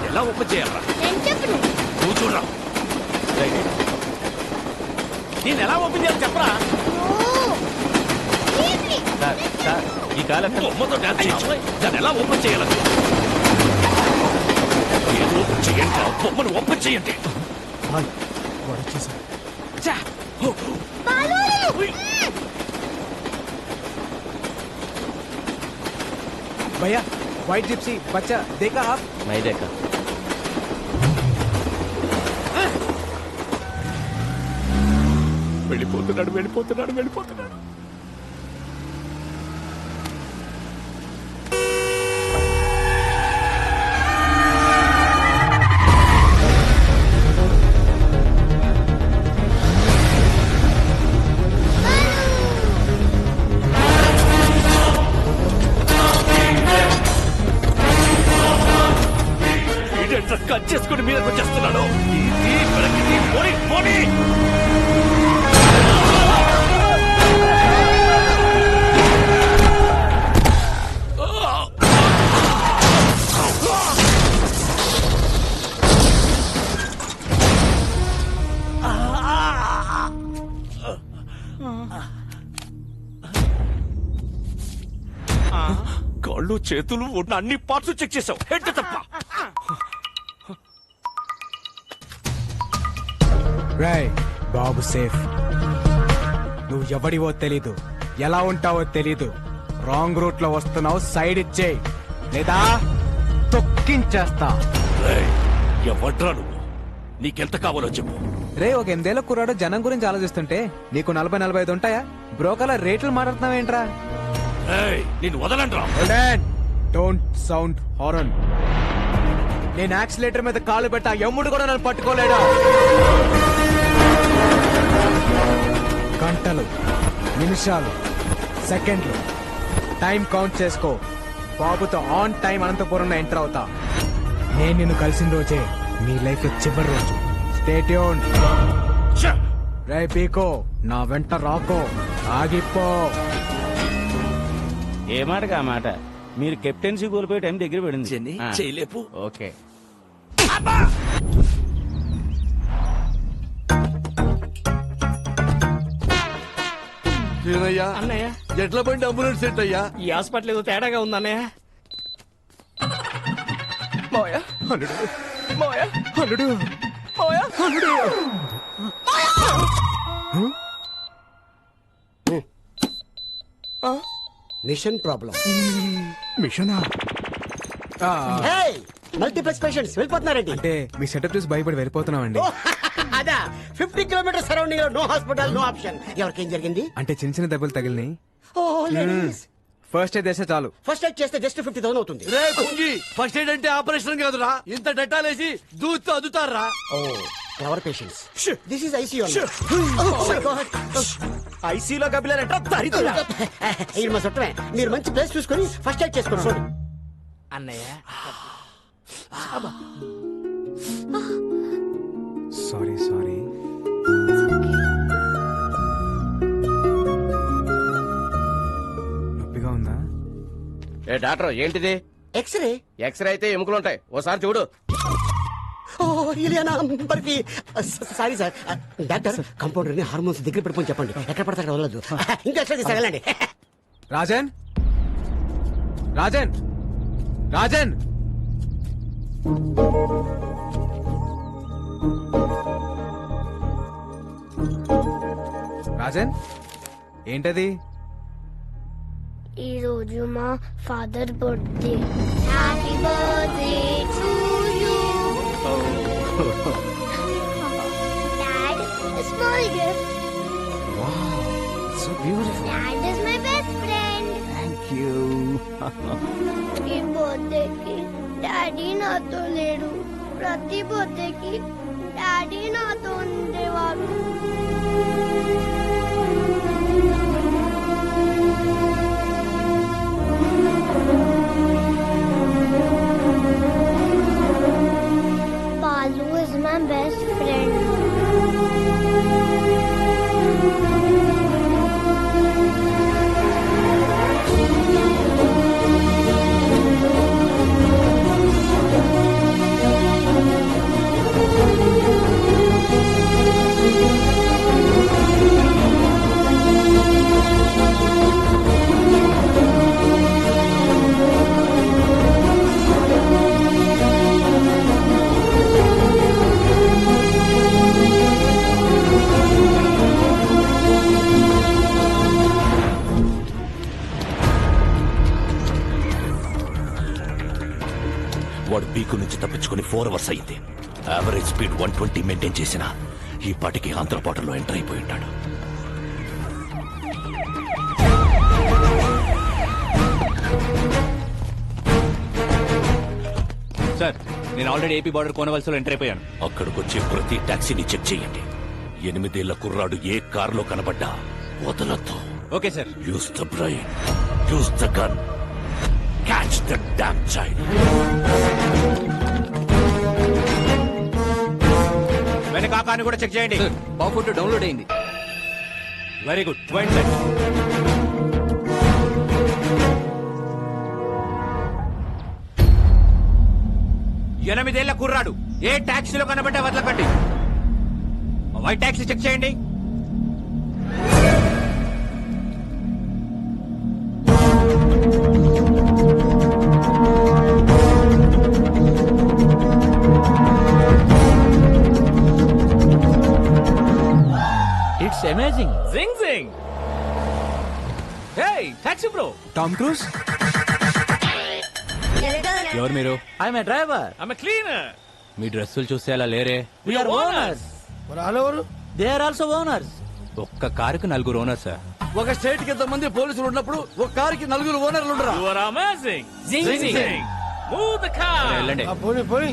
ఎలా ఓపెన్ చేయాలరా నువ్వు చూడరా నేను ఎలా ఓపెన్ చేయాలి చెప్పరా ఈ కాలం బొమ్మతో డాన్స్ చేయించు దాన్ని ఎలా ఓపెన్ చేయాలని ఏదో ఓపెన్ చేయండి ఆ బొమ్మను ఓపెన్ చేయండి भैया व्हाइट जिप्सी बच्चा देखा आप? नहीं देखा వెళ్ళిపోతున్నాడు వెళ్ళిపోతున్నాడు వెళ్ళిపోతున్నాడు కట్ చేసుకుని మీదకి వచ్చేస్తున్నాడు కాళ్ళు చేతులు ఉన్న అన్ని పార్ట్స్ చెక్ చేసావు హెడ్ తప్ప రాయ్ బాబు సేఫ్ నువ్వు ఎవడివో తెలీదు ఎలా ఉంటావో తెలీదు రాంగ్ రూట్ లో వస్తున్నావు సైడ్ ఇచ్చేయి లేదా తొక్కించేస్తా ఎవడ్రా నువ్వు నీకెంత కావాలో చెప్పు రే ఒక 8 ఏళ్ల కుర్రాడు జనం గురించి ఆలోచిస్తుంటే నీకు 40-45 ఉంటాయా బ్రోకర్ల రేట్లు మాట్లాడుతున్నావేంట్రా నేను వదలంట్రా డోంట్ సౌండ్ హారన్ నేను యాక్సిలేటర్ మీద కాలు పెట్టా ఎమ్ముడు కూడా నన్ను పట్టుకోలేడా గంటలు నిమిషాలు సెకండ్లు టైం కౌంట్ చేసుకో బాబుతో ఆన్ టైం అనంతపురంలో ఎంటర్ అవుతా నేను నిన్ను కలిసిన రోజే నీ లైఫ్ చివరి రోజు స్టే ట్యూన్డ్ రే పీకో నా వెంట రాకో ఆగిపో ఏ మాటగా ఆ మాట మీరు కెప్టెన్సీ కోల్పోయే టైం దగ్గర పడింది చేయలేపు ఓకే అన్నయ్య ఎట్లా బండి అంబులెన్స్ సెట్ అయ్యా ఈ హాస్పిటల్ ఏదో తేడాగా ఉంది అన్నయ్య మిషన్ ప్రాబ్లం మిషనా మల్టీప్లెక్స్ పేషెంట్స్ వెళ్ళిపోతున్నారండి అంటే మీ సెటప్ చూసి భయపడి వెళ్ళిపోతున్నామండి అదా 50 కిలోమీటర్ సరౌండింగ్ లో నో హాస్పిటల్ నో ఆప్షన్ ఎవరికేం జరిగింది అంటే చిన్న చిన్న దెబ్బలు తగిలినాయి ఫస్ట్ ఎయిడ్ చేస్తే చాలు. ఫస్ట్ ఎయిడ్ చేస్తే జస్ట్ 50,000 అవుతుంది. రే కుంగి, ఫస్ట్ ఎయిడ్ అంటే ఆపరేషన్ కాదురా, ఇంత డెటాలేసి దూతో అదుతారా. ఓ clever patients. This is ICU. ఐసీయూలో కపిలారంట దరిద్రుడా. ఇది మా సొట్టమే. మీరు మంచి ప్లేస్ చూసుకొని ఫస్ట్ ఎయిడ్ చేసుకోండి. అన్నయ్య సారీ సారీ. నొప్పిగా ఉందా? ఏ డాక్టర్ ఏంటిది? ఎక్స్రే. ఎక్స్రే అయితే ఎముకలు ఉంటాయి, ఓసారి చూడు. Ileana barfi. Sorry sir. Doctor compounder ని హార్మోన్స్ దగ్గర పెట్టుకొని చెప్పండి. ఎక్కడ పడతా అక్కడ వదలదు. ఇంకా ఎక్స్ట్రా తీసుకెళ్ళండి. రాజన్ రాజన్ రాజన్ రాజన్ ఏంటది? ఈ రోజు మా father birthday. Happy birthday to you. Dad, a small gift. Wow, so beautiful. Dad is my best friend. Thank you. ఈ బర్త్డేకి డాడీ నాతో లేడు. ప్రతి బర్త్డేకి డాడీ నాతో ఉండేవాడు. Balu is my best friend. వాడు పీకు నుంచి తప్పించుకుని 4 hours అయింది. యావరేజ్ స్పీడ్ 120 మెయింటైన్ చేసిన ఈ పాటికి ఆంధ్రపాటలో ఎంటర్ అయిపోయి ఉంటాడు. సార్, నేను ఆల్రెడీ ఏపీ బార్డర్ కోనవలసలో ఎంటర్ అయిపోయాను. అక్కడికి వచ్చే ప్రతి టాక్సీని చెక్ చేయండి. 8 ఏళ్ల కుర్రాడు ఏ కారులో కనబడ్డా వదలొద్దు. Okay sir. Use the brain, use the gun, catch the damn child. వెనక ఆ కార్ని కూడా చెక్ చేయండి. ఫోటో డౌన్లోడ్ అయింది. Very good. White sir. ఎనిమిదేళ్ల కుర్రాడు ఏ టాక్సీలో కనబడ్డా వదలకండి. వైట్ టాక్సీ చెక్ చేయండి. It's amazing. Zing zing. Hey taxi bro. Tom Cruise. ఎవరు మీరు? I'm a driver. I'm a cleaner. మీ డ్రెస్సులు చూస్తే అలా లేరే. We are owners. They are also owners. ఒక్క కారుకు 4 ఓనర్స్ సార్. ఒక స్టేట్ కి ఇంతమంది పోలీసులు ఉన్నప్పుడు ఒక కారుకి 4 ఓనర్లు ఉండరా? You are amazing. Zing zing. Move the car. వెళ్ళండి. పోనీ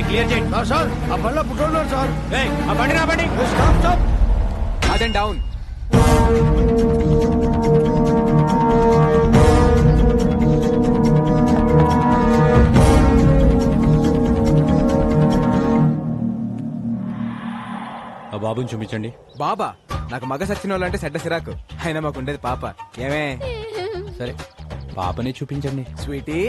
క్లియర్ చేయండి. సార్, ఆ బండ్లో పుట్టిన సార్. ఆ బండి నా బండి. స్టాప్. రాజన్ డౌన్. ఆ బాబుని చూపించండి. బాబా, నాకు మగ సచ్చిన వాళ్ళు అంటే చెడ్డ సిరాకు. అయినా మాకు ఉండేది పాప. ఏమే? సరే, పాపని చూపించండి. స్వీటీ,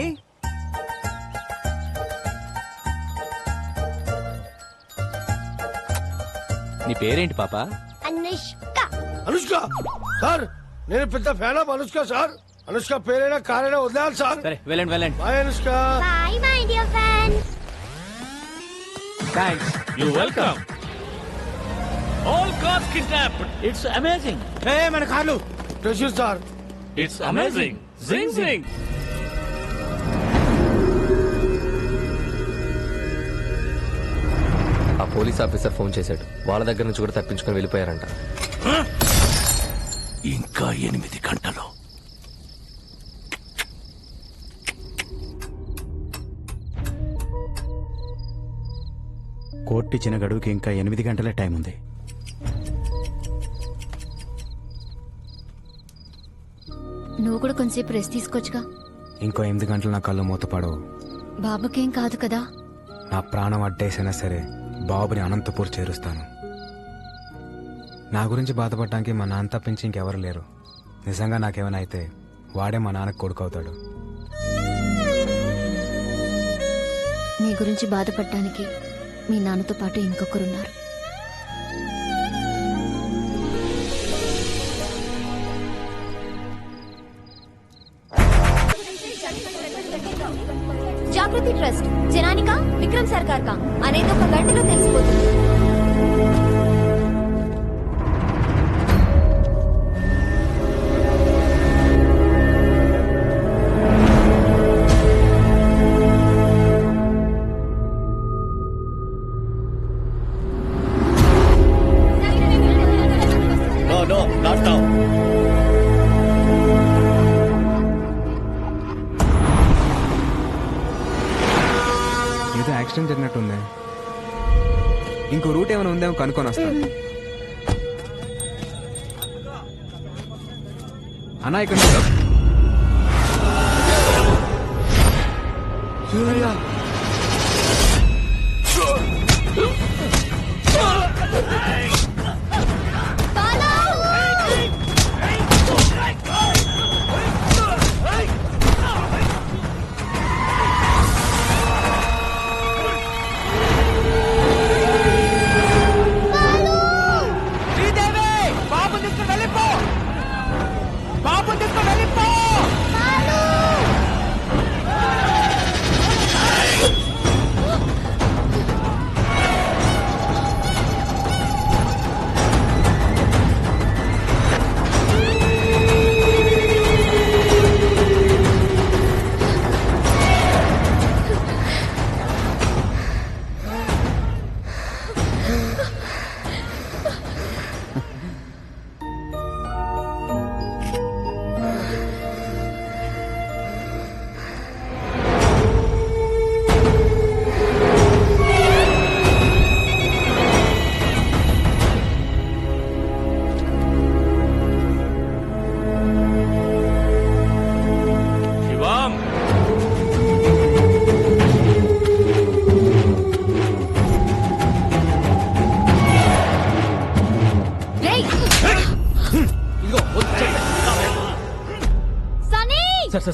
నీ పేరేంటి పాప? అనుష్క. అనుష్క సార్, నేను పెద్ద fan of Anushka sir. Anushka పేరైనా కారైనా వదిలేయాలి సార్. సరే, వెళ్ళండి వెళ్ళండి. Bye Anushka. Bye my dear friend. Thanks. You welcome. All cars kidnapped. It's amazing. మన కార్లు treasure sir. It's amazing. Zing జింగ్. ఆ పోలీస్ ఆఫీసర్ ఫోన్ చేశాడు. వాళ్ళ దగ్గర నుంచి కూడా తప్పించుకొని వెళ్ళిపోయారంట. ఇంకా 8 గంటలు. కోర్టు ఇచ్చిన గడువుకి ఇంకా 8 గంటలే టైం ఉంది. నువ్వు కూడా కొంచెంసేపు రెస్ట్ తీసుకోవచ్చుగా. ఇంకో 8 గంటలు నా కళ్ళు మూతపడవు. బాబుకేం కాదు కదా? నా ప్రాణం అడ్డేసైనా సరే బాబుని అనంతపూర్ చేరుస్తాను. నా గురించి బాధపడటానికి మా నాన్న తప్పించి ఇంకెవరు లేరు. నిజంగా నాకేమైనా అయితే వాడే మా నాన్నకు కొడుకు అవుతాడు. నీ గురించి బాధపడటానికి మీ నాన్నతో పాటు ఇంకొకరున్నారు. జాగృతి ట్రస్ట్ జనానికా విక్రమ్ సర్కార్ కా అనేది ఒక గంటలో తెలిసిపోతుంది. No, not now. ఏదో యాక్సిడెంట్ జరిగినట్టుంది. ఇంకో రూట్ ఏమైనా ఉందేమో కనుక్కొని వస్తాను. అన్నా ఇక్కడ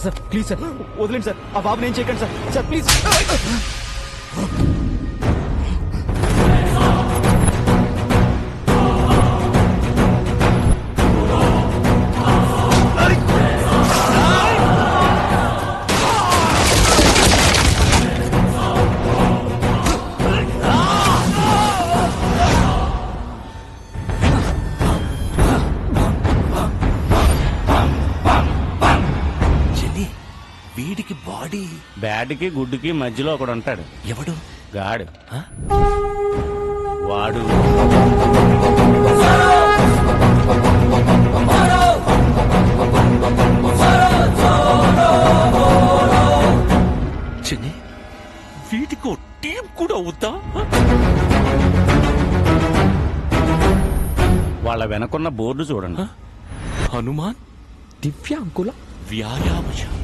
సార్ ప్లీజ్ సార్ వదిలేండి సార్. ఆ బాబు నేను చేయకండి సార్. Sir please. వీడికి బాడీ బ్యాడ్కి గుడ్డుకి మధ్యలో ఒకడు ఉంటాడు. ఎవడు? గాడు. వాడు చిన్ని వీటికో టీం కూడా అవుతా? వాళ్ళ వెనకున్న బోర్డు చూడండి. హనుమాన్ దివ్యాంకుల వ్యాయామశాల.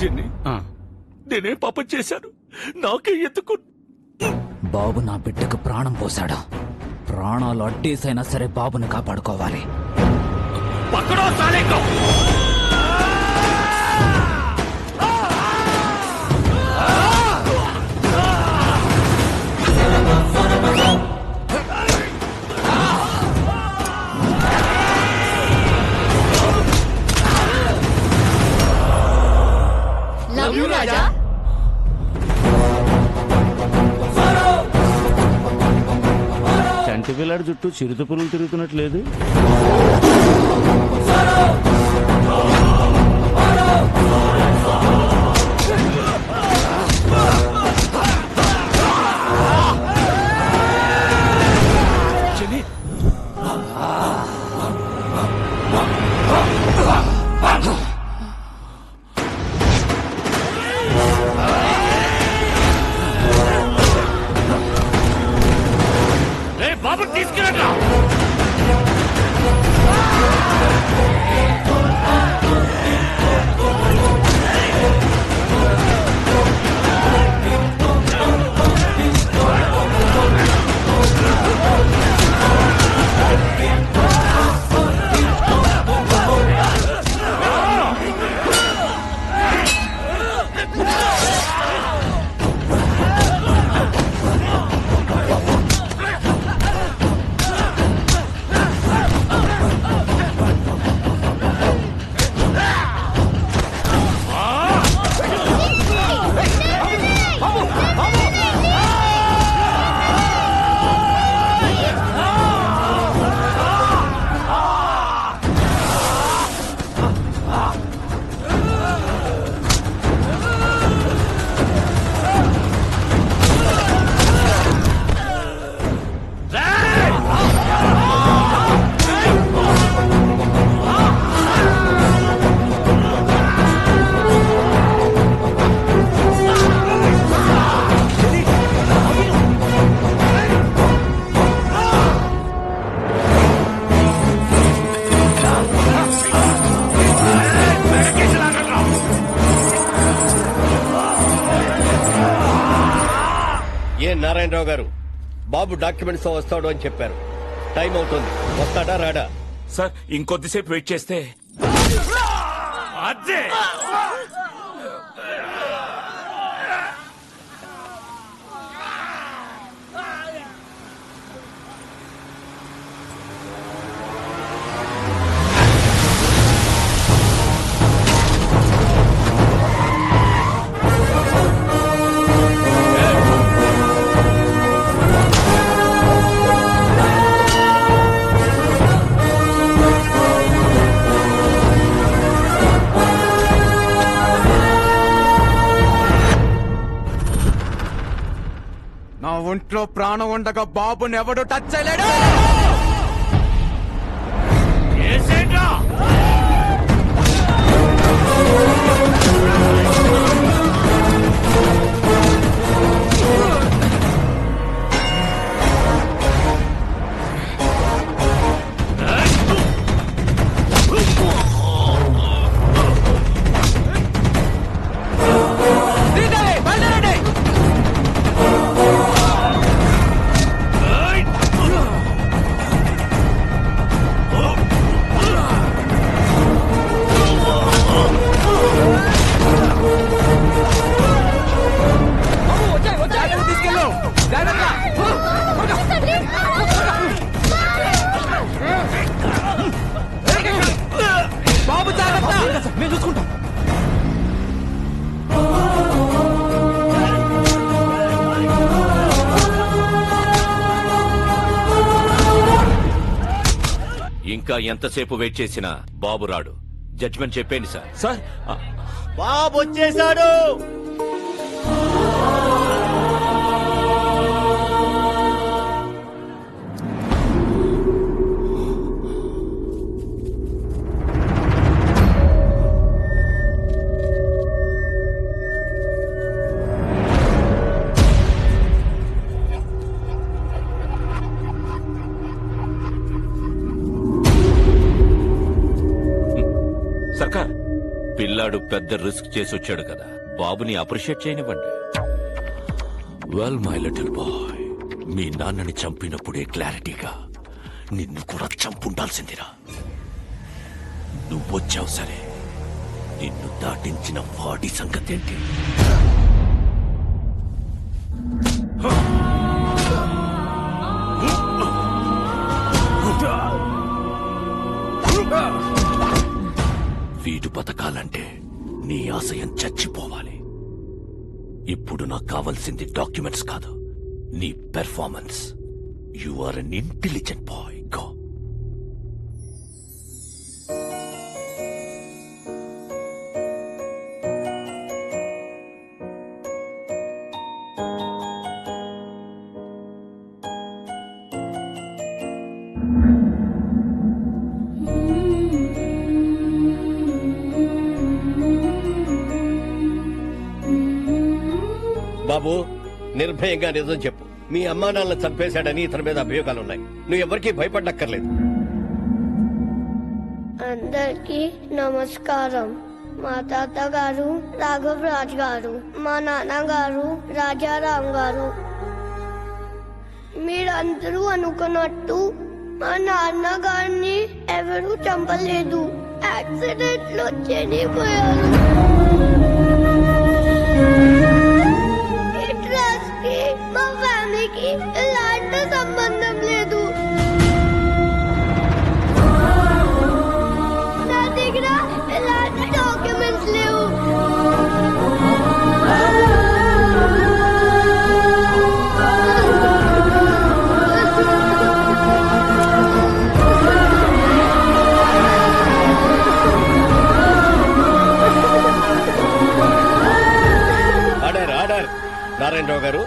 చిన్ని నేనే పాపం చేశాను. నాకే ఎందుకు? బాబు నా బిడ్డకు ప్రాణం పోశాడు. ప్రాణాలు అడ్డేసైనా సరే బాబుని కాపాడుకోవాలి. పక్కడో సాలేకో. లవ్ యూ రాజా. చంటి పిల్లాడి చుట్టూ చిరుత పురుగులు తిరుగుతున్నట్లేదు. బాబు తీసుకెళ్ళండి. నారాయణరావు గారు, బాబు డాక్యుమెంట్స్ తో వస్తాడు అని చెప్పారు. టైం అవుతుంది, వస్తాడా రాడా? సార్ ఇంకొద్దిసేపు వెయిట్ చేస్తే అదే నా ఒంట్లో ప్రాణం ఉండగా బాబుని ఎవడు టచ్ చేయలేడు. బాబు జాగ్రత్త, మేము చూసుకుంటాం. ఇంకా ఎంతసేపు వెయిట్ చేసినా బాబు రాడు. జడ్జిమెంట్ చెప్పేయండి సార్. సార్ బాబు వచ్చేసాడు. సర్కార్, పిల్లాడు పెద్ద రిస్క్ చేసి వచ్చాడు కదా, బాబుని అప్రిషియేట్ చేయనివ్వండి. వెల్ మై లిటిల్ బాయ్, మీ నాన్నని చంపినప్పుడే క్లారిటీగా నిన్ను కూడా చంపుండాల్సిందిరా. నువ్వొచ్చావు సరే, నిన్ను దాటించిన వాడి సంగతేంటి? వీడు బతకాలంటే నీ ఆశయం చచ్చిపోవాలి. ఇప్పుడు నాకు కావాల్సింది డాక్యుమెంట్స్ కాదు, నీ performance. You are unintelligent boy. Go. బాబు, నిర్భయంగా నిజం చెప్పు. మీ అమ్మా నాన్నలు చంపేశాడని ఇతని మీద అభియోగాలున్నాయి. నువ్వు ఎవరికీ భయపడక్కర్లేదు. అందరికీ నమస్కారం. మా తాతగారు రాఘవ్ రాజ్ గారు, మా నాన్నగారు రాజారాం గారు. మీరందరూ అనుకున్నట్టు మా నాన్నగారిని ఎవరూ చంపలేదు, యాక్సిడెంట్ లో చనిపోయారు. ఈ ట్రస్ట్ కి మా ఫ్యామిలీకి ఎలాంటి సంబంధం లేదు. నా దగ్గర ఎలాంటి డాక్యుమెంట్స్ లేవు. నారాయణరావు గారు,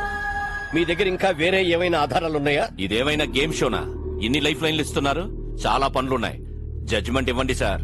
మీ దగ్గర ఇంకా వేరే ఏమైనా ఆధారాలున్నాయా? ఇదేమైనా గేమ్ షోనా? ఇన్ని లైఫ్ లైన్లు ఇస్తున్నారు, చాలా పనులున్నాయి. జడ్జిమెంట్ ఇవ్వండి సార్.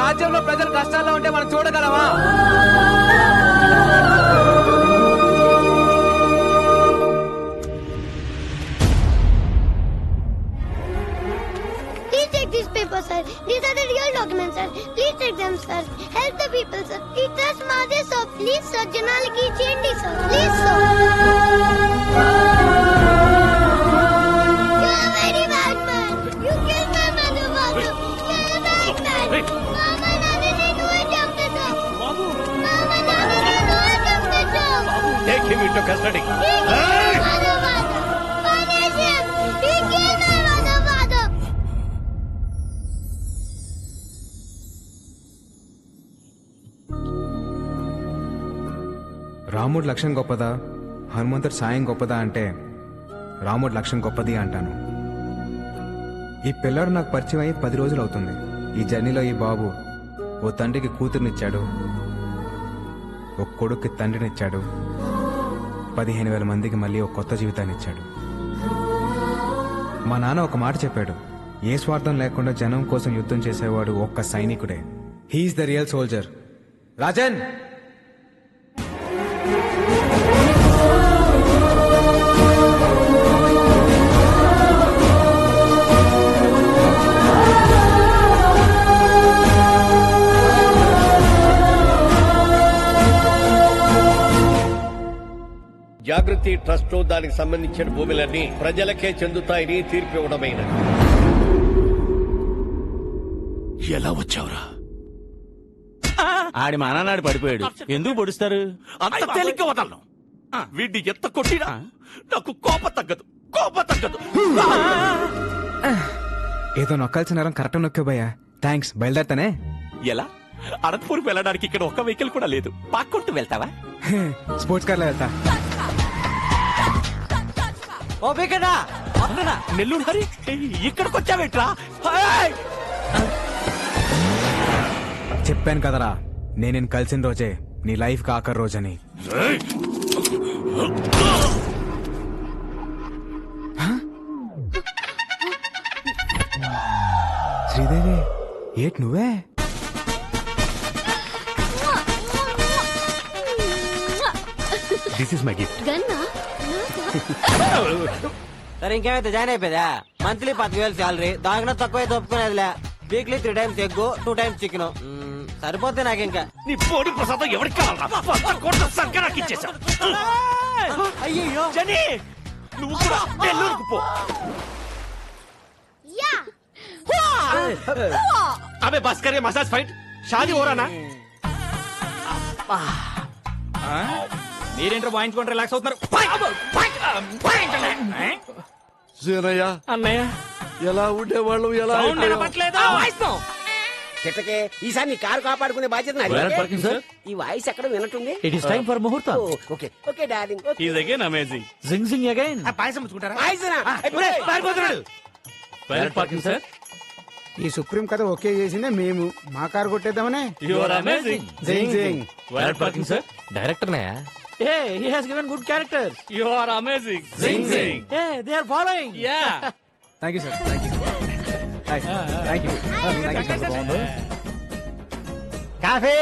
రాజ్యంలో ప్రజలు కష్టాల్లో ఉంటే మనం చూడగలమా? Please take these papers, sir. These are the real documents, sir. Please take them, sir. Help the people, sir. Please trust Madhe, sir. Please, sir. Janaliki change, sir. Please, sir. You're a very bad man. You killed my mother, father. You're a bad man. Mama, Nandini, do it, Dr. Sir. Mama, Nandini, do it, Dr. Sir. Take him into custody. He killed my mother, father. Punish him. He killed my mother, father. రాముడు లక్ష్యం గొప్పదా, హనుమంతుడు సాయం గొప్పదా అంటే రాముడు లక్ష్యం గొప్పది అంటాను. ఈ పిల్లాడు నాకు పరిచయం అయ్యి 10 రోజులు అవుతుంది. ఈ జర్నీలో ఈ బాబు ఓ తండ్రికి కూతురునిచ్చాడు, ఓ కొడుక్కి తండ్రినిచ్చాడు, 15,000 మందికి మళ్ళీ ఒక కొత్త జీవితాన్ని ఇచ్చాడు. మా నాన్న ఒక మాట చెప్పాడు, ఏ స్వార్థం లేకుండా జనం కోసం యుద్ధం చేసేవాడు ఒక్క సైనికుడే. He is the real soldier. Rajan, Jagruti trust దానికి సంబంధించిన భూములన్నీ ప్రజలకే చెందుతాయని తీర్పు ఇవ్వడమైనది. ఎలా వచ్చావురా? ఆడి మా నాన్నాడు పడిపోయాడు. ఎందుకు పొడుస్తారు? అంత తేలిక వదలను. వీడిని ఎంత కొట్టినా నాకు కోపం తగ్గదు. ఏదో నొక్కాల్సిన నేరం కరెక్ట్ నొక్కే భయ్యా. థ్యాంక్స్. బయలుదేరతానే. ఎలా? అనంతపురం వెళ్ళడానికి ఇక్కడ ఒక్క వెహికల్ కూడా లేదు. పాక్కుంటూ వెళ్తావా? స్పోర్ట్స్ కార్లో వెళ్తా. ఓ బికడా నెల్లూరు హరి ఇక్కడికి వచ్చావేట్రా? చెప్పాను కదరా, నేను కలిసిన రోజే నీ లైఫ్ కి ఆఖరి రోజని. శ్రీదేవి, ఏట్ నువ్వే? This is my gift. గన్నా సరే ఇంకేమైతే జాయిన్ అయిపోయా. మంత్లీ 10,000 శాలరీ, దానికన్నా తక్కువ ఒప్పుకునేదిలే. Weekly 3 times egg, 2 times chicken. సరిపోతే నాకు ఇంకా నీ పోటీ ప్రసాదం ఎవరికి కావాలి? ఇచ్చేసావు. అయ్యో జని, నువ్వు కూడా నెల్లూరుకు పో. अबे बस करिए मसाज फाइट शादी हो रहा ना. మీరేంటో వాయించుకొని రిలాక్స్ అవుతున్నారు. సీనయ్య, అన్నయ్య ఎలా ఉండేవాళ్ళు, ఎలా చిట్టకే ఈసారి నీ కారు కాపాడుకునే బాధ్యత నాది. Where parking, sir? ఈ వాయిస్ ఎక్కడ వినట్టుంది. ఇట్ ఇస్ టైం ఫర్ ముహూర్తం. Okay okay darling. Is again amazing. Zing zing again. Payasam मुझకుంటారా? పాయసనా? Where parking, sir? ఈ సుప్రీం కథ ఓకే చేసిందే మేము. మా కారు కొట్టేద్దామనే. You are amazing. జింగ్ జింగ్. Where parking, sir? డైరెక్టర్నే. Hey, he has given good characters. You are amazing. Zing zing. Hey, they are following. Yeah. Thank you sir. Thank you. Thank you. Coffee.